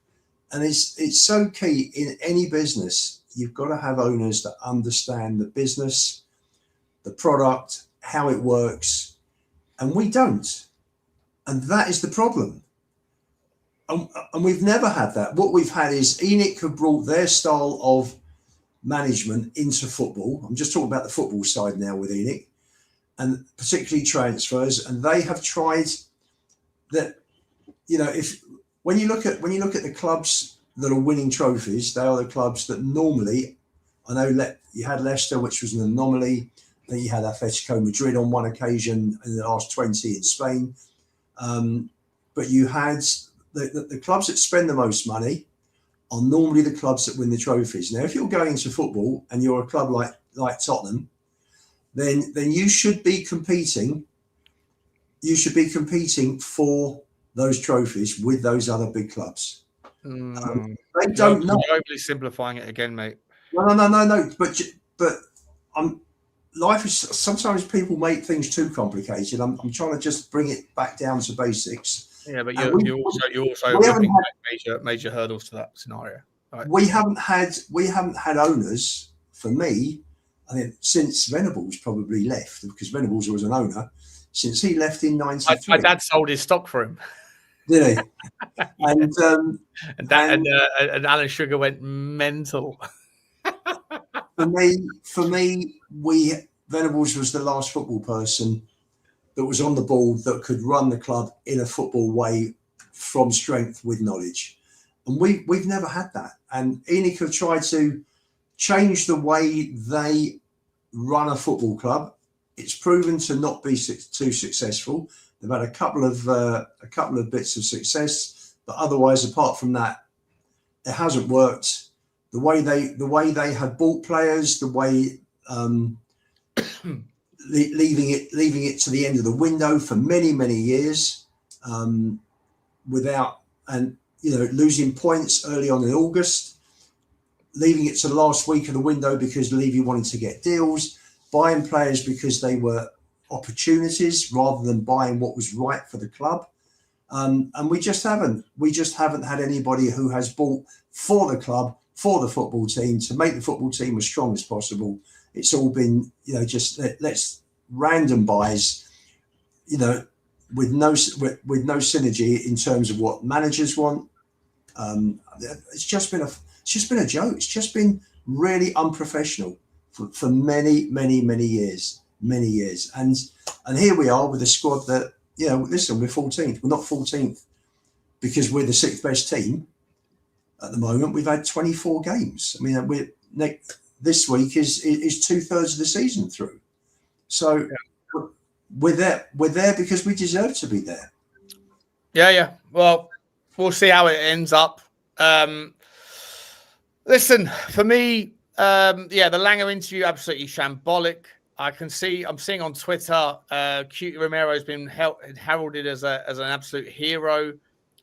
and it's so key in any business. You've got to have owners that understand the business, the product, how it works, and we don't. And that is the problem. And we've never had that. What we've had is ENIC have brought their style of management into football. I'm just talking about the football side now with ENIC, and particularly transfers. And they have tried that. You know, when you look at the clubs that are winning trophies, they are the clubs that normally, I know you had Leicester, which was an anomaly. Then you had Atletico Madrid on one occasion in the last 20 in Spain. But you had the clubs that spend the most money are normally the clubs that win the trophies. Now, if you're going into football and you're a club like Tottenham, then you should be competing. You should be competing for those trophies with those other big clubs. They don't know. You're overly simplifying it again, mate. No. But life is, sometimes people make things too complicated. I'm trying to just bring it back down to basics. Yeah, but you're also major hurdles to that scenario. Right. We haven't had owners, for me, I think, since Venables probably left, because Venables was an owner since he left in '93. My dad sold his stock for him. did he? And and Alan Sugar went mental. For me, Venables was the last football person that was on the ball that could run the club in a football way from strength with knowledge. And we've never had that. And ENIC have tried to change the way they run a football club. It's proven to not be too successful. They've had a couple of bits of success, but otherwise, apart from that, it hasn't worked. The way they have bought players, the way leaving it to the end of the window for many years, without losing points early on in August, leaving it to the last week of the window because Levy wanted to get deals, buying players because they were opportunities rather than buying what was right for the club. And we just haven't had anybody who has bought for the club, for the football team, to make the football team as strong as possible. It's all been, just let's random buys, with no synergy in terms of what managers want. It's just been a joke. It's just been really unprofessional for many years. And here we are with a squad that, listen, we're 14th. We're not 14th because we're the 6th best team at the moment. We've had 24 games. I mean, this week is 2/3 of the season through. So we're there because we deserve to be there. Yeah. Well, we'll see how it ends up. Listen, for me, the Langer interview, absolutely shambolic. I'm seeing on Twitter, Cutie Romero has been heralded as an absolute hero.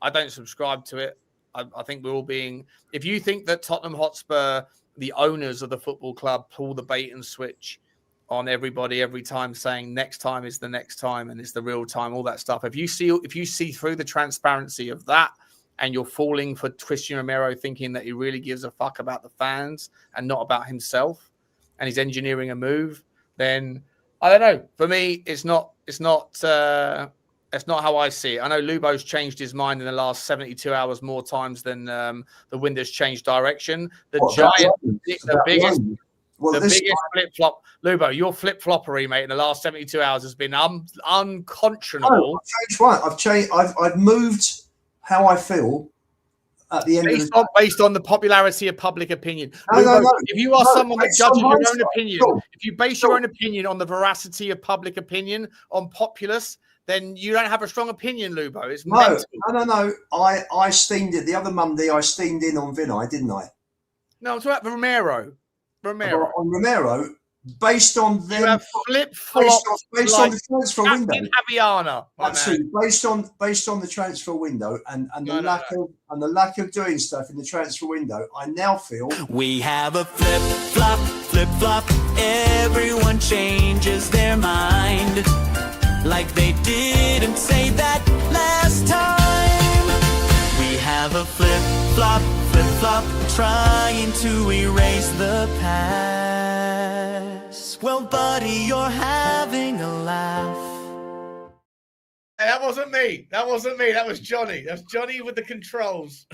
I don't subscribe to it. I think we're all being... If you think that Tottenham Hotspur, the owners of the football club, pull the bait and switch on everybody every time, saying next time is the next time and it's the real time, all that stuff. If you see through the transparency of that, and you're falling for Christian Romero thinking that he really gives a fuck about the fans and not about himself, and he's engineering a move, then I don't know. For me, it's not how I see it. I know Lubo's changed his mind in the last 72 hours more times than the wind has changed direction. The biggest flip-flop. Lubo, your flip-floppery, mate, in the last 72 hours has been unconscionable. I've moved how I feel at the end based on the popularity of public opinion. No. If you are someone that judges your own opinion, if you base your own opinion on the veracity of public opinion, on populace, then you don't have a strong opinion, Lubo. It's mental. No. I steamed it the other Monday. I steamed in on Vinay, didn't I? No, I'm talking about Romero. On Romero, based on them, you have flip-flop based on the transfer window. Javiana, absolutely, based on the transfer window and the lack of doing stuff in the transfer window. I now feel we have a flip-flop. Everyone changes their mind, like they didn't say that last time. We have a flip-flop, trying to erase the past. Well, buddy, you're having a laugh. Hey, that wasn't me. That was Johnny. That's Johnny with the controls.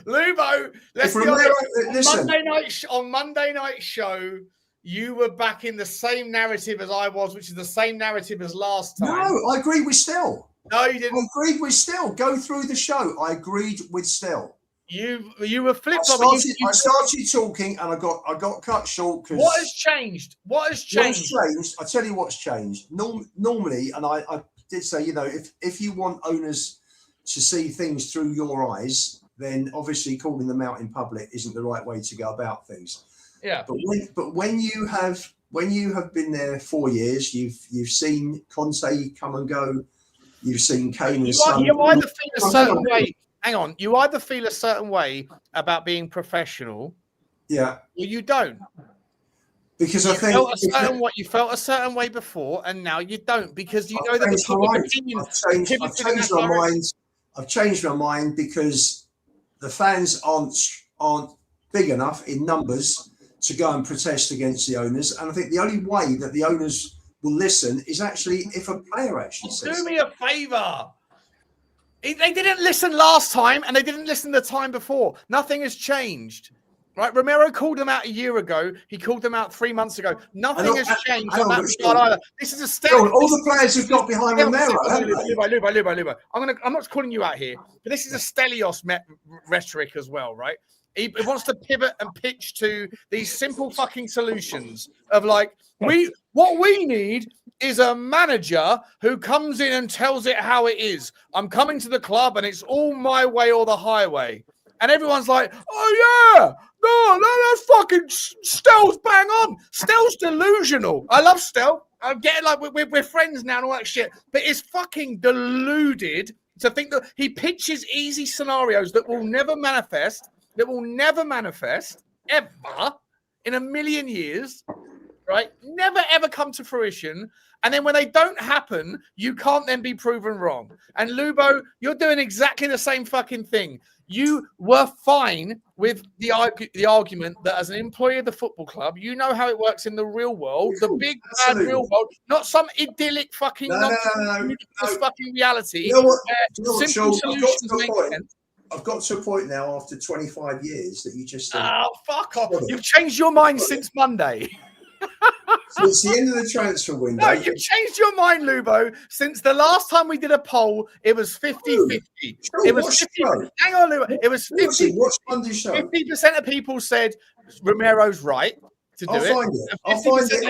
Lubo, let's be honest. On Monday night show, you were back in the same narrative as I was, which is the same narrative as last time. No, I agree with Stel. No, you didn't. I agreed with Stel. Go through the show. I agreed with Stel. You were flip-flopping. I started talking and I got cut short because... What has changed? I tell you what's changed. Normally, and I did say, if you want owners to see things through your eyes, then obviously calling them out in public isn't the right way to go about things. Yeah. But when you have been there 4 years, you've seen Conte come and go. You've seen Kane and Son. You either feel a certain way. Hang on. You either feel a certain way about being professional, or you don't. Because you felt a certain way before, and now you don't, because you know that the public opinion. I've changed my mind because the fans aren't big enough in numbers to go and protest against the owners, and I think the only way that the owners will listen is actually if a player actually says. Do me a favour. They didn't listen last time, and they didn't listen the time before. Nothing has changed. Right, Romero called them out a year ago. He called them out 3 months ago. Nothing has changed on that regard either. This is a step. All the players who've got behind Romero. Lubo. I'm not calling you out here, but this is a Stelios rhetoric as well, right? He wants to pivot and pitch to these simple fucking solutions of like, what we need is a manager who comes in and tells it how it is. I'm coming to the club and it's all my way or the highway. And everyone's like, oh yeah, no, that's fucking Stel's bang on. Stel's delusional. I love Stel. I'm getting like we're friends now and all that shit. But it's fucking deluded to think that he pitches easy scenarios that will never manifest. Ever in a million years, right? Never ever come to fruition. And then when they don't happen, you can't then be proven wrong. And Lubo, you're doing exactly the same fucking thing. You were fine with the argument that as an employee of the football club, you know how it works in the real world, the big bad real world, not some idyllic fucking fucking reality. You know what, simple solutions make sense. I've got to a point now after 25 years that you just think, oh, fuck off. You've changed your mind since Monday. Since the end of the transfer window. No, you've changed your mind, Lubo. Since the last time we did a poll, it was 50-50. It was 50. Hang on, Lubo. It was 50. 50% of people said Romero's right to do it. I'll find it.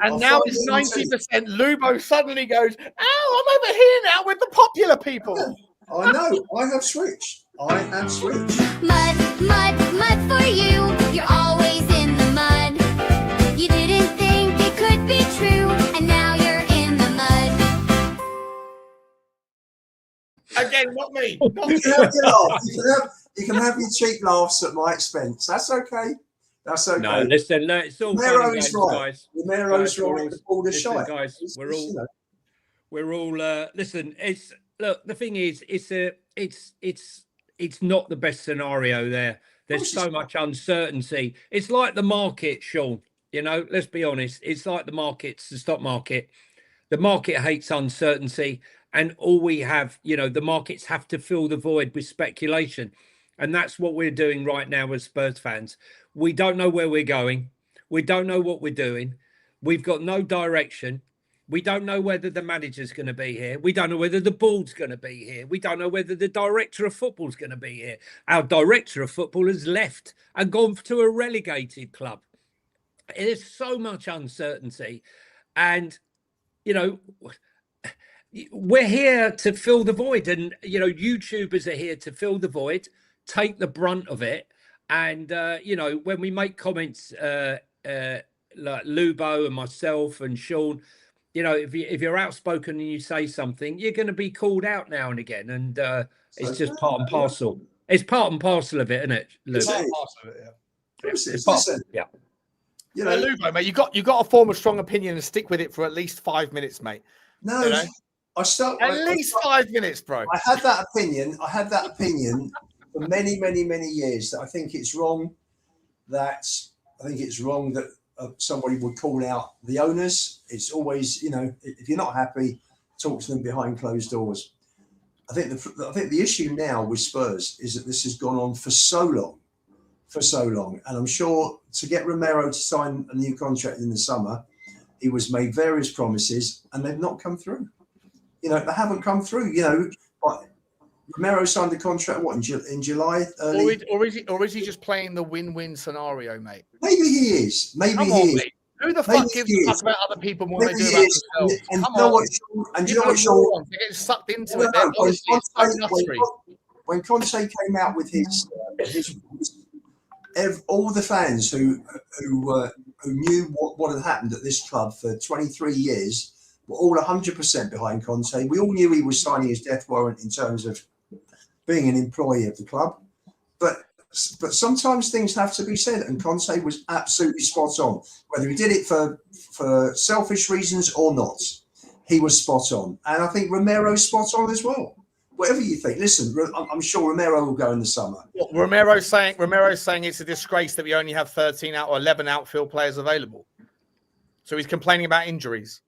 And now it's 90%. Lubo suddenly goes, oh, I'm over here now with the popular people. Yeah, I know. I have switched. Mud for you. You're always in the mud. You didn't think it could be true, and now you're in the mud. Again, not me. You can have your laugh. You can have your cheap laughs at my expense. That's okay. That's okay. No, listen, no, it's all Romero's right. guys. Romero's right. All the shite. Guys, we're all. Listen, look. The thing is, it's not the best scenario there. There's so much uncertainty. It's like the market, Sean. You know, let's be honest. It's like the markets, the stock market. The market hates uncertainty. And all we have, the markets have to fill the void with speculation. And that's what we're doing right now as Spurs fans. We don't know where we're going. We don't know what we're doing. We've got no direction. We don't know whether the manager's going to be here. We don't know whether the board's going to be here. We don't know whether the director of football is going to be here. Our director of football has left and gone to a relegated club. There's so much uncertainty. And, we're here to fill the void. And, YouTubers are here to fill the void, take the brunt of it. And, when we make comments like Lubo and myself and Sean, if you're outspoken and you say something, you're going to be called out now and again. And it's just part and parcel. It's part and parcel of it, isn't it, Lubo? It's part and parcel of it, yeah. It's part, yeah. Lubo, mate, you got to form a strong opinion and stick with it for at least 5 minutes, mate. No, at least 5 minutes, bro. I had that opinion for many, many, many years. That I think it's wrong. That somebody would call out the owners. It's always, if you're not happy, talk to them behind closed doors. I think the issue now with Spurs is that this has gone on for so long, and I'm sure to get Romero to sign a new contract in the summer, he was made various promises and they've not come through. They haven't come through. Romero signed the contract in July? Early? Or is he just playing the win-win scenario, mate? Maybe he is. Maybe he is. Mate. Who the fuck gives a fuck about other people more than they do about themselves? And you know what, Sean? They're getting sucked into it. When Conte came out with his all the fans who knew what had happened at this club for 23 years were all 100% behind Conte. We all knew he was signing his death warrant in terms of being an employee of the club. But sometimes things have to be said, and Conte was absolutely spot on. Whether he did it for selfish reasons or not, he was spot on. And I think Romero's spot on as well. Whatever you think, listen, I'm sure Romero will go in the summer. Romero's saying it's a disgrace that we only have 13 out or 11 outfield players available. So he's complaining about injuries.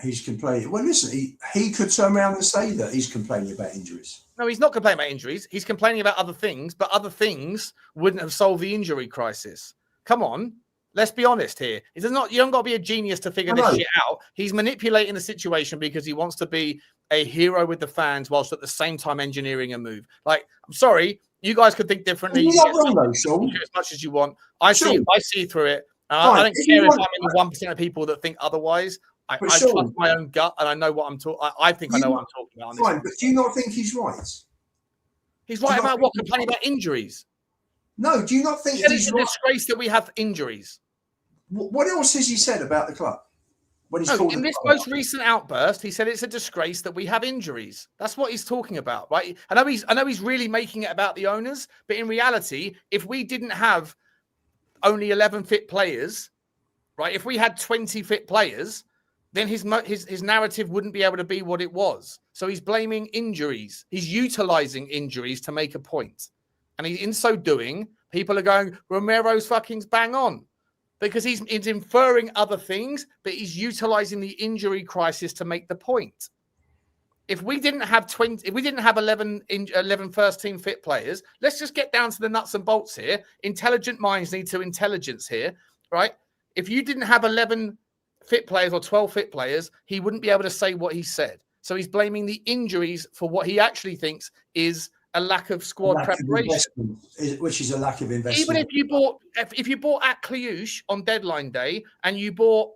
He's complaining. Well, listen, he could turn around and say that he's complaining about injuries. No, he's not complaining about injuries. He's complaining about other things, but other things wouldn't have solved the injury crisis. Come on, let's be honest here. You don't got to be a genius to figure this shit out. He's manipulating the situation because he wants to be a hero with the fans whilst at the same time engineering a move. Like, I'm sorry, you guys could think differently. You're not wrong, though, Sean. As much as you want. I see through it. Fine. I don't care if I'm in the 1% of people that think otherwise. I trust my own gut, and I know what I'm talking. I think I know what I'm talking about. Fine, but do you not think he's right? He's right about what? Complaining about injuries. No, do you not think it's a disgrace that we have injuries? What else has he said about the club? When he's in this most recent outburst, he said it's a disgrace that we have injuries. That's what he's talking about, right? I know he's really making it about the owners, but in reality, if we didn't have only 11 fit players, right? If we had 20 fit players, then his narrative wouldn't be able to be what it was. So he's blaming injuries. He's utilizing injuries to make a point. And in so doing, people are going, Romero's fucking bang on. Because he's inferring other things, but he's utilizing the injury crisis to make the point. If we didn't have 11 first team fit players, let's just get down to the nuts and bolts here. Intelligent minds need to intelligence here, right? If you didn't have 11 fit players or 12 fit players, he wouldn't be able to say what he said. So he's blaming the injuries for what he actually thinks is a lack of squad preparation, which is a lack of investment. Even if you bought at Kliush on deadline day and you bought,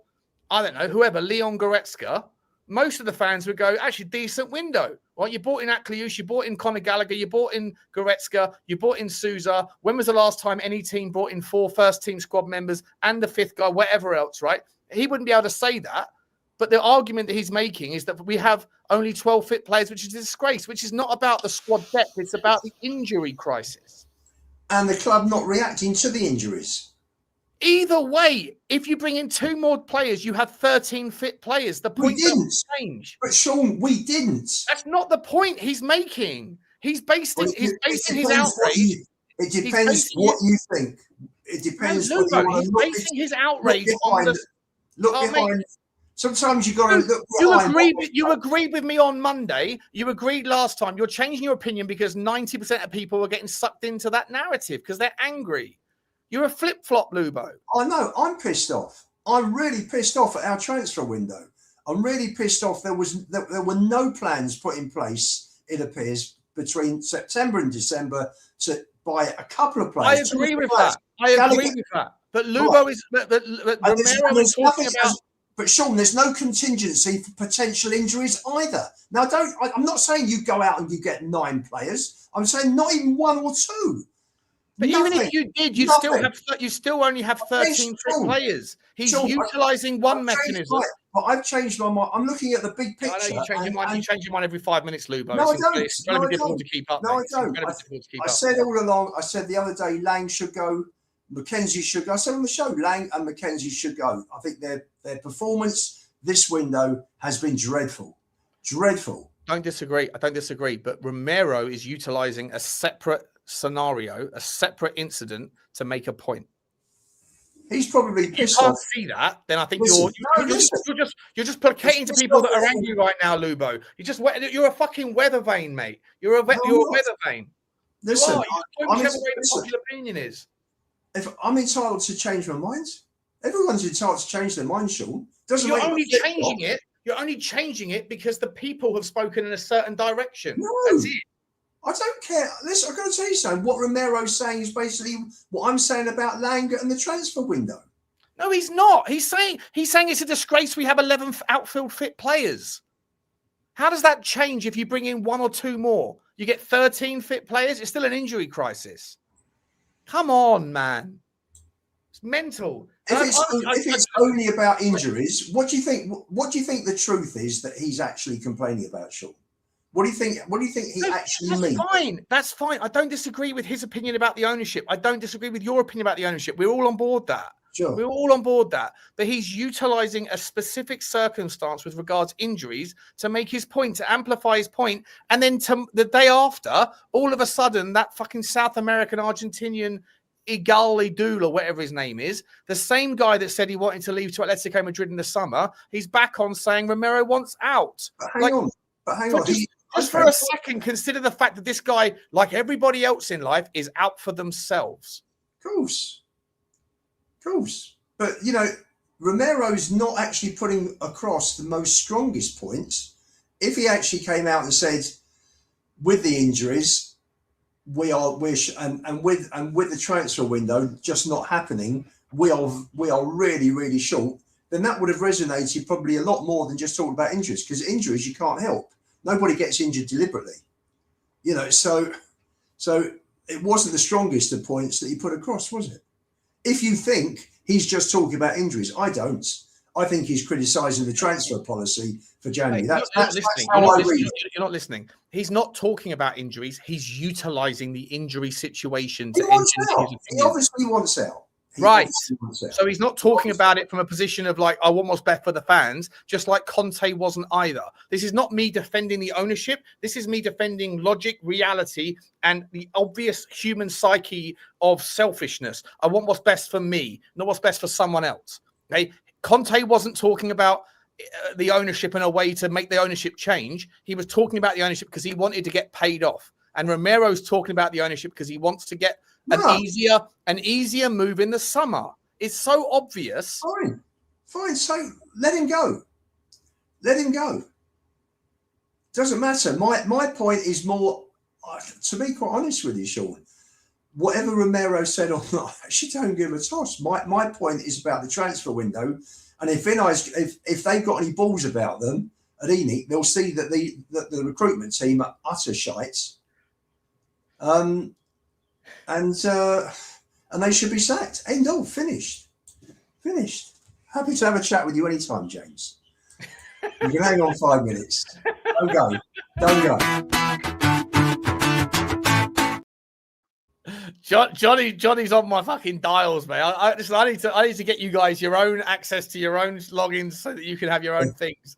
I don't know, whoever, Leon Goretzka, most of the fans would go, actually, decent window. Well, you bought in at Kliush, you bought in Conor Gallagher, you bought in Goretzka, you bought in Sousa. When was the last time any team brought in 4 first-team squad members and the 5th guy, whatever else, right? He wouldn't be able to say that. But the argument that he's making is that we have only 12 fit players, which is a disgrace, which is not about the squad depth. It's about the injury crisis. And the club not reacting to the injuries. Either way, if you bring in 2 more players, you have 13 fit players. The point doesn't change. But Sean, we didn't. That's not the point he's making. He's basing his outrage. It depends what you think. It depends. No, he's basing his outrage on the... Look behind... Sometimes you got to look behind. You agreed with me on Monday. You agreed last time. You're changing your opinion because 90% of people are getting sucked into that narrative because they're angry. You're a flip-flop, Lubo. I know. I'm pissed off. I'm really pissed off at our transfer window. I'm really pissed off. There were no plans put in place, it appears, between September and December to buy a couple of players. I agree with that. But Lubo is... But Romero is talking about... But Sean, there's no contingency for potential injuries either. Now, I'm not saying you go out and you get 9 players. I'm saying not even 1 or 2. But even if you did, you still only have 13 players. He's utilising one mechanism. Right, but I've changed my mind. I'm looking at the big picture. I know you change your mind. You change your mind every 5 minutes, Lubo. No, I don't. It's incredibly difficult to keep up. No, I don't. I said all along. I said the other day, Lang should go. Mackenzie should go. I said on the show, Lang and Mackenzie should go. I think their performance this window has been dreadful. Dreadful. I don't disagree. But Romero is utilising a separate scenario, a separate incident to make a point. He's probably pissed off. If you can't see that, then I think you're just placating to people that are angry right now, Lubo. You're a fucking weather vane, mate. You're a weather vane. Listen, whichever way the popular opinion is. If I'm entitled to change my mind, everyone's entitled to change their mind, Sean. You're only changing it because the people have spoken in a certain direction. No, that's it. I don't care. Listen, I've got to tell you something. What Romero's saying is basically what I'm saying about Lang and the transfer window. No, he's not. He's saying it's a disgrace we have 11 outfield fit players. How does that change if you bring in 1 or 2 more? You get 13 fit players. It's still an injury crisis. Come on, man. It's mental. If it's only about injuries, what do you think? What do you think the truth is that he's actually complaining about, Sean? What do you think? What do you think he actually means? That's fine. I don't disagree with his opinion about the ownership. I don't disagree with your opinion about the ownership. We're all on board that. Sure. We're all on board that. But he's utilising a specific circumstance with regards injuries to make his point, to amplify his point. And then the day after, all of a sudden, that fucking South American, Argentinian Igali Dool or whatever his name is, the same guy that said he wanted to leave to Atletico Madrid in the summer, he's back on saying Romero wants out. But hang on. Just for a second, consider the fact that this guy, like everybody else in life, is out for themselves. Of course. But, you know, Romero's not actually putting across the most strongest points. If he actually came out and said, with the injuries, with the transfer window just not happening, we are really, really short, then that would have resonated probably a lot more than just talking about injuries, because injuries you can't help. Nobody gets injured deliberately. You know, so it wasn't the strongest of points that he put across, was it? If you think he's just talking about injuries, I don't. I think he's criticising the transfer policy for January. That's how I read it. You're not listening. He's not talking about injuries. He's utilising the injury situation He to wants engine out. his He opinion. obviously wants out. Right. So he's not talking about it from a position of like, I want what's best for the fans, just like Conte wasn't either. This is not me defending the ownership. This is me defending logic, reality, and the obvious human psyche of selfishness. I want what's best for me, not what's best for someone else. Okay. Conte wasn't talking about the ownership in a way to make the ownership change. He was talking about the ownership because he wanted to get paid off. And Romero's talking about the ownership because he wants to get an easier move in the summer. It's so obvious. Fine. So let him go. Doesn't matter. My point is more, to be quite honest with you, Sean, whatever Romero said or not, I actually don't give a toss. My point is about the transfer window. And if they've got any balls about them at ENIC, they'll see that the recruitment team are utter shites. And they should be sacked. End of. Finished. Happy to have a chat with you anytime, James. You can hang on 5 minutes. Don't go. Johnny's on my fucking dials, mate. I need to get you guys your own access to your own logins so that you can have your own things.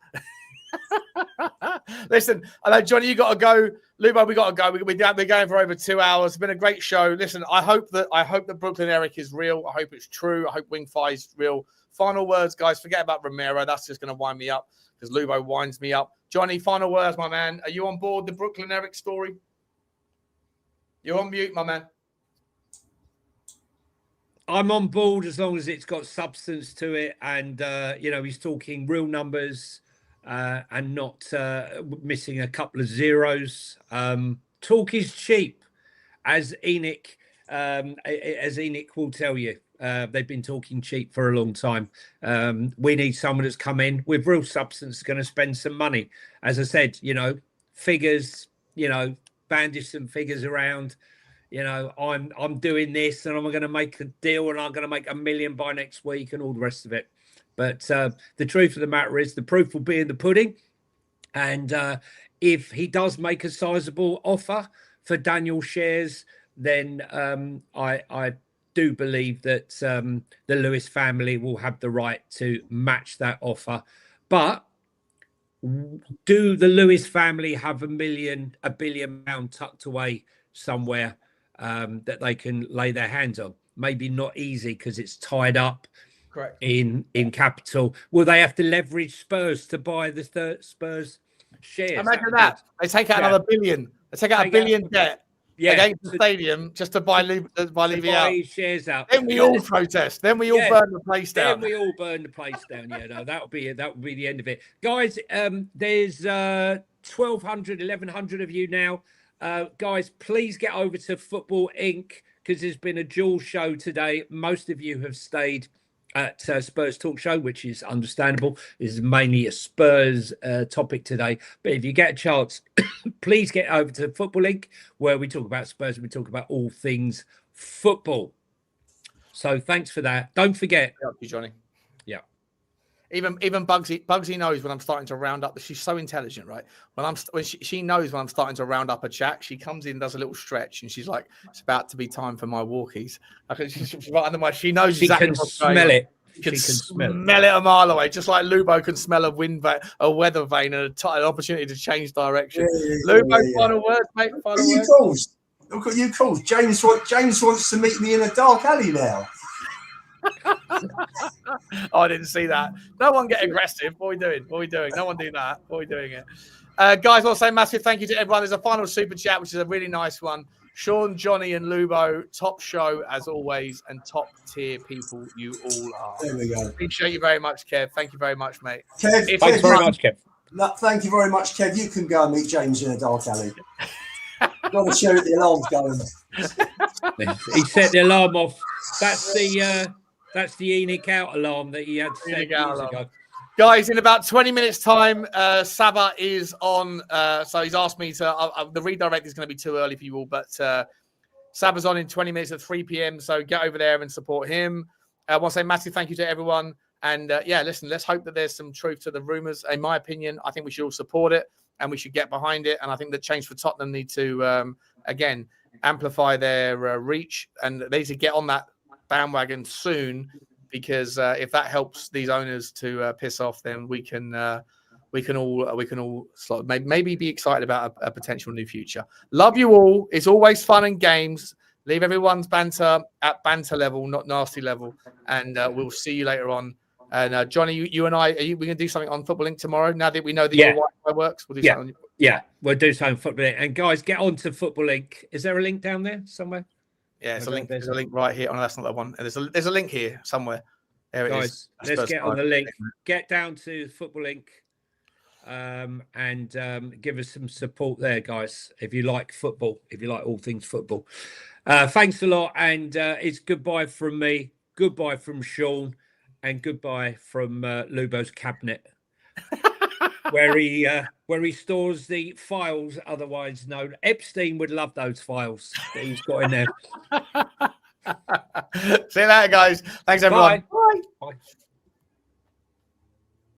Listen, I know, Johnny, you got to go. Lubo, we got to go. We're going for over 2 hours. It's been a great show. Listen, I hope that Brooklyn Eric is real. I hope it's true. I hope Wing-Fi is real. Final words, guys. Forget about Romero. That's just going to wind me up because Lubo winds me up. Johnny, final words, my man. Are you on board the Brooklyn Eric story? You're on mute, my man. I'm on board as long as it's got substance to it, and he's talking real numbers and not missing a couple of zeros. Talk is cheap, as ENIC will tell you. They've been talking cheap for a long time. We need someone that's come in with real substance, going to spend some money. As I said, figures, bandish some figures around. I'm doing this and I'm going to make a deal and I'm going to make $1 million by next week and all the rest of it. But the truth of the matter is the proof will be in the pudding. And if he does make a sizable offer for Daniel shares, then I do believe that the Lewis family will have the right to match that offer. But do the Lewis family have £1 billion tucked away somewhere that they can lay their hands on? Maybe not easy because it's tied up. Correct. In capital. Will they have to leverage Spurs to buy the Spurs shares? Imagine that. They take out another billion. They take out $1 billion debt against the stadium just to buy Levy out. Shares out. Then we all protest. Then we all burn the place down. Then we all burn the place down. Yeah, no, that would be the end of it. Guys, there's 1,200, 1,100 of you now. Guys, please get over to Football Inc. because there's been a dual show today. Most of you have stayed at Spurs Talk Show, which is understandable. This is mainly a Spurs topic today. But if you get a chance, please get over to Football Inc., where we talk about Spurs and we talk about all things football. So thanks for that. Don't forget. Thank you, Johnny. Yeah. Even Bugsy knows when I'm starting to round up. She's so intelligent, right? When she knows when I'm starting to round up a chat, she comes in, does a little stretch, and she's like, "It's about to be time for my walkies." She's right under my. She knows she exactly can what's smell going on. it. She can smell it a mile away, just like Lubo can smell a wind vein, a weather vane, and an opportunity to change direction. Lubo, final words, mate. Final words. Look what you called. James wants to meet me in a dark alley now. Oh, I didn't see that. No one get aggressive. What are we doing? What are we doing? No one do that. What are we doing it? Guys, I'll say massive thank you to everyone. There's a final super chat, which is a really nice one. Sean, Johnny, and Lubo, top show as always, and top tier people you all are. There we go. Appreciate you very much, Kev. Thank you very much, mate. Kev, Thanks very much, Kev. No, thank you very much, Kev. You can go and meet James in a dark alley. Got to show the alarm's going. He set the alarm off. That's the Enoch out alarm that he had set years ago. Guys, in about 20 minutes' time, Saba is on. So he's asked me to. The redirect is going to be too early for you all, but Saba's on in 20 minutes at 3 p.m. So get over there and support him. I want to say massive thank you to everyone. And yeah, listen, let's hope that there's some truth to the rumours. In my opinion, I think we should all support it and we should get behind it. And I think the Change for Tottenham need to, again, amplify their reach. And they need to get on that bandwagon soon. Because if that helps these owners to piss off, then we can all sort of maybe be excited about a potential new future. Love you all. It's always fun and games. Leave everyone's banter at banter level, not nasty level. And we'll see you later on. And Johnny, you and I, we going to do something on Football Link tomorrow? Now that we know that your Wi-Fi works, we'll do something. Yeah, we'll do something Football Link. And guys, get on to Football Link. Is there a link down there somewhere? Yeah, it's a link. There's a link right here. Oh, no, that's not that one. There's a link here somewhere. There it is. Let's get on the link. Get down to Football Link and give us some support there, guys. If you like football, if you like all things football. Thanks a lot. And it's goodbye from me, goodbye from Sean, and goodbye from Lubo's cabinet. where he stores the files, otherwise known. Epstein would love those files that he's got in there. See you later, guys. Thanks, everyone. Bye. Bye.